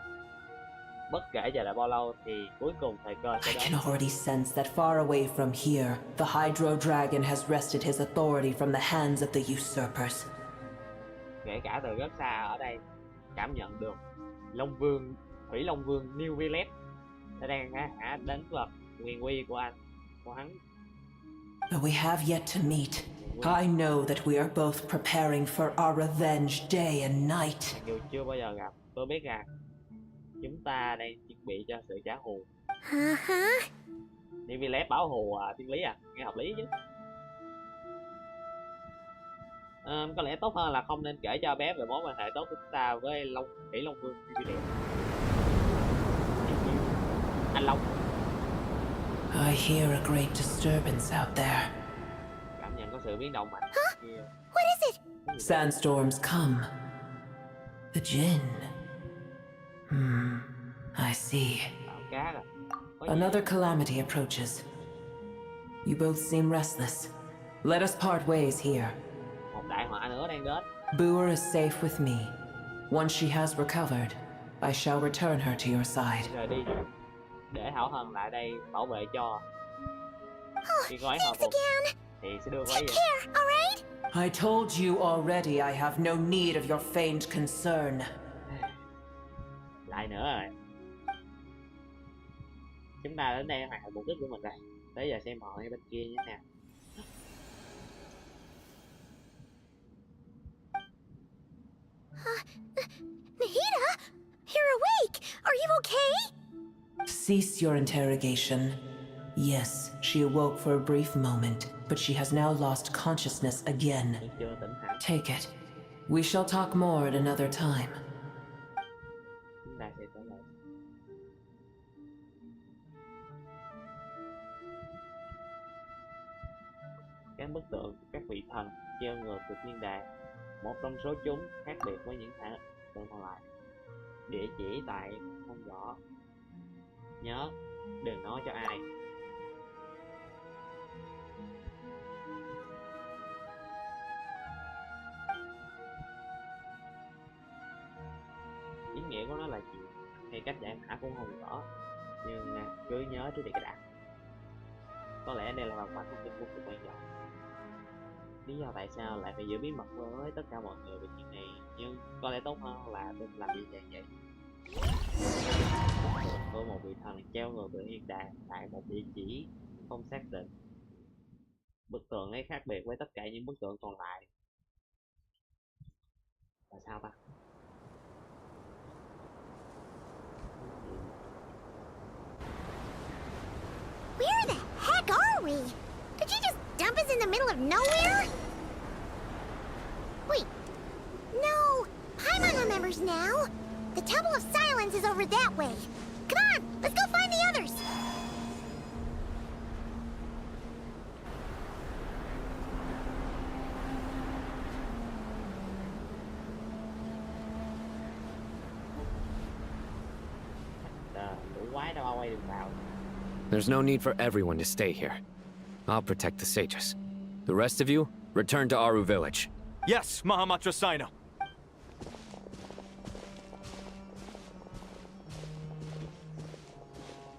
Bất kể giờ là bao lâu thì cuối cùng thời cơ sẽ I can đến. already sense that far away from here, the Hydro Dragon has wrested his authority from the hands of the usurpers. Kể cả từ rất xa ở đây, cảm nhận được Long Vương, Thủy Long Vương New Villette đã đang đến vật quyền uy của hắn. Though we have yet to meet, I know that we are both preparing for our revenge day and night. Dù chưa bao giờ gặp, tôi biết rằng chúng ta đang chuẩn bị cho sự trả thù. New Villette báo thù thiên lý nghe hợp lý chứ. Có lẽ tốt hơn là không nên kể cho bé về mối quan hệ tốt của chúng ta với Thủy Long Vương New Villette. Anh Long. I hear a great disturbance out there. Cảm nhận có sự biến động mạnh. What is it? Sandstorms come. The Jinn. I see. Bão cát à? Another calamity approaches. You both seem restless. Let us part ways here. Một đại họa nữa đang đến. Booer is safe with me. Once she has recovered, I shall return her to your side. Rời đi để Thảo Hân lại đây bảo vệ cho. Khi cô ấy hồi phục thì sẽ đưa cô ấy về. I told you already I have no need of your feigned concern. Lại nữa rồi. Chúng ta đến đây hoàn thành mục đích của mình rồi. Tới giờ xem họ ngay bên kia như thế nào. Nahida, you're awake. Are you okay? Cease your interrogation. Yes, she awoke for a brief moment, but she has now lost consciousness again. Take it. We shall talk more at another time. Chúng ta sẽ tới đây. Các bức tượng của các vị thần treo ngược từ thiên đàng. Một trong số chúng khác biệt với những thể tượng còn lại. Địa chỉ tại không rõ. Nhớ, đừng nói cho ai. Ý nghĩa của nó là gì hay cách giải mã cũng không rõ, nhưng cứ nhớ trước đi cái đã. Có lẽ đây là một khoản thông tin vô cùng quan trọng. Lý do tại sao lại phải giữ bí mật với tất cả mọi người về chuyện này, nhưng có lẽ tốt hơn là đừng làm gì vậy. Có một vị thần treo ngược từ thiên đàng tại một địa chỉ không xác định. Bức tượng ấy khác biệt với tất cả những bức tượng còn lại. Là sao ta? Where the heck are we? Did you just dump us in the middle of nowhere? Wait. No. Paimon remembers now. The Temple of Silence is over that way. Come on, let's go find the others. There's no need for everyone to stay here. I'll protect the sages. The rest of you, return to Aru village. Yes, Mahamatra Sino.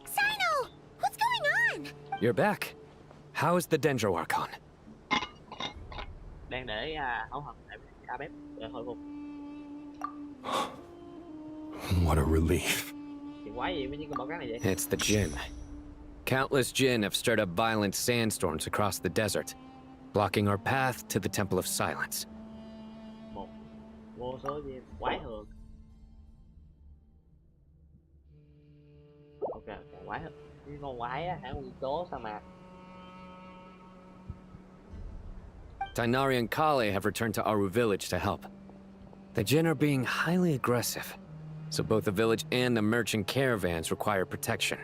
Sino! What's going on? You're back. How is the Dendro Archon? Đang để hậu hận tại bếp để hồi phục. What a relief. Thì quái gì với những con bọ này vậy? It's the Jinn. Countless Jinn have stirred up violent sandstorms across the desert, blocking our path to the Temple of Silence. Một vô số Jinn quái thường. Ok, quái thường. Cái con quái á, hả nguyên tố sao mà? Tainari and Kale have returned to Aru village to help. The Jinn are being highly aggressive, so both the village and the merchant caravans require protection.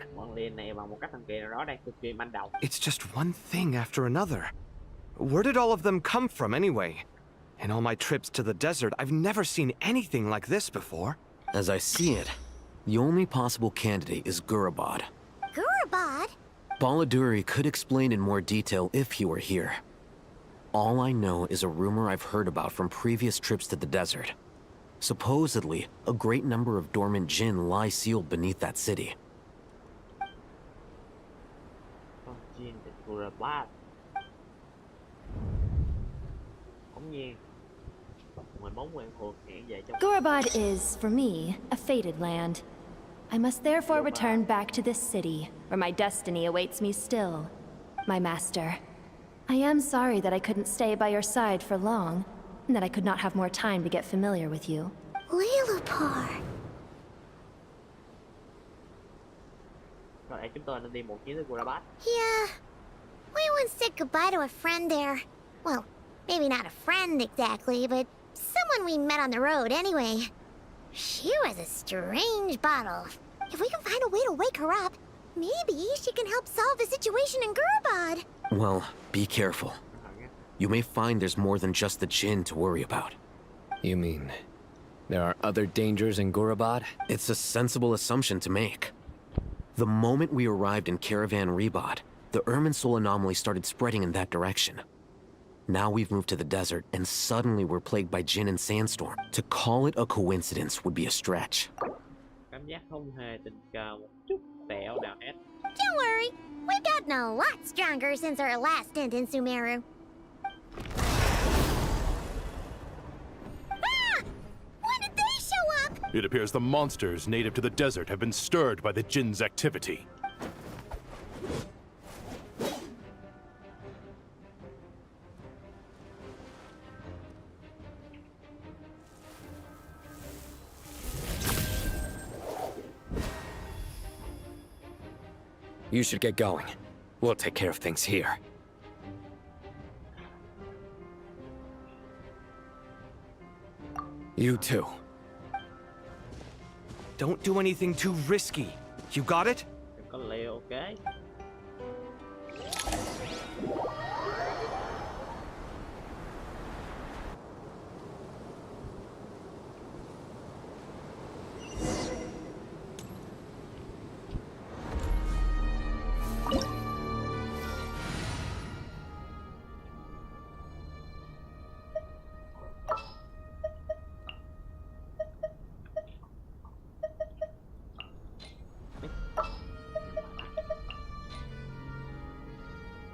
It's just one thing after another. Where did all of them come from anyway? In all my trips to the desert, I've never seen anything like this before. As I see it, the only possible candidate is Gooooooooo. Gooooooooo? Baladuri could explain in more detail if he were here. All I know is a rumor I've heard about from previous trips to the desert. Supposedly, a great number of dormant Jinn lie sealed beneath that city. Gooooooooo is, for me, a fated land. I must therefore return back to this city, where my destiny awaits me still. My master. I am sorry that I couldn't stay by your side for long, and that I could not have more time to get familiar with you. Lilipar. Yeah. We once said goodbye to a friend there. Well, maybe not a friend exactly, but someone we met on the road anyway. She was a strange bottle. If we can find a way to wake her up, maybe she can help solve the situation in Gooooooooo. Well, be careful. You may find there's more than just the Jinn to worry about. You mean there are other dangers in Gooooooooo? It's a sensible assumption to make. The moment we arrived in Caravan Rebod, the Irminsul anomaly started spreading in that direction. Now we've moved to the desert, and suddenly we're plagued by Jinn and Sandstorm. To call it a coincidence would be a stretch. Don't worry, we've gotten a lot stronger since our last stint in Sumeru. Ah! When did they show up? It appears the monsters native to the desert have been stirred by the Jinn's activity. You should get going. We'll take care of things here. You too. Don't do anything too risky. You got it? Có liều, ok.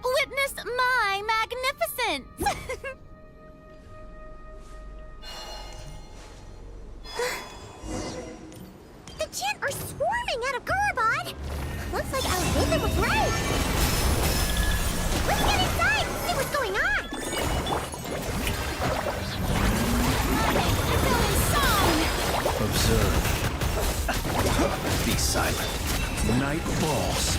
Witness my magnificence! The Jinn are swarming out of Gooooooooo! Looks like Alvitha was right! Let's get inside and see what's going on! Observe. Be silent. Night falls.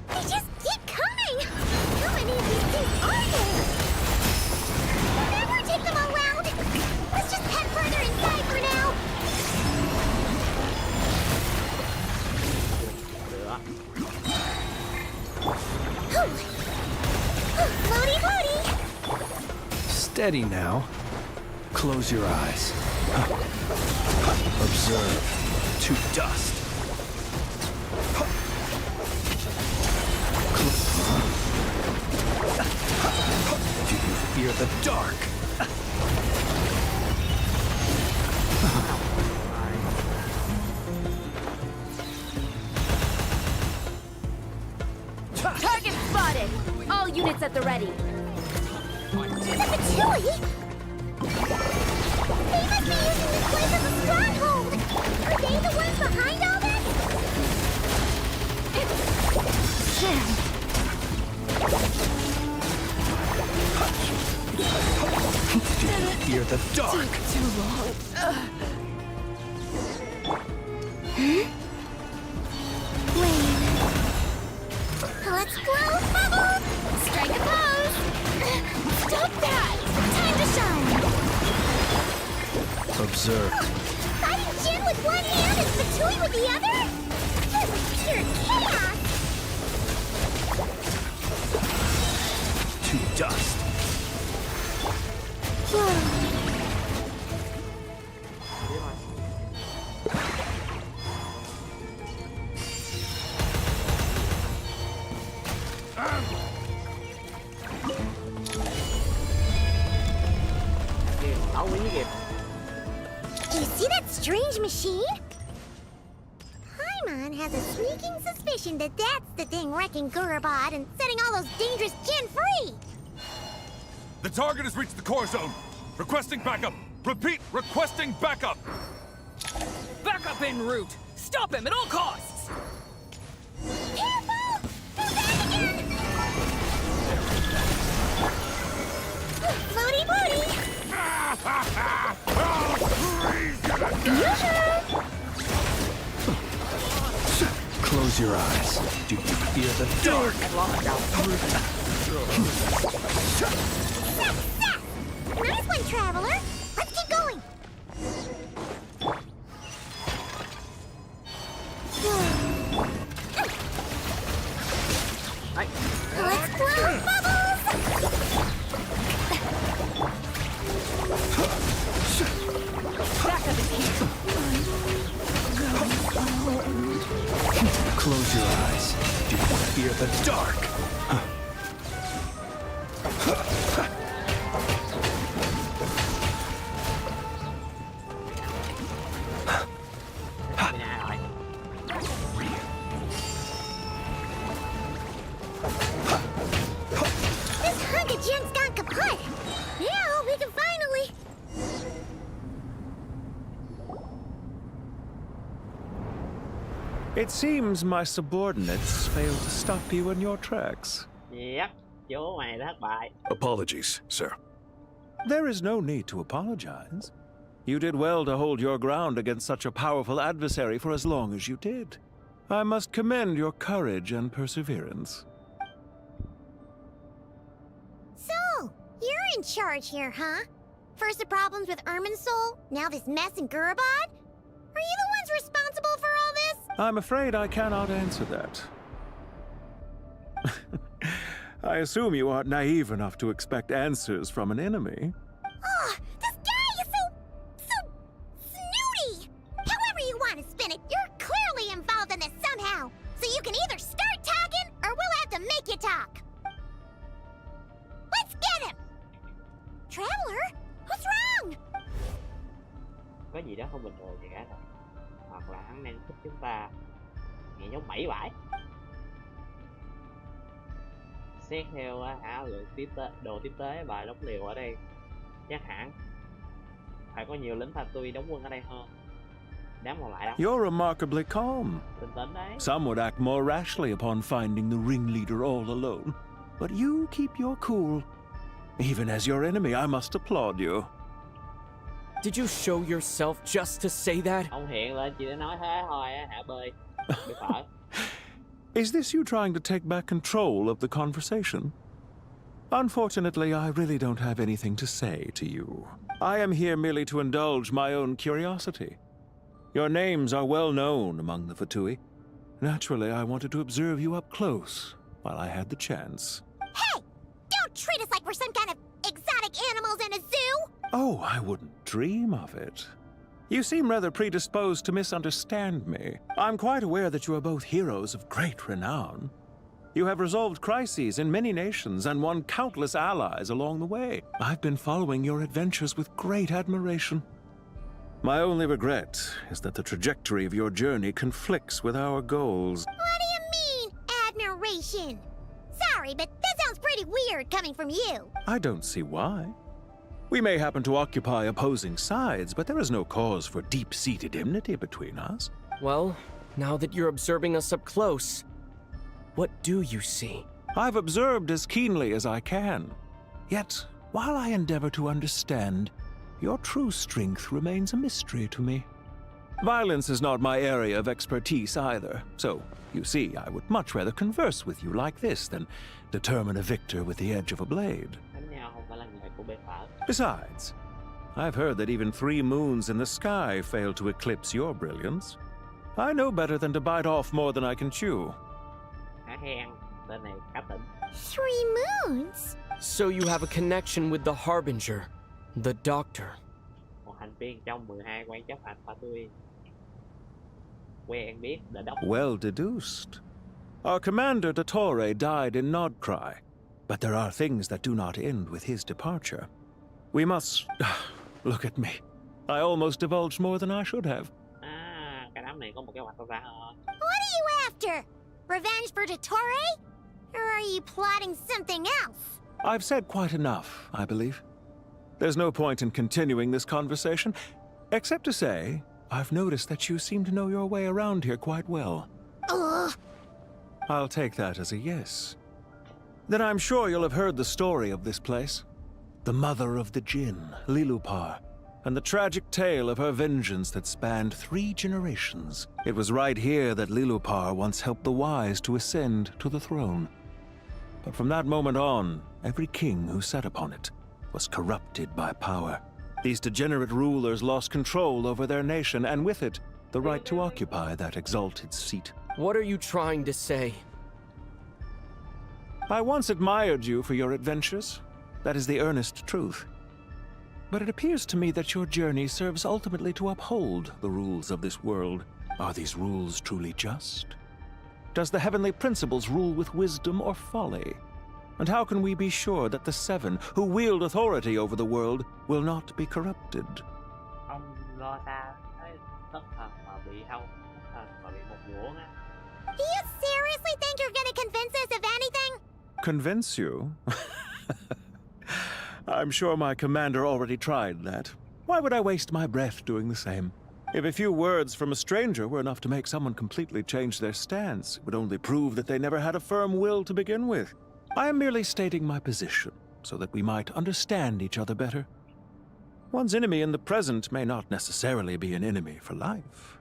They just keep coming! How many of these things are there? We'll never take them all out! Let's just head further inside for now! Floaty, floaty! Steady now. Close your eyes. Observe. To dust. Do you fear the dark? Target spotted! All units at the ready. The Patui! They must be using this place as a stronghold! Are they the ones behind all this? Jim! Do you fear the dark? Too long. Let's go! Strike a pose! Stop that! Time to shine! Observe. Fighting Jin with one hand and Patui with the other? This is pure chaos! To dust. Do you see that strange machine? Paimon has a sneaking suspicion that that's the thing wrecking Gooooooooo and setting all those dangerous Jinn free! The target has reached the core zone. Requesting backup. Repeat, requesting backup. Backup en route. Stop him at all costs. Careful! They're back again! Floaty, floaty! Close your eyes. Do you fear the dark? Nice one, traveler! Let's keep going! Let's blow bubbles! Backup is here. Close your eyes. Do you fear the dark? This hunk of Jin's gone kaput! Now we can finally... It seems my subordinates failed to stop you in your tracks. Yep, chú mày thất bại. Apologies, sir. There is no need to apologize. You did well to hold your ground against such a powerful adversary for as long as you did. I must commend your courage and perseverance. So, you're in charge here, huh? First the problems with Irminsul, now this mess in Gurubad? Are you the ones responsible for all this? I'm afraid I cannot answer that. I assume you aren't naive enough to expect answers from an enemy. Ugh, this guy is so snooty! However you want to spin it, you're clearly involved in this somehow. So you can either start talking, or we'll have to make you talk. Let's get him! Traveler? What's wrong? Có gì đó không bình thường gì cả rồi. Hoặc là hắn đang thích chúng ta. Nghe giống bẫy bãi. Xét theo hả đồ tiếp tế và đóng liều ở đây, chắc hẳn phải có nhiều lính Pha Tui đóng quân ở đây hơn. Đáng còn lại đâu. You're remarkably calm. Bình tĩnh đấy. Some would act more rashly upon finding the ringleader all alone. But you keep your cool. Even as your enemy, I must applaud you. Did you show yourself just to say that? Ông hiện lên chỉ để nói thế thôi á, hả bơi. Bị phở. Is this you trying to take back control of the conversation? Unfortunately, I really don't have anything to say to you. I am here merely to indulge my own curiosity. Your names are well known among the Fatui. Naturally, I wanted to observe you up close while I had the chance. Hey! Don't treat us like we're some kind of exotic animals in a zoo! Oh, I wouldn't dream of it. You seem rather predisposed to misunderstand me. I'm quite aware that you are both heroes of great renown. You have resolved crises in many nations and won countless allies along the way. I've been following your adventures with great admiration. My only regret is that the trajectory of your journey conflicts with our goals. What do you mean, admiration? Sorry, but that sounds pretty weird coming from you. I don't see why. We may happen to occupy opposing sides, but there is no cause for deep-seated enmity between us. Well, now that you're observing us up close, what do you see? I've observed as keenly as I can. Yet, while I endeavor to understand, your true strength remains a mystery to me. Violence is not my area of expertise either, so, you see, I would much rather converse with you like this than determine a victor with the edge of a blade. Besides, I've heard that even 3 moons in the sky fail to eclipse your brilliance. I know better than to bite off more than I can chew. 3 moons? So you have a connection with the Harbinger, the Doctor. Một thành viên trong 12 quan chấp hành Pha Tui. Quen biết The Doctor. Well deduced. Our commander, Dottore, died in Nodcry, but there are things that do not end with his departure. We must... Look at me. I almost divulged more than I should have. Cái đám này có một kế hoạch rõ ràng hơn. What are you after? Revenge for Dottore? Or are you plotting something else? I've said quite enough, I believe. There's no point in continuing this conversation, except to say, I've noticed that you seem to know your way around here quite well. Ugh. I'll take that as a yes. Then I'm sure you'll have heard the story of this place. The mother of the Jinn, Lilupar, and the tragic tale of her vengeance that spanned 3 generations. It was right here that Lilupar once helped the wise to ascend to the throne. But from that moment on, every king who sat upon it was corrupted by power. These degenerate rulers lost control over their nation, and with it, the right to occupy that exalted seat. What are you trying to say? I once admired you for your adventures. That is the earnest truth. But it appears to me that your journey serves ultimately to uphold the rules of this world. Are these rules truly just? Does the heavenly principles rule with wisdom or folly? And how can we be sure that the 7 who wield authority over the world will not be corrupted? Do you seriously think you're gonna convince us of anything? Convince you? I'm sure my commander already tried that. Why would I waste my breath doing the same? If a few words from a stranger were enough to make someone completely change their stance, it would only prove that they never had a firm will to begin with. I am merely stating my position, so that we might understand each other better. One's enemy in the present may not necessarily be an enemy for life.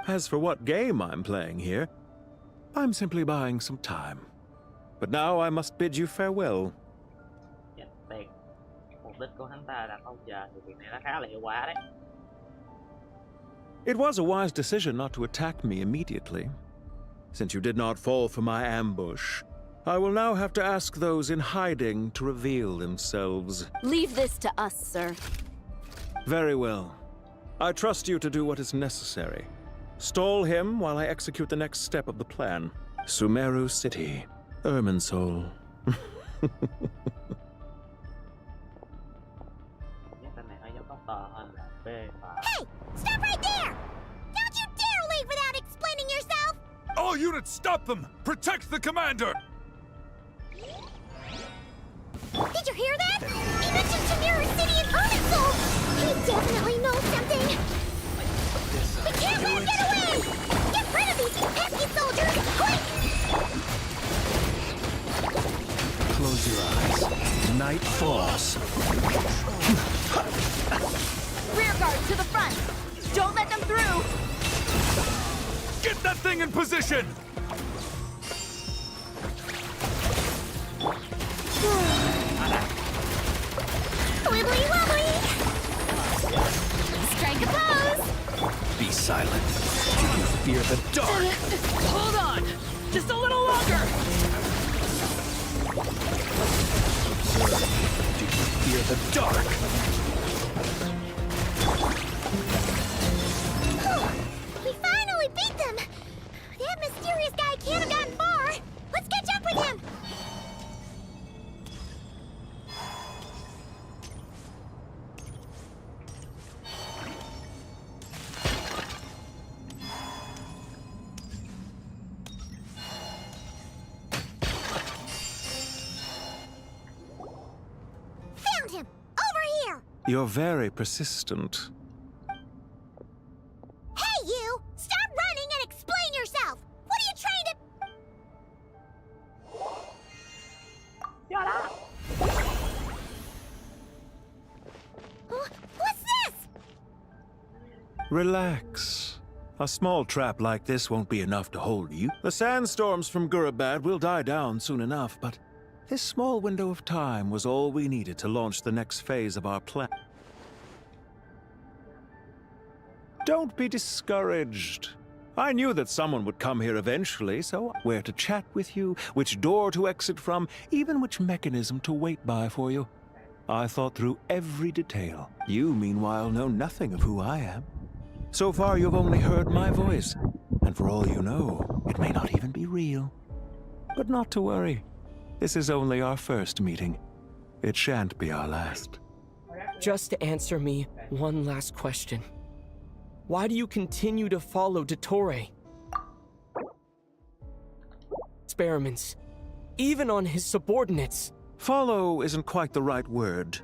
As for what game I'm playing here, I'm simply buying some time. But now I must bid you farewell. Nhận tiền. Mục đích của hắn ta là không chờ thì việc này nó khá là hiệu quả đấy. It was a wise decision not to attack me immediately. Since you did not fall for my ambush, I will now have to ask those in hiding to reveal themselves. Leave this to us, sir. Very well. I trust you to do what is necessary. Stall him while I execute the next step of the plan. Sumeru City, Irminsul. Hey! Stop right there! Don't you dare leave without explaining yourself! All units, stop them! Protect the commander! Did you hear that? He mentioned Sumeru City and Irminsul! He definitely knows something! We can't let him get away! Get rid of these pesky soldiers, quick! Close your eyes. Night falls. Rear guard to the front! Don't let them through! Get that thing in position! Wibbly wobbly! Strike a pose! Be silent. Do you fear the dark? Hold on! Just a little longer! Observe. Do you fear the dark? We finally beat them! That mysterious guy can't have gotten far! Let's catch up with him! Found him! Over here! You're very persistent. Hey, you! Stop running and explain yourself! What are you trying to... What's this? Relax. A small trap like this won't be enough to hold you. The sandstorms from Gurabad will die down soon enough, but this small window of time was all we needed to launch the next phase of our plan. Don't be discouraged. I knew that someone would come here eventually, so where to chat with you, which door to exit from, even which mechanism to wait by for you. I thought through every detail. You, meanwhile, know nothing of who I am. So far, you've only heard my voice, and for all you know, it may not even be real. But not to worry. This is only our first meeting. It shan't be our last. Just answer me one last question. Why do you continue to follow Dottore? Experiments, even on his subordinates. Follow isn't quite the right word.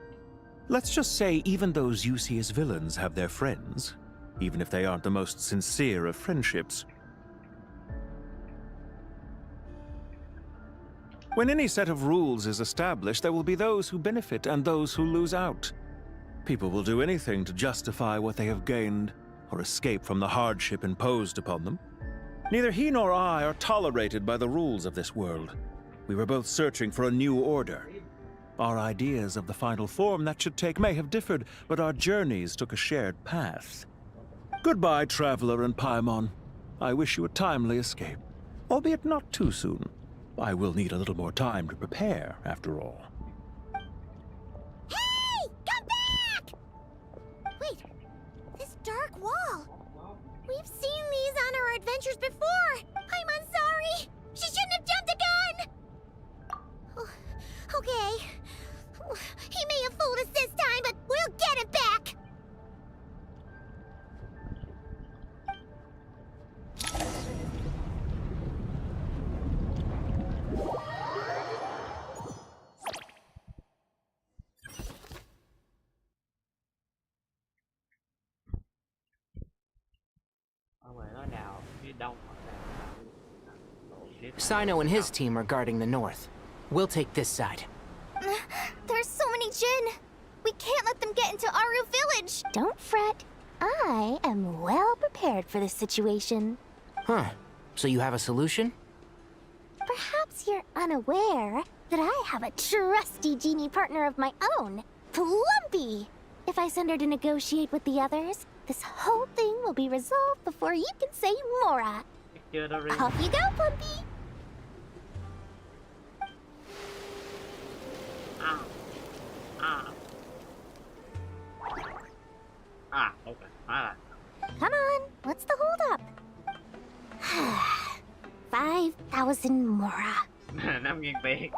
Let's just say even those you see as villains have their friends, even if they aren't the most sincere of friendships. When any set of rules is established, there will be those who benefit and those who lose out. People will do anything to justify what they have gained, or escape from the hardship imposed upon them. Neither he nor I are tolerated by the rules of this world. We were both searching for a new order. Our ideas of the final form that should take may have differed, but our journeys took a shared path. Goodbye, Traveler and Paimon. I wish you a timely escape, albeit not too soon. I will need a little more time to prepare, after all. Hey! Come back! Wait, this dark wall. We've seen these on our adventures before. I'm sorry. She shouldn't have jumped the gun. Oh, okay. He may have fooled us this time, but we'll get it back. Sino and his team are guarding the north. We'll take this side. There's so many Jinn. We can't let them get into Aru Village. Don't fret. I am well prepared for this situation. Huh. So you have a solution? Perhaps you're unaware that I have a trusty genie partner of my own, Plumpy. If I send her to negotiate with the others, this whole thing will be resolved before you can say Mora. Off you go, Plumpy. Okay. Come on, what's the holdup? 5,000 Mora. 5.000 tiền.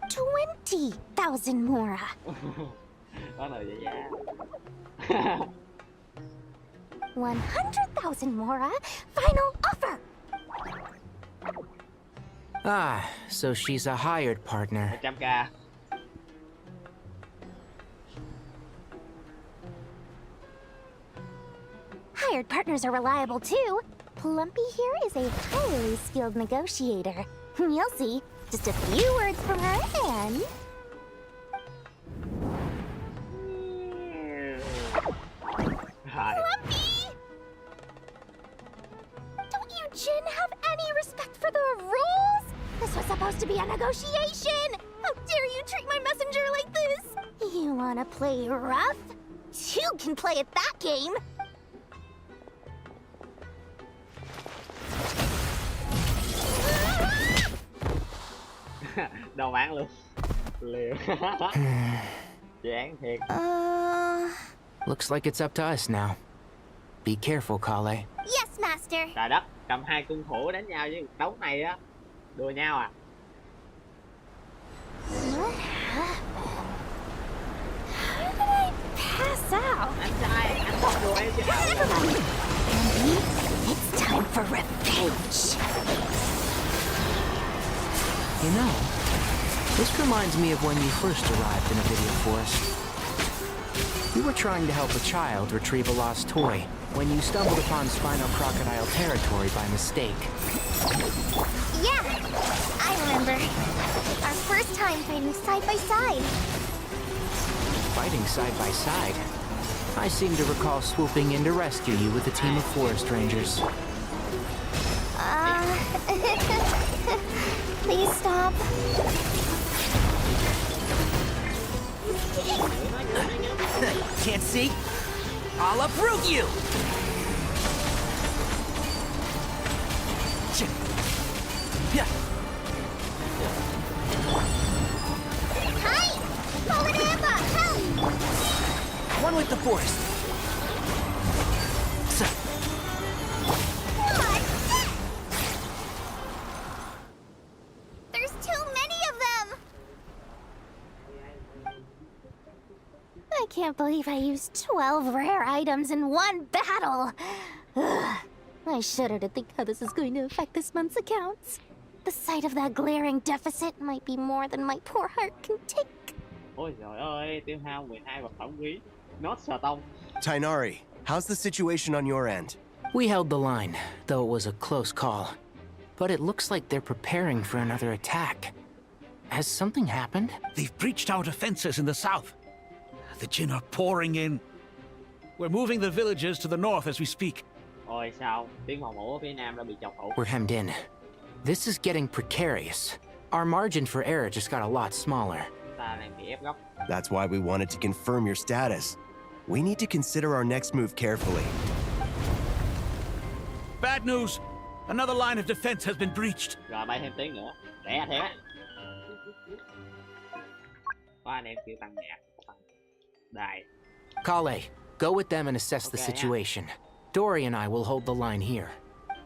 20,000 Mora. Có lời vậy giá. 100,000 Mora. Final offer. Ah, so she's a hired partner. 100k. Hired partners are reliable too. Plumpy here is a highly skilled negotiator. You'll see. Just a few words from her and... Plumpy! Don't you Jinn have any respect for the rules? This was supposed to be a negotiation! How dare you treat my messenger like this? You wanna play rough? You can play at that game! Đâu bán luôn. Liều. Chán thiệt. Looks like it's up to us now. Be careful, Kale. Yes, Master. Trời đất, cầm hai cung thủ đánh nhau với đấu này á. Đùa nhau à? What happened? How did I pass out? Anh trai, anh không đùa em chứ. Never mind. Andy, it's time for revenge. You know, this reminds me of when you first arrived in a video forest. You were trying to help a child retrieve a lost toy when you stumbled upon Spinal Crocodile territory by mistake. Yeah, I remember. Our first time fighting side by side. Fighting side by side? I seem to recall swooping in to rescue you with a team of forest rangers. Please stop. Can't see? I'll uproot you! Hi! Polinamba, help! One with the forest. What? There's too many of them! I can't believe I used 12 rare items in one battle. Ugh. I shudder to think how this is going to affect this month's accounts. The sight of that glaring deficit might be more than my poor heart can take. Ôi trời ơi, tiêu hao 12 vật phẩm quý. Not sở tông. Tainari, how's the situation on your end? We held the line, though it was a close call. But it looks like they're preparing for another attack. Has something happened? They've breached our defenses in the south. The Jinn are pouring in. We're moving the villagers to the north as we speak. Ôi sao, tiếng phòng thủ ở phía nam đã bị chọc thủ. We're hemmed in. This is getting precarious. Our margin for error just got a lot smaller. Ta đang bị ép góc. That's why we wanted to confirm your status. We need to consider our next move carefully. Bad news! Another line of defense has been breached. Rồi bay thêm tiếng nữa. Rẻ thế. Có anh em kêu tăng nhạc. Đài. Kale, go with them and assess the situation. Dory and I will hold the line here.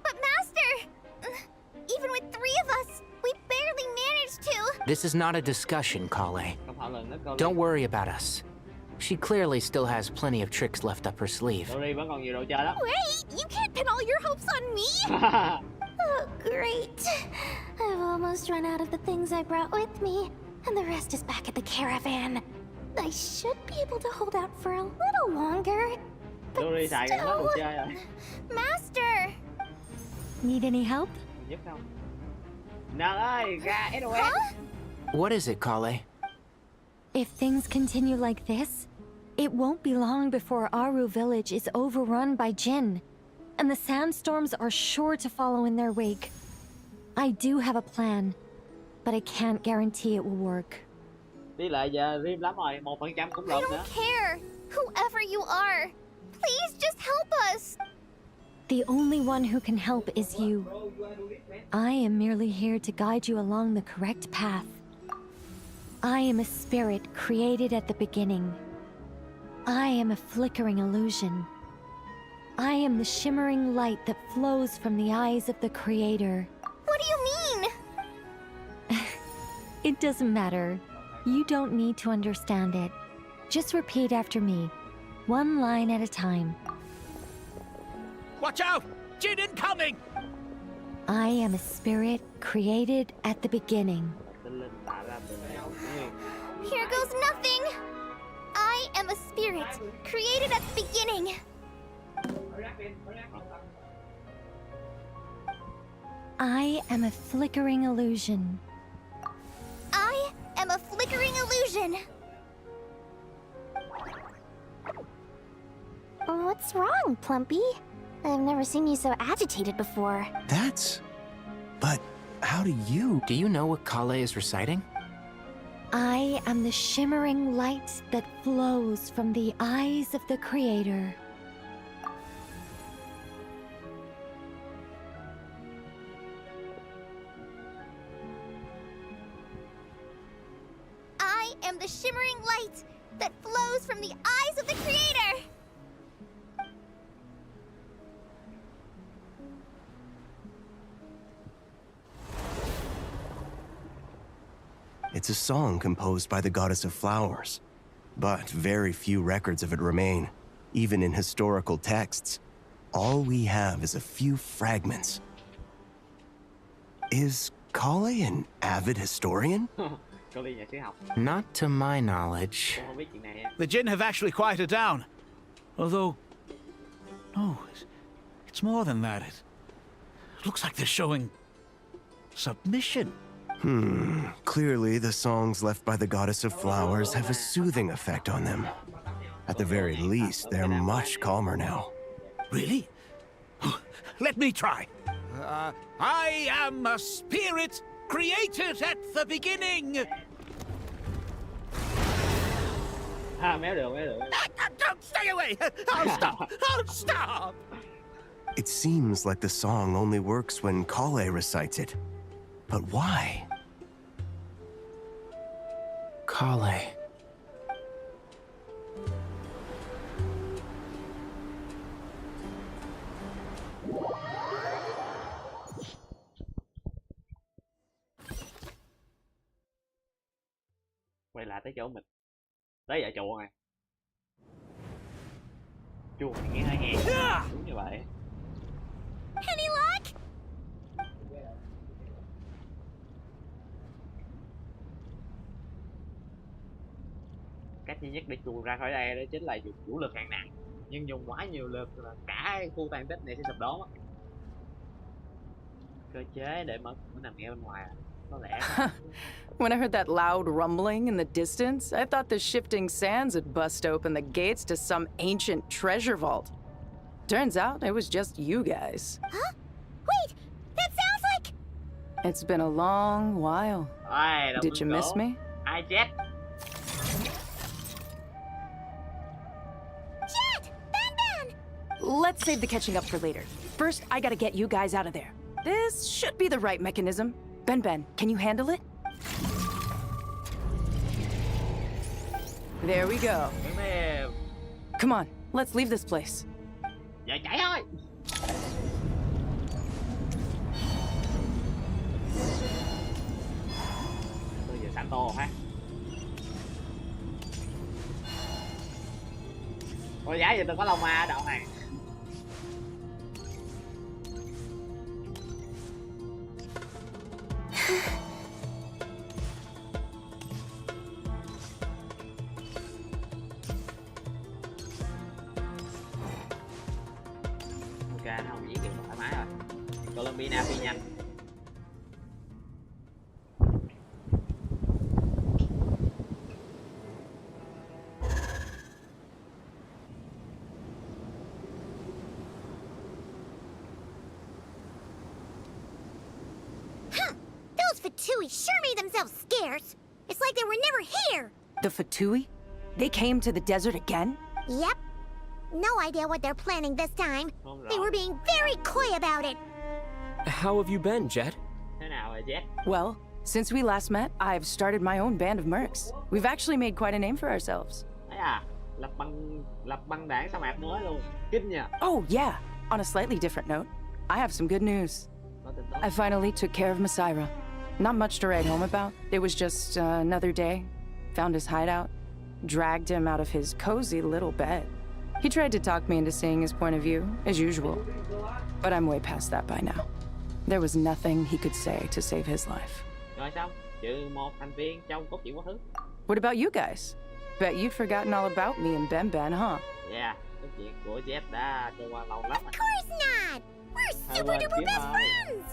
But Master! Even with 3 of us, we barely managed to. This is not a discussion, Kale. Don't worry about us. She clearly still has plenty of tricks left up her sleeve. Dory vẫn còn nhiều đồ chơi lắm. Wait, you can't pin all your hopes on me? Oh, great. I've almost run out of the things I brought with me, and the rest is back at the caravan. I should be able to hold out for a little longer. Dory xài gần hết đồ chơi rồi. Master! Need any help? Giúp không? Nâng ơi, ra SOS. What is it, Kale? If things continue like this, it won't be long before Aru village is overrun by Jinn, and the sandstorms are sure to follow in their wake. I do have a plan, but I can't guarantee it will work. Tỷ lệ giờ rim lắm rồi, 1% cũng I lộn don't nữa. care. Whoever you are, please just help us. The only one who can help is you. I am merely here to guide you along the correct path. I am a spirit created at the beginning. I am a flickering illusion. I am the shimmering light that flows from the eyes of the Creator. What do you mean? It doesn't matter. You don't need to understand it. Just repeat after me, one line at a time. Watch out! Jin incoming! I am a spirit created at the beginning. Here goes nothing. I am a spirit created at the beginning. I am a flickering illusion. I am a flickering illusion. What's wrong, Plumpy? I've never seen you so agitated before. But how do you... Do you know what Kale is reciting? I am the shimmering light that flows from the eyes of the Creator. I am the shimmering light that flows from the eyes of the Creator. It's a song composed by the goddess of flowers, but very few records of it remain, even in historical texts. All we have is a few fragments. Is Kale an avid historian? Not to my knowledge. The Jinn have actually quieted down. Although... no, it's more than that. It looks like they're showing... submission. Clearly the songs left by the goddess of flowers have a soothing effect on them. At the very least, they're much calmer now. Really? Let me try. I am a spirit created at the beginning. Méo được. Don't stay away. I'll stop. It seems like the song only works when Kale recites it. But why? Kale. Quay lại tới chỗ mình. Tới giờ chuột này. Chuột nghe hơi hèn. Đúng như vậy. Any luck? Cách duy nhất để chuột ra khỏi đây đó chính là dùng vũ lực hạng nặng, nhưng dùng quá nhiều lực là cả khu tàn tích này sẽ sụp đổ. Cơ chế để mở cửa nằm ngay bên ngoài có lẽ. When I heard that loud rumbling in the distance, I thought the shifting sands had bust open the gates to some ancient treasure vault. Turns out it was just you guys. Huh? Wait, that sounds like... It's been a long while. Did you miss me? Ai chết? Let's save the catching up for later. First, I gotta get you guys out of there. This should be the right mechanism. Ben, can you handle it? There we go. Come on, let's leave this place. Giờ chạy thôi. Tôi giờ Santo ha. Ôi giá giờ tôi có lông ma ở đoạn này. Ok, nó không dễ kiểu thoải mái rồi. Colombina phi nhanh. Fatui sure made themselves scarce. It's like they were never here. The Fatui? They came to the desert again? Yep. No idea what they're planning this time. They were being very coy about it. How have you been, Jet? Thế nào rồi Jet? Well, since we last met, I've started my own band of mercs. We've actually made quite a name for ourselves. Đấy à, lập băng đảng sa mạc mới luôn. Kinh nhờ. Oh, yeah. On a slightly different note, I have some good news. I finally took care of Masaira. Not much to write home about. It was just another day. Found his hideout. Dragged him out of his cozy little bed. He tried to talk me into seeing his point of view, as usual. But I'm way past that by now. There was nothing he could say to save his life. Rồi xong, trừ một thành viên trong cốt truyện quá khứ. What about you guys? Bet you'd forgotten all about me and Ben Ben, huh? Yeah, cốt truyện của Jet đã trôi qua lâu lắm rồi. Of course not! We're super duper best friends!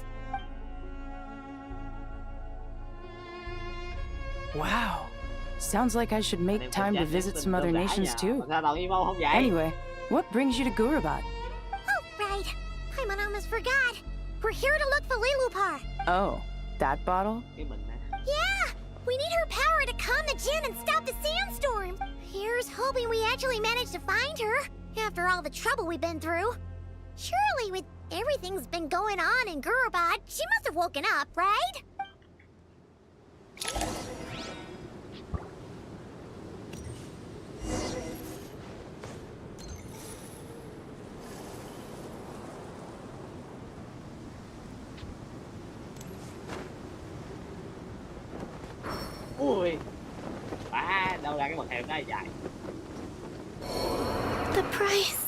Wow. Sounds like I should make time to visit some other nations too. Anyway, what brings you to Gooooooooo? Oh, right. I almost forgot. We're here to look for Lilupar. Oh, that bottle? Yeah! We need her power to calm the Jinn and stop the sandstorm. Here's hoping we actually manage to find her, after all the trouble we've been through. Surely, with everything's been going on in Gooooooooo, she must have woken up, right? Ui, đâu ra cái bậc thềm đó dài. The price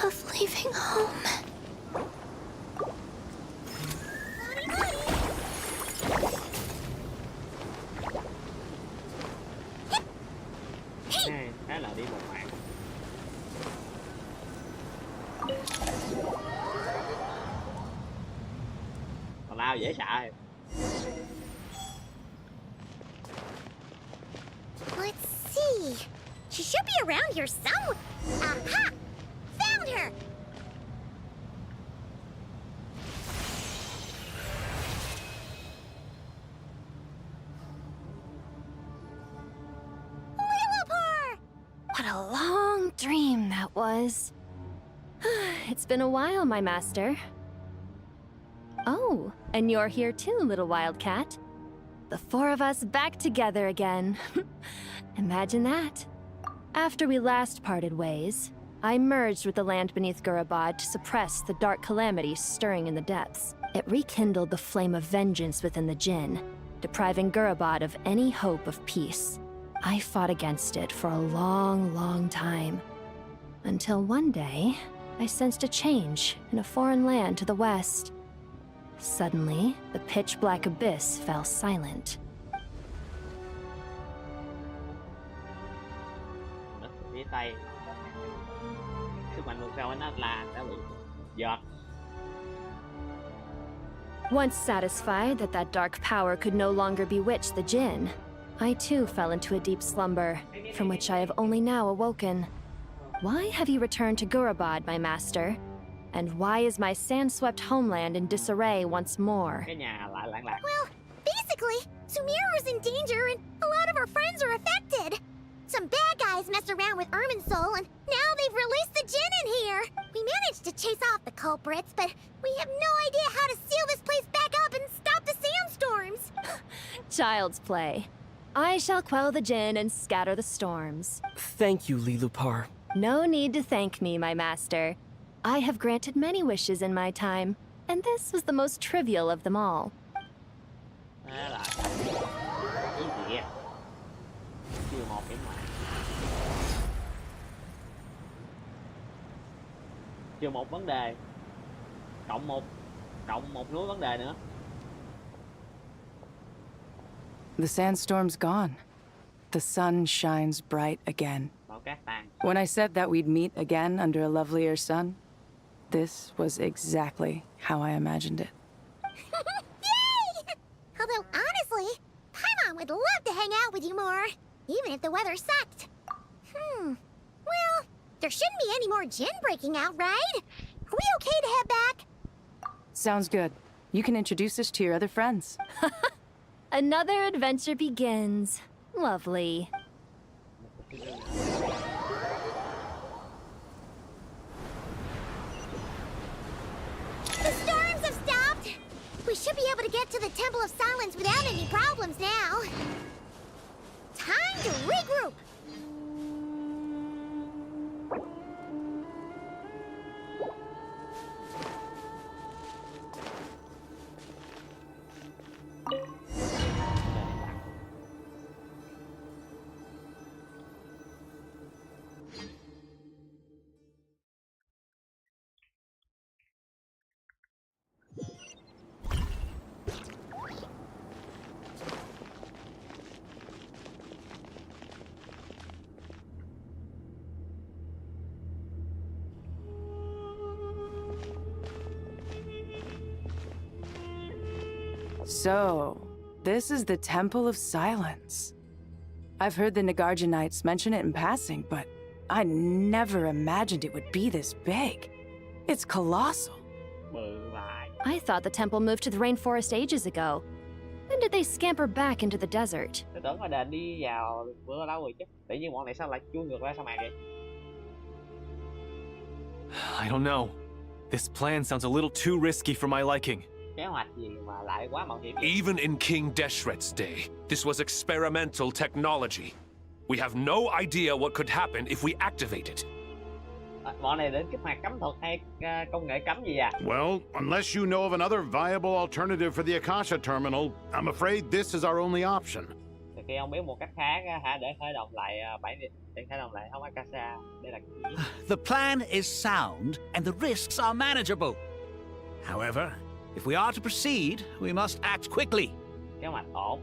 of leaving home. Thế là đi một mạng. Còn lao dễ sợ em. Let's see. She should be around here somewhere. Aha! Found her! Lilupar! What a long dream that was. It's been a while, my master. Oh, and you're here too, little wildcat. The four of us back together again. Imagine that. After we last parted ways, I merged with the land beneath Gooooooooo to suppress the dark calamities stirring in the depths. It rekindled the flame of vengeance within the Jinn, depriving Gooooooooo of any hope of peace. I fought against it for a long, long time. Until one day, I sensed a change in a foreign land to the west. Suddenly, the pitch-black abyss fell silent. Phía tây. Sức mạnh vượt sau nó là đã bị giọt. Once satisfied that that dark power could no longer bewitch the Jinn, I too fell into a deep slumber, from which I have only now awoken. Why have you returned to Gooooooooo, my master? And why is my sand-swept homeland in disarray once more? Well, basically, Sumeru's in danger and a lot of our friends are affected. Some bad guys messed around with Irminsul and now they've released the Jinn in here. We managed to chase off the culprits, but we have no idea how to seal this place back up and stop the sandstorms. Child's play. I shall quell the Jinn and scatter the storms. Thank you, Lilupar. No need to thank me, my master. I have granted many wishes in my time, and this was the most trivial of them all. Chưa một vấn đề. Cộng một núi vấn đề nữa. The sandstorm's gone. The sun shines bright again. When I said that we'd meet again under a lovelier sun, this was exactly how I imagined it. Yay! Although, honestly, Paimon would love to hang out with you more, even if the weather sucked. Well, there shouldn't be any more Jinn breaking out, right? Are we okay to head back? Sounds good. You can introduce us to your other friends. Another adventure begins. Lovely. The storms have stopped! We should be able to get to the Temple of Silence without any problems now. Time to regroup! So, this is the Temple of Silence. I've heard the Nagarjanites mention it in passing, but I never imagined it would be this big. It's colossal. I thought the temple moved to the rainforest ages ago. When did they scamper back into the desert? Tôi tưởng là đền đi vào bữa lâu rồi chứ. Tự nhiên bọn này sao lại chui ngược ra sao mày vậy? I don't know. This plan sounds a little too risky for my liking. Kế hoạch gì mà lại quá mạo hiểm? Even in King Deshret's day, this was experimental technology. We have no idea what could happen if we activate it. Bọn này đến kích hoạt cấm thuật hay công nghệ cấm gì à? Well, unless you know of another viable alternative for the Akasha terminal, I'm afraid this is our only option. Thì khi ông biết một cách khác hả, để khởi động lại để khởi động lại thông Akasha, đây là cái gì? The plan is sound and the risks are manageable. However, if we are to proceed, we must act quickly. Kế hoạch ổn.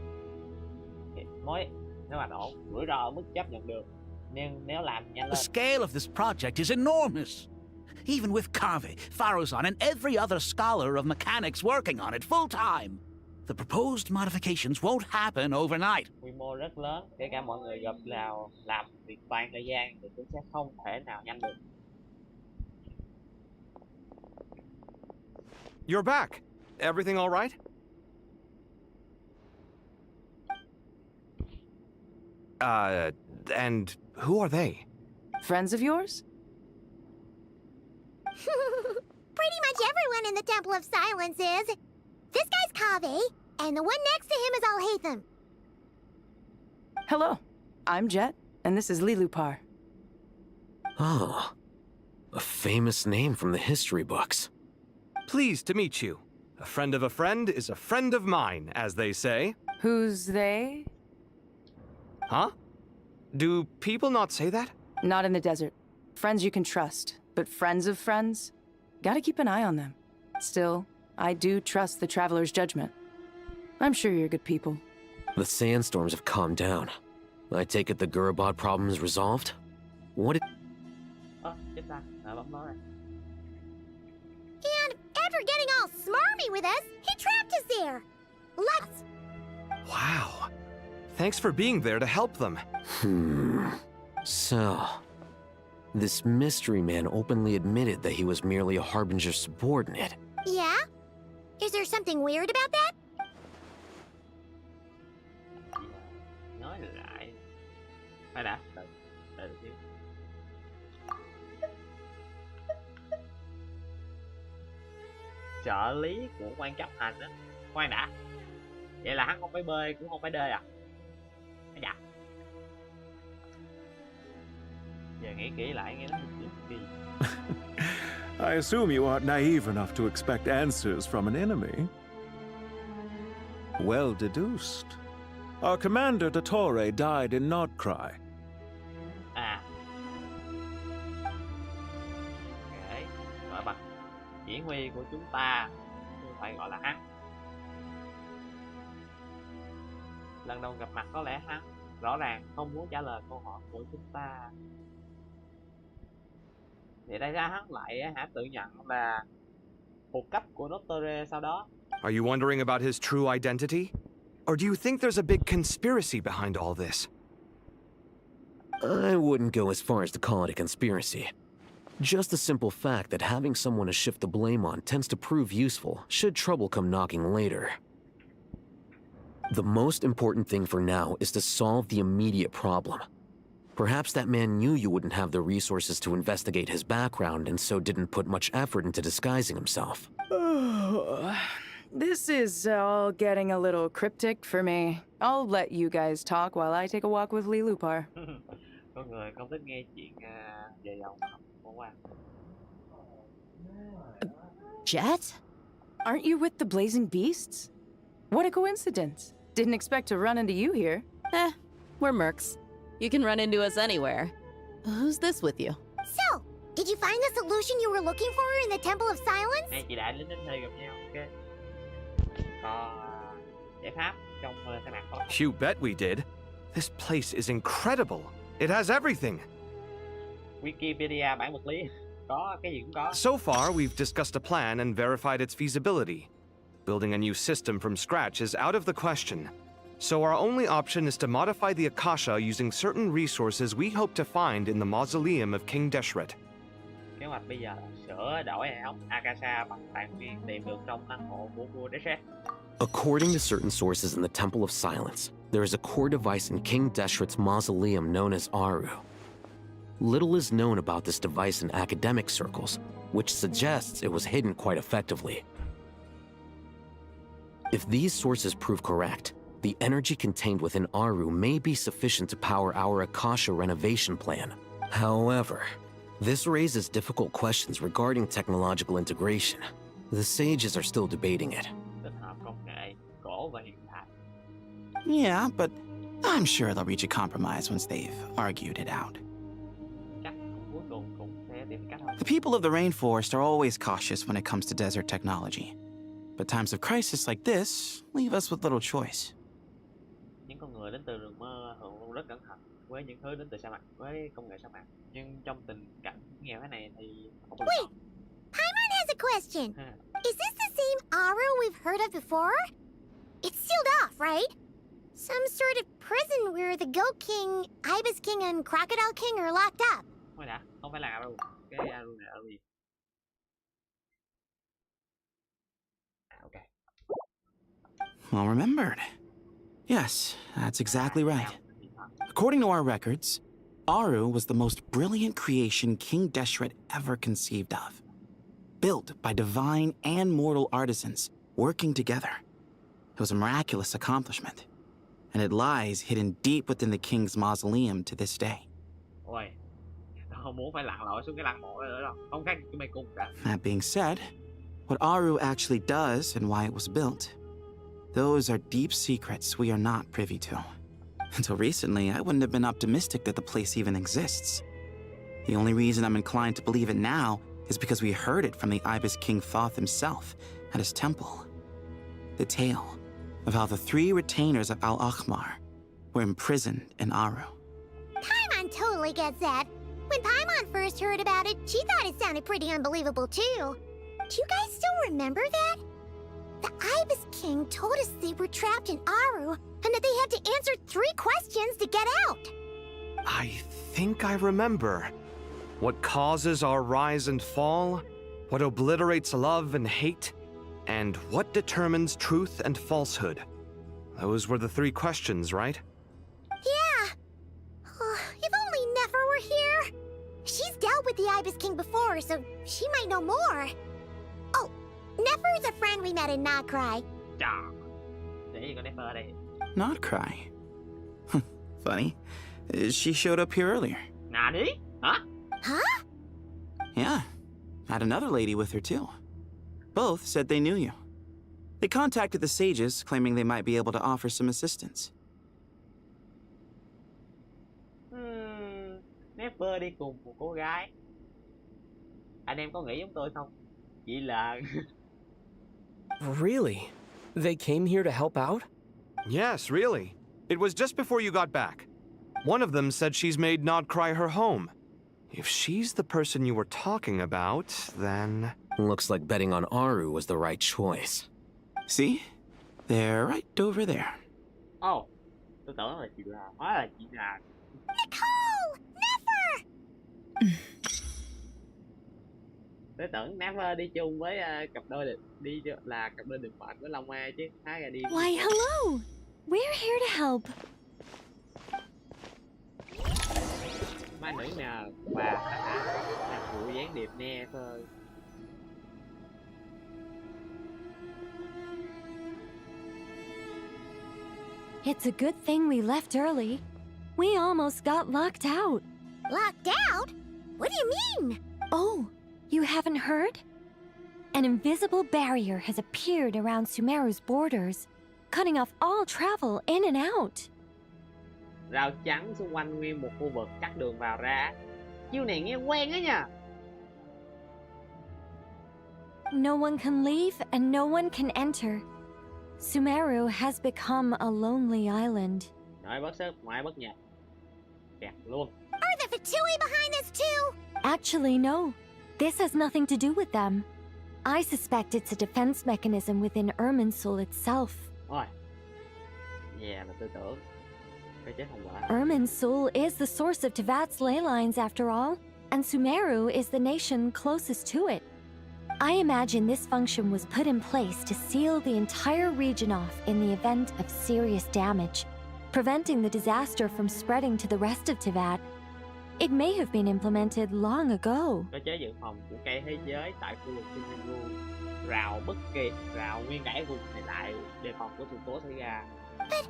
Kế hoạch ổn, rủi ro ở mức chấp nhận được. Nhưng nếu làm nhanh lên. The scale of this project is enormous. Even with Kaveh, Faruzan, and every other scholar of mechanics working on it full time, the proposed modifications won't happen overnight. Quy mô rất lớn, kể cả mọi người gặp vào làm việc toàn thời gian thì cũng sẽ không thể nào nhanh được. You're back. Everything all right? And who are they? Friends of yours? Pretty much everyone in the Temple of Silence is. This guy's Kaveh, and the one next to him is Alhaitham. Hello, I'm Jet, and this is Lilupar. Oh, a famous name from the history books. Pleased to meet you. A friend of a friend is a friend of mine, as they say. Who's they? Huh? Do people not say that? Not in the desert. Friends you can trust, but friends of friends? Gotta keep an eye on them. Still, I do trust the Traveler's judgment. I'm sure you're good people. The sandstorms have calmed down. I take it the Gooooooooo problem is resolved? What did... And after getting all smarmy with us, he trapped us there. Let's... Wow. Thanks for being there to help them. So... this mystery man openly admitted that he was merely a Harbinger's subordinate. Yeah? Is there something weird about that? Nói lại. Phải đã. Đợi xíu. Trợ lý của quan chấp hành á. Khoan đã. Vậy là hắn không phải bơi cũng không phải đơi à? Dạ. Giờ nghĩ kỹ lại nghe nó kỳ. I assume you aren't naive enough to expect answers from an enemy. Well deduced. Our commander, Dottore, died in Nordcry. À. Okay. Gọi bằng chỉ huy của chúng ta, không phải gọi là hắn. Lần đầu gặp mặt có lẽ hắn rõ ràng không muốn trả lời câu hỏi của chúng ta. Thì đây ra hắn lại tự nhận là thuộc cấp của Dottore sau đó. Are you wondering about his true identity? Or do you think there's a big conspiracy behind all this? I wouldn't go as far as to call it a conspiracy. Just the simple fact that having someone to shift the blame on tends to prove useful should trouble come knocking later. The most important thing for now is to solve the immediate problem. Perhaps that man knew you wouldn't have the resources to investigate his background and so didn't put much effort into disguising himself. This is all getting a little cryptic for me. I'll let you guys talk while I take a walk with Lilupar. Con người không thích nghe chuyện về dòng bỏ qua. Jet? Aren't you with the Blazing Beasts? What a coincidence. Didn't expect to run into you here. We're mercs. You can run into us anywhere. Who's this with you? So, did you find the solution you were looking for in the Temple of Silence? Hai chị đại lính đánh thuê gặp nhau, ok. Có giải pháp trong sa mạc không? You bet we did. This place is incredible. It has everything. Wikipedia bản vật lý. Có cái gì cũng có. So far, we've discussed a plan and verified its feasibility. Building a new system from scratch is out of the question. So our only option is to modify the Akasha using certain resources we hope to find in the mausoleum of King Deshret. Kế hoạch bây giờ là sửa đổi hệ thống Akasha bằng tài nguyên tìm được trong lăng mộ của vua Deshret. According to certain sources in the Temple of Silence, there is a core device in King Deshret's mausoleum known as Aru. Little is known about this device in academic circles, which suggests it was hidden quite effectively. If these sources prove correct, the energy contained within Aru may be sufficient to power our Akasha renovation plan. However, this raises difficult questions regarding technological integration. The sages are still debating it. Yeah, but I'm sure they'll reach a compromise once they've argued it out. The people of the rainforest are always cautious when it comes to desert technology. But times of crisis like this leave us with little choice. Những con người đến từ rừng mơ thường luôn rất cẩn thận với những thứ đến từ sa mạc, với công nghệ sa mạc. Nhưng trong tình cảnh nghèo thế này thì không có. Wait, Paimon has a question. Is this the same Aru we've heard of before? It's sealed off, right? Some sort of prison where the Goat King, Ibis King, and Crocodile King are locked up. Thôi đã, không phải là Aru. Cái Aru này Aru gì? Okay. Well remembered. Yes, that's exactly right. According to our records, Aru was the most brilliant creation King Deshret ever conceived of. Built by divine and mortal artisans working together. It was a miraculous accomplishment, and it lies hidden deep within the king's mausoleum to this day. Ôi, không muốn phải lặn lội xuống cái lăng mộ nữa đâu. Không khác cái mê cung cả. That being said, what Aru actually does and why it was built, those are deep secrets we are not privy to. Until recently, I wouldn't have been optimistic that the place even exists. The only reason I'm inclined to believe it now is because we heard it from the Ibis King Thoth himself at his temple. The tale of how the 3 retainers of Al-Akhmar were imprisoned in Aru. Paimon totally gets that. When Paimon first heard about it, she thought it sounded pretty unbelievable too. Do you guys still remember that? The Ibis King told us they were trapped in Aru and that they had to answer 3 questions to get out. I think I remember. What causes our rise and fall? What obliterates love and hate? And what determines truth and falsehood? Those were the 3 questions, right? Yeah. If only Nefer were here. She's dealt with the Ibis King before, so she might know more. Oh, Nefer's a friend we met in Notcry. Để gì có Nefer ở đây? Notcry? Funny. She showed up here earlier. Nani? Hả? Huh? Yeah. Had another lady with her too. Both said they knew you. They contacted the sages, claiming they might be able to offer some assistance. Nefer đi cùng một cô gái. Anh em có nghĩ giống tôi không? Chỉ là... Really? They came here to help out? Yes, really. It was just before you got back. One of them said she's made Nodcry her home. If she's the person you were talking about, then... Looks like betting on Aru was the right choice. See? They're right over there. Oh, tôi tưởng là chị là... Hóa là chị là... Nicole! Nefer! Tôi tưởng Never đi chung với cặp đôi là cặp đôi đường mệnh của Long Ma chứ. Hai là đi. Why, hello! We're here to help. Ma nữ nào và là phụ gián điệp nè thôi. It's a good thing we left early. We almost got locked out. Locked out? What do you mean? Oh, you haven't heard? An invisible barrier has appeared around Sumeru's borders, cutting off all travel in and out. Rào chắn xung quanh nguyên một khu vực cắt đường vào ra. Chiêu này nghe quen á nha. No one can leave and no one can enter. Sumeru has become a lonely island. Nói bất sức, ngoại bất nhập. Kẹt luôn. Are the Fatui behind this too? Actually, no. This has nothing to do with them. I suspect it's a defense mechanism within Irminsul itself. Ôi. Yeah, mà tôi tưởng. Cái chết không phải. Irminsul is the source of Tevat's ley lines after all, and Sumeru is the nation closest to it. I imagine this function was put in place to seal the entire region off in the event of serious damage, preventing the disaster from spreading to the rest of Tevat. It may have been implemented long ago. Cơ chế dự phòng của cây thế giới tại khu vực Sumeru. Rào bất kỳ, rào nguyên cả vùng này lại đề phòng của sự cố xảy ra. But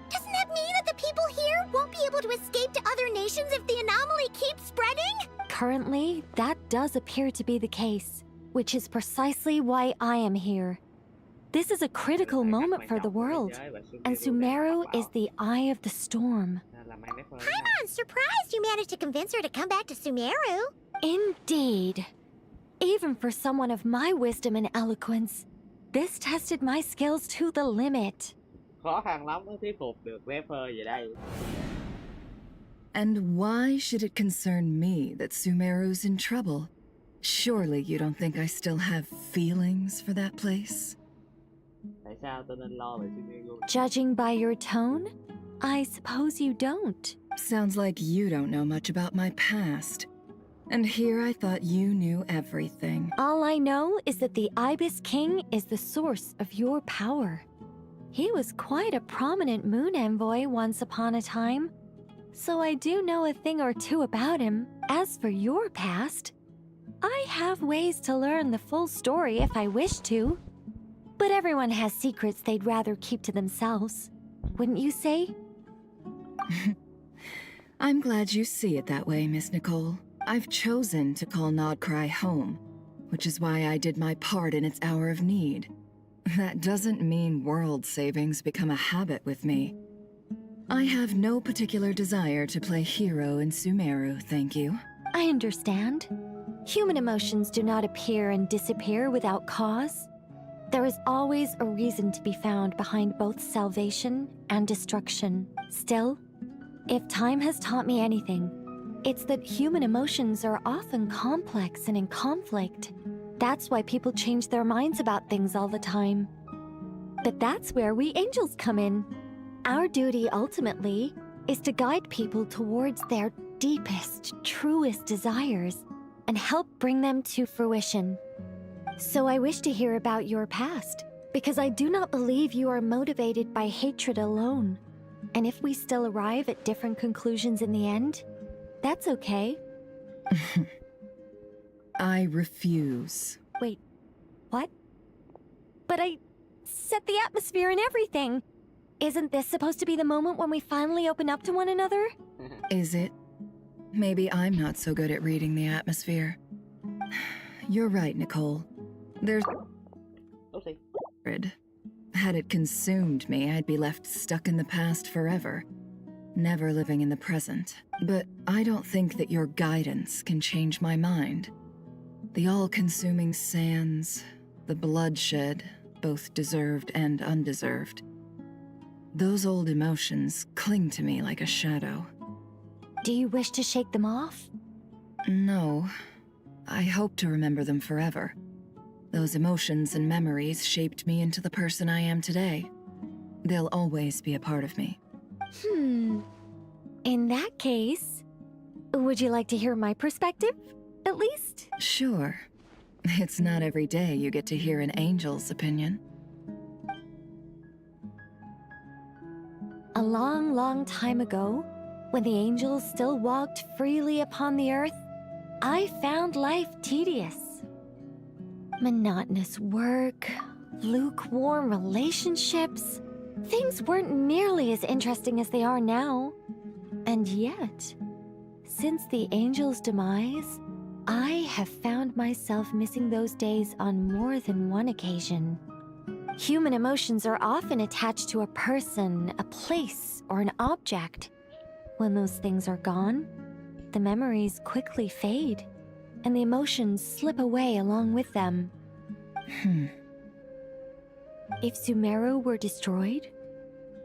doesn't that mean that the people here won't be able to escape to other nations if the anomaly keeps spreading? Currently, that does appear to be the case, which is precisely why I am here. This is a critical moment for the world, and Sumeru is the eye of the storm. I'm surprised you managed to convince her to come back to Sumeru. Indeed. Even for someone of my wisdom and eloquence, this tested my skills to the limit. Khó khăn lắm mới thuyết phục được Vapor về đây. And why should it concern me that Sumeru's in trouble? Surely you don't think I still have feelings for that place? Tại sao tôi nên lo về Sumeru? Judging by your tone, I suppose you don't. Sounds like you don't know much about my past. And here I thought you knew everything. All I know is that the Ibis King is the source of your power. He was quite a prominent moon envoy once upon a time, so I do know a thing or two about him. As for your past, I have ways to learn the full story if I wish to. But everyone has secrets they'd rather keep to themselves, wouldn't you say? I'm glad you see it that way, Miss Nicole. I've chosen to call Nodcry home, which is why I did my part in its hour of need. That doesn't mean world savings become a habit with me. I have no particular desire to play hero in Sumeru, thank you. I understand. Human emotions do not appear and disappear without cause. There is always a reason to be found behind both salvation and destruction. Still, if time has taught me anything, it's that human emotions are often complex and in conflict. That's why people change their minds about things all the time. But that's where we angels come in. Our duty, ultimately, is to guide people towards their deepest, truest desires and help bring them to fruition. So I wish to hear about your past, because I do not believe you are motivated by hatred alone. And if we still arrive at different conclusions in the end, that's okay. I refuse. Wait, what? But I set the atmosphere and everything. Isn't this supposed to be the moment when we finally open up to one another? Is it? Maybe I'm not so good at reading the atmosphere. You're right, Nicole. There's... Had it consumed me, I'd be left stuck in the past forever, never living in the present. But I don't think that your guidance can change my mind. The all-consuming sands, the bloodshed, both deserved and undeserved. Those old emotions cling to me like a shadow. Do you wish to shake them off? No. I hope to remember them forever. Those emotions and memories shaped me into the person I am today. They'll always be a part of me. In that case, would you like to hear my perspective, at least? Sure. It's not every day you get to hear an angel's opinion. A long, long time ago, when the angels still walked freely upon the earth, I found life tedious. Monotonous work, lukewarm relationships. Things weren't nearly as interesting as they are now. And yet, since the angels' demise, I have found myself missing those days on more than one occasion. Human emotions are often attached to a person, a place, or an object. When those things are gone, the memories quickly fade, and the emotions slip away along with them. If Sumeru were destroyed,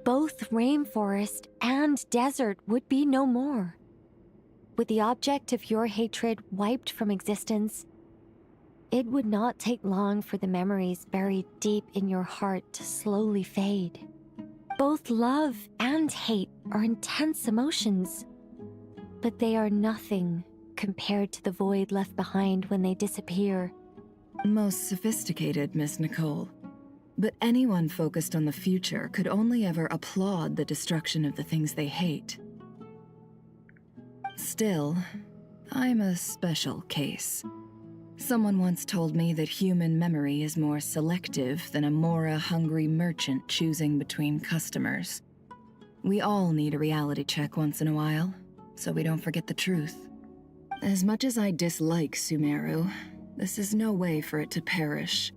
both rainforest and desert would be no more. With the object of your hatred wiped from existence, it would not take long for the memories buried deep in your heart to slowly fade. Both love and hate are intense emotions, but they are nothing compared to the void left behind when they disappear. Most sophisticated, Miss Nicole. But anyone focused on the future could only ever applaud the destruction of the things they hate. Still, I'm a special case. Someone once told me that human memory is more selective than a Mora-hungry merchant choosing between customers. We all need a reality check once in a while, so we don't forget the truth. As much as I dislike Sumeru, this is no way for it to perish.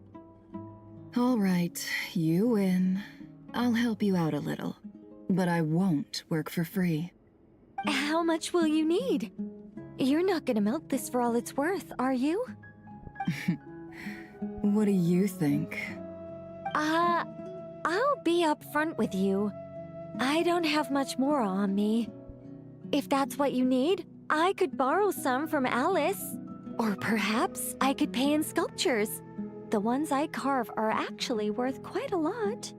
All right, you win. I'll help you out a little, but I won't work for free. How much will you need? You're not gonna melt this for all it's worth, are you? What do you think? I'll be upfront with you. I don't have much more on me. If that's what you need, I could borrow some from Alice. Or perhaps I could pay in sculptures. The ones I carve are actually worth quite a lot.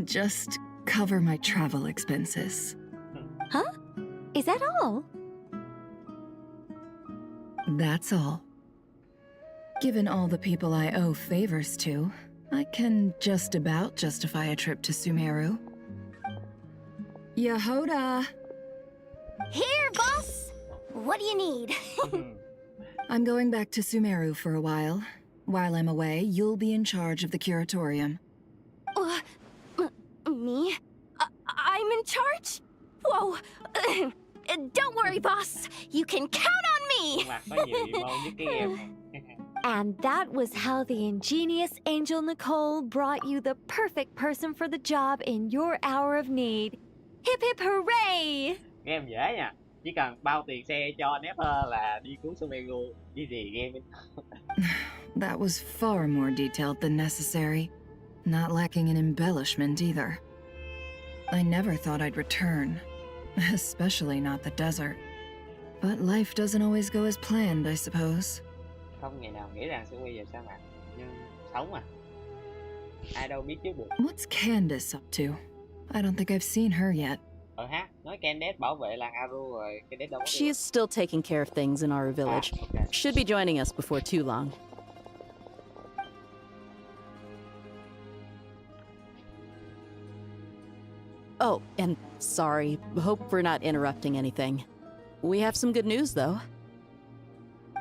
Just cover my travel expenses. Huh? Is that all? That's all. Given all the people I owe favors to, I can just about justify a trip to Sumeru. Yehoda! Here, boss! What do you need? I'm going back to Sumeru for a while. While I'm away, you'll be in charge of the curatorium. Me? I'm in charge? Whoa! Don't worry, boss. You can count on me! And that was how the ingenious Angel Nicole brought you the perfect person for the job in your hour of need. Hip hip hooray! Game dễ nha. Chỉ cần bao tiền xe cho Nefer là đi cứu Sumeru. Easy game. That was far more detailed than necessary. Not lacking in embellishment either. I never thought I'd return. Especially not the desert. But life doesn't always go as planned, I suppose. Không ngày nào nghĩ rằng sẽ quay về sa mạc. Nhưng sống mà. Ai đâu biết trước được. What's Candace up to? I don't think I've seen her yet. Ha, nói Candace bảo vệ làng Aru rồi, Candace đâu có. She is still taking care of things in our village. Okay. Should be joining us before too long. Oh, and sorry. Hope we're not interrupting anything. We have some good news, though.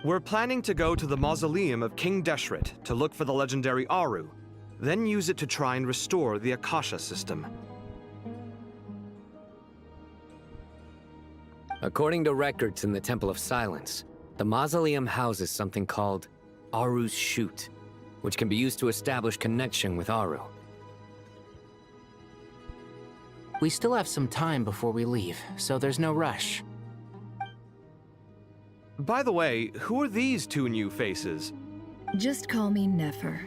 We're planning to go to the mausoleum of King Deshret to look for the legendary Aru, then use it to try and restore the Akasha system. According to records in the Temple of Silence, the mausoleum houses something called Aru's Chute, which can be used to establish connection with Aru. We still have some time before we leave, so there's no rush. By the way, who are these two new faces? Just call me Nefer.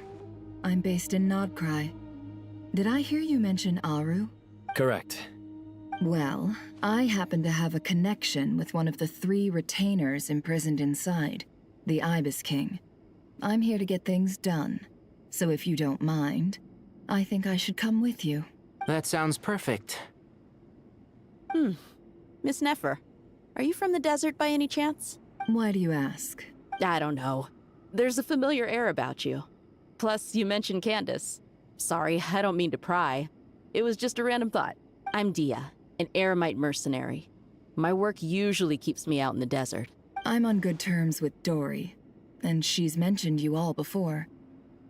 I'm based in Nodcry. Did I hear you mention Aru? Correct. Well, I happen to have a connection with one of the 3 retainers imprisoned inside, the Ibis King. I'm here to get things done, so if you don't mind, I think I should come with you. That sounds perfect. Miss Nefer, are you from the desert by any chance? Why do you ask? I don't know. There's a familiar air about you. Plus, you mentioned Candace. Sorry, I don't mean to pry. It was just a random thought. I'm Dia, an Eremite mercenary. My work usually keeps me out in the desert. I'm on good terms with Dory, and she's mentioned you all before.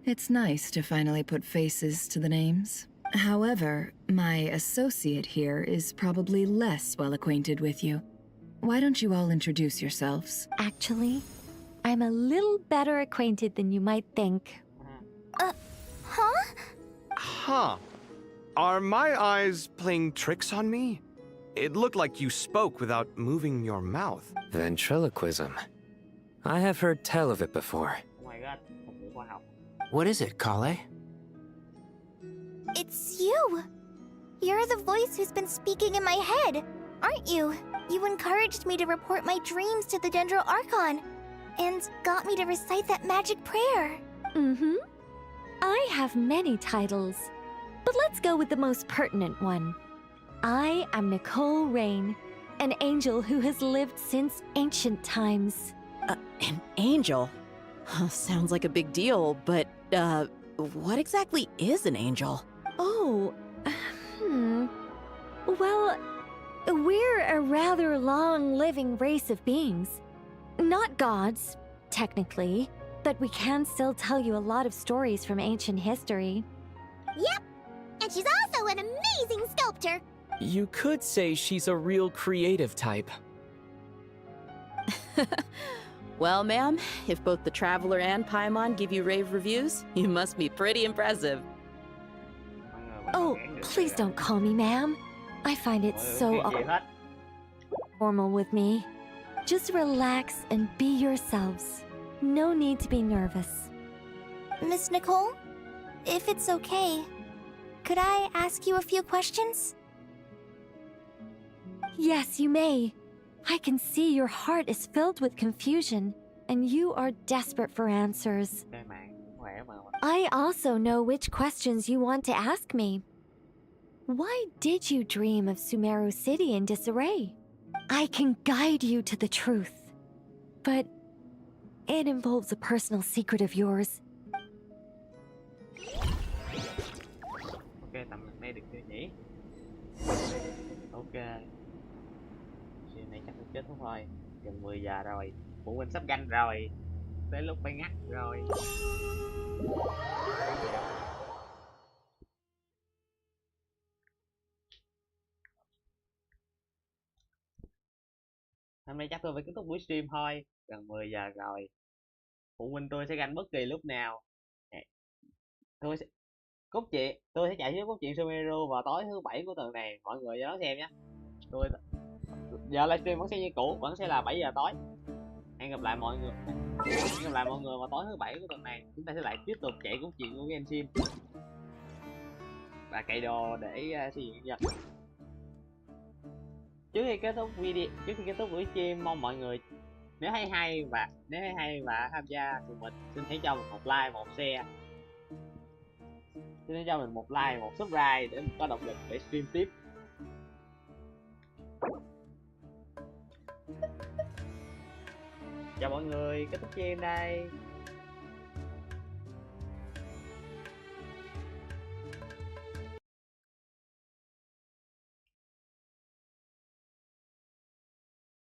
It's nice to finally put faces to the names. However, my associate here is probably less well acquainted with you. Why don't you all introduce yourselves? Actually, I'm a little better acquainted than you might think. Huh? Huh. Are my eyes playing tricks on me? It looked like you spoke without moving your mouth. Ventriloquism. I have heard tell of it before. Oh my god, wow. What is it, Kale? It's you! You're the voice who's been speaking in my head, aren't you? You encouraged me to report my dreams to the Dendro Archon, and got me to recite that magic prayer. Mm-hmm. I have many titles, but let's go with the most pertinent one. I am Nicole Rain, an angel who has lived since ancient times. An angel? Sounds like a big deal, but, what exactly is an angel? Oh, Well, we're a rather long-living race of beings. Not gods, technically, but we can still tell you a lot of stories from ancient history. Yep, and she's also an amazing sculptor. You could say she's a real creative type. Well, ma'am, if both the Traveler and Paimon give you rave reviews, you must be pretty impressive. Oh, please don't call me ma'am. I find it so formal with me. Just relax and be yourselves. No need to be nervous. Miss Nicole, if it's okay, could I ask you a few questions? Yes, you may. I can see your heart is filled with confusion, and you are desperate for answers. I also know which questions you want to ask me. Why did you dream of Sumeru City in disarray? I can guide you to the truth, but it involves a personal secret of yours. Ok, tầm này được chưa nhỉ? Ok. Chuyện này chắc cũng kết thúc thôi. Gần 10 giờ rồi. Phụ huynh sắp canh rồi. Tới lúc phải ngắt rồi. Hôm nay chắc tôi phải kết thúc buổi stream thôi. Gần 10 giờ rồi. Phụ huynh tôi sẽ canh bất kỳ lúc nào. Tôi sẽ tôi sẽ chạy cốt truyện Sumeru vào tối thứ 7 của tuần này, mọi người nhớ xem nhé. Giờ livestream vẫn sẽ như cũ, vẫn sẽ là 7 giờ tối. Hẹn gặp lại mọi người vào tối thứ 7 của tuần này. Chúng ta sẽ lại tiếp tục chạy cốt truyện của Genshin và cày đồ để xây dựng nhật. Trước khi kết thúc buổi stream, mong mọi người nếu thấy hay và tham gia cùng mình, xin hãy cho mình một like, một share. Xin hãy cho mình một like, một subscribe để mình có động lực để stream tiếp. Chào mọi người, kết thúc stream đây.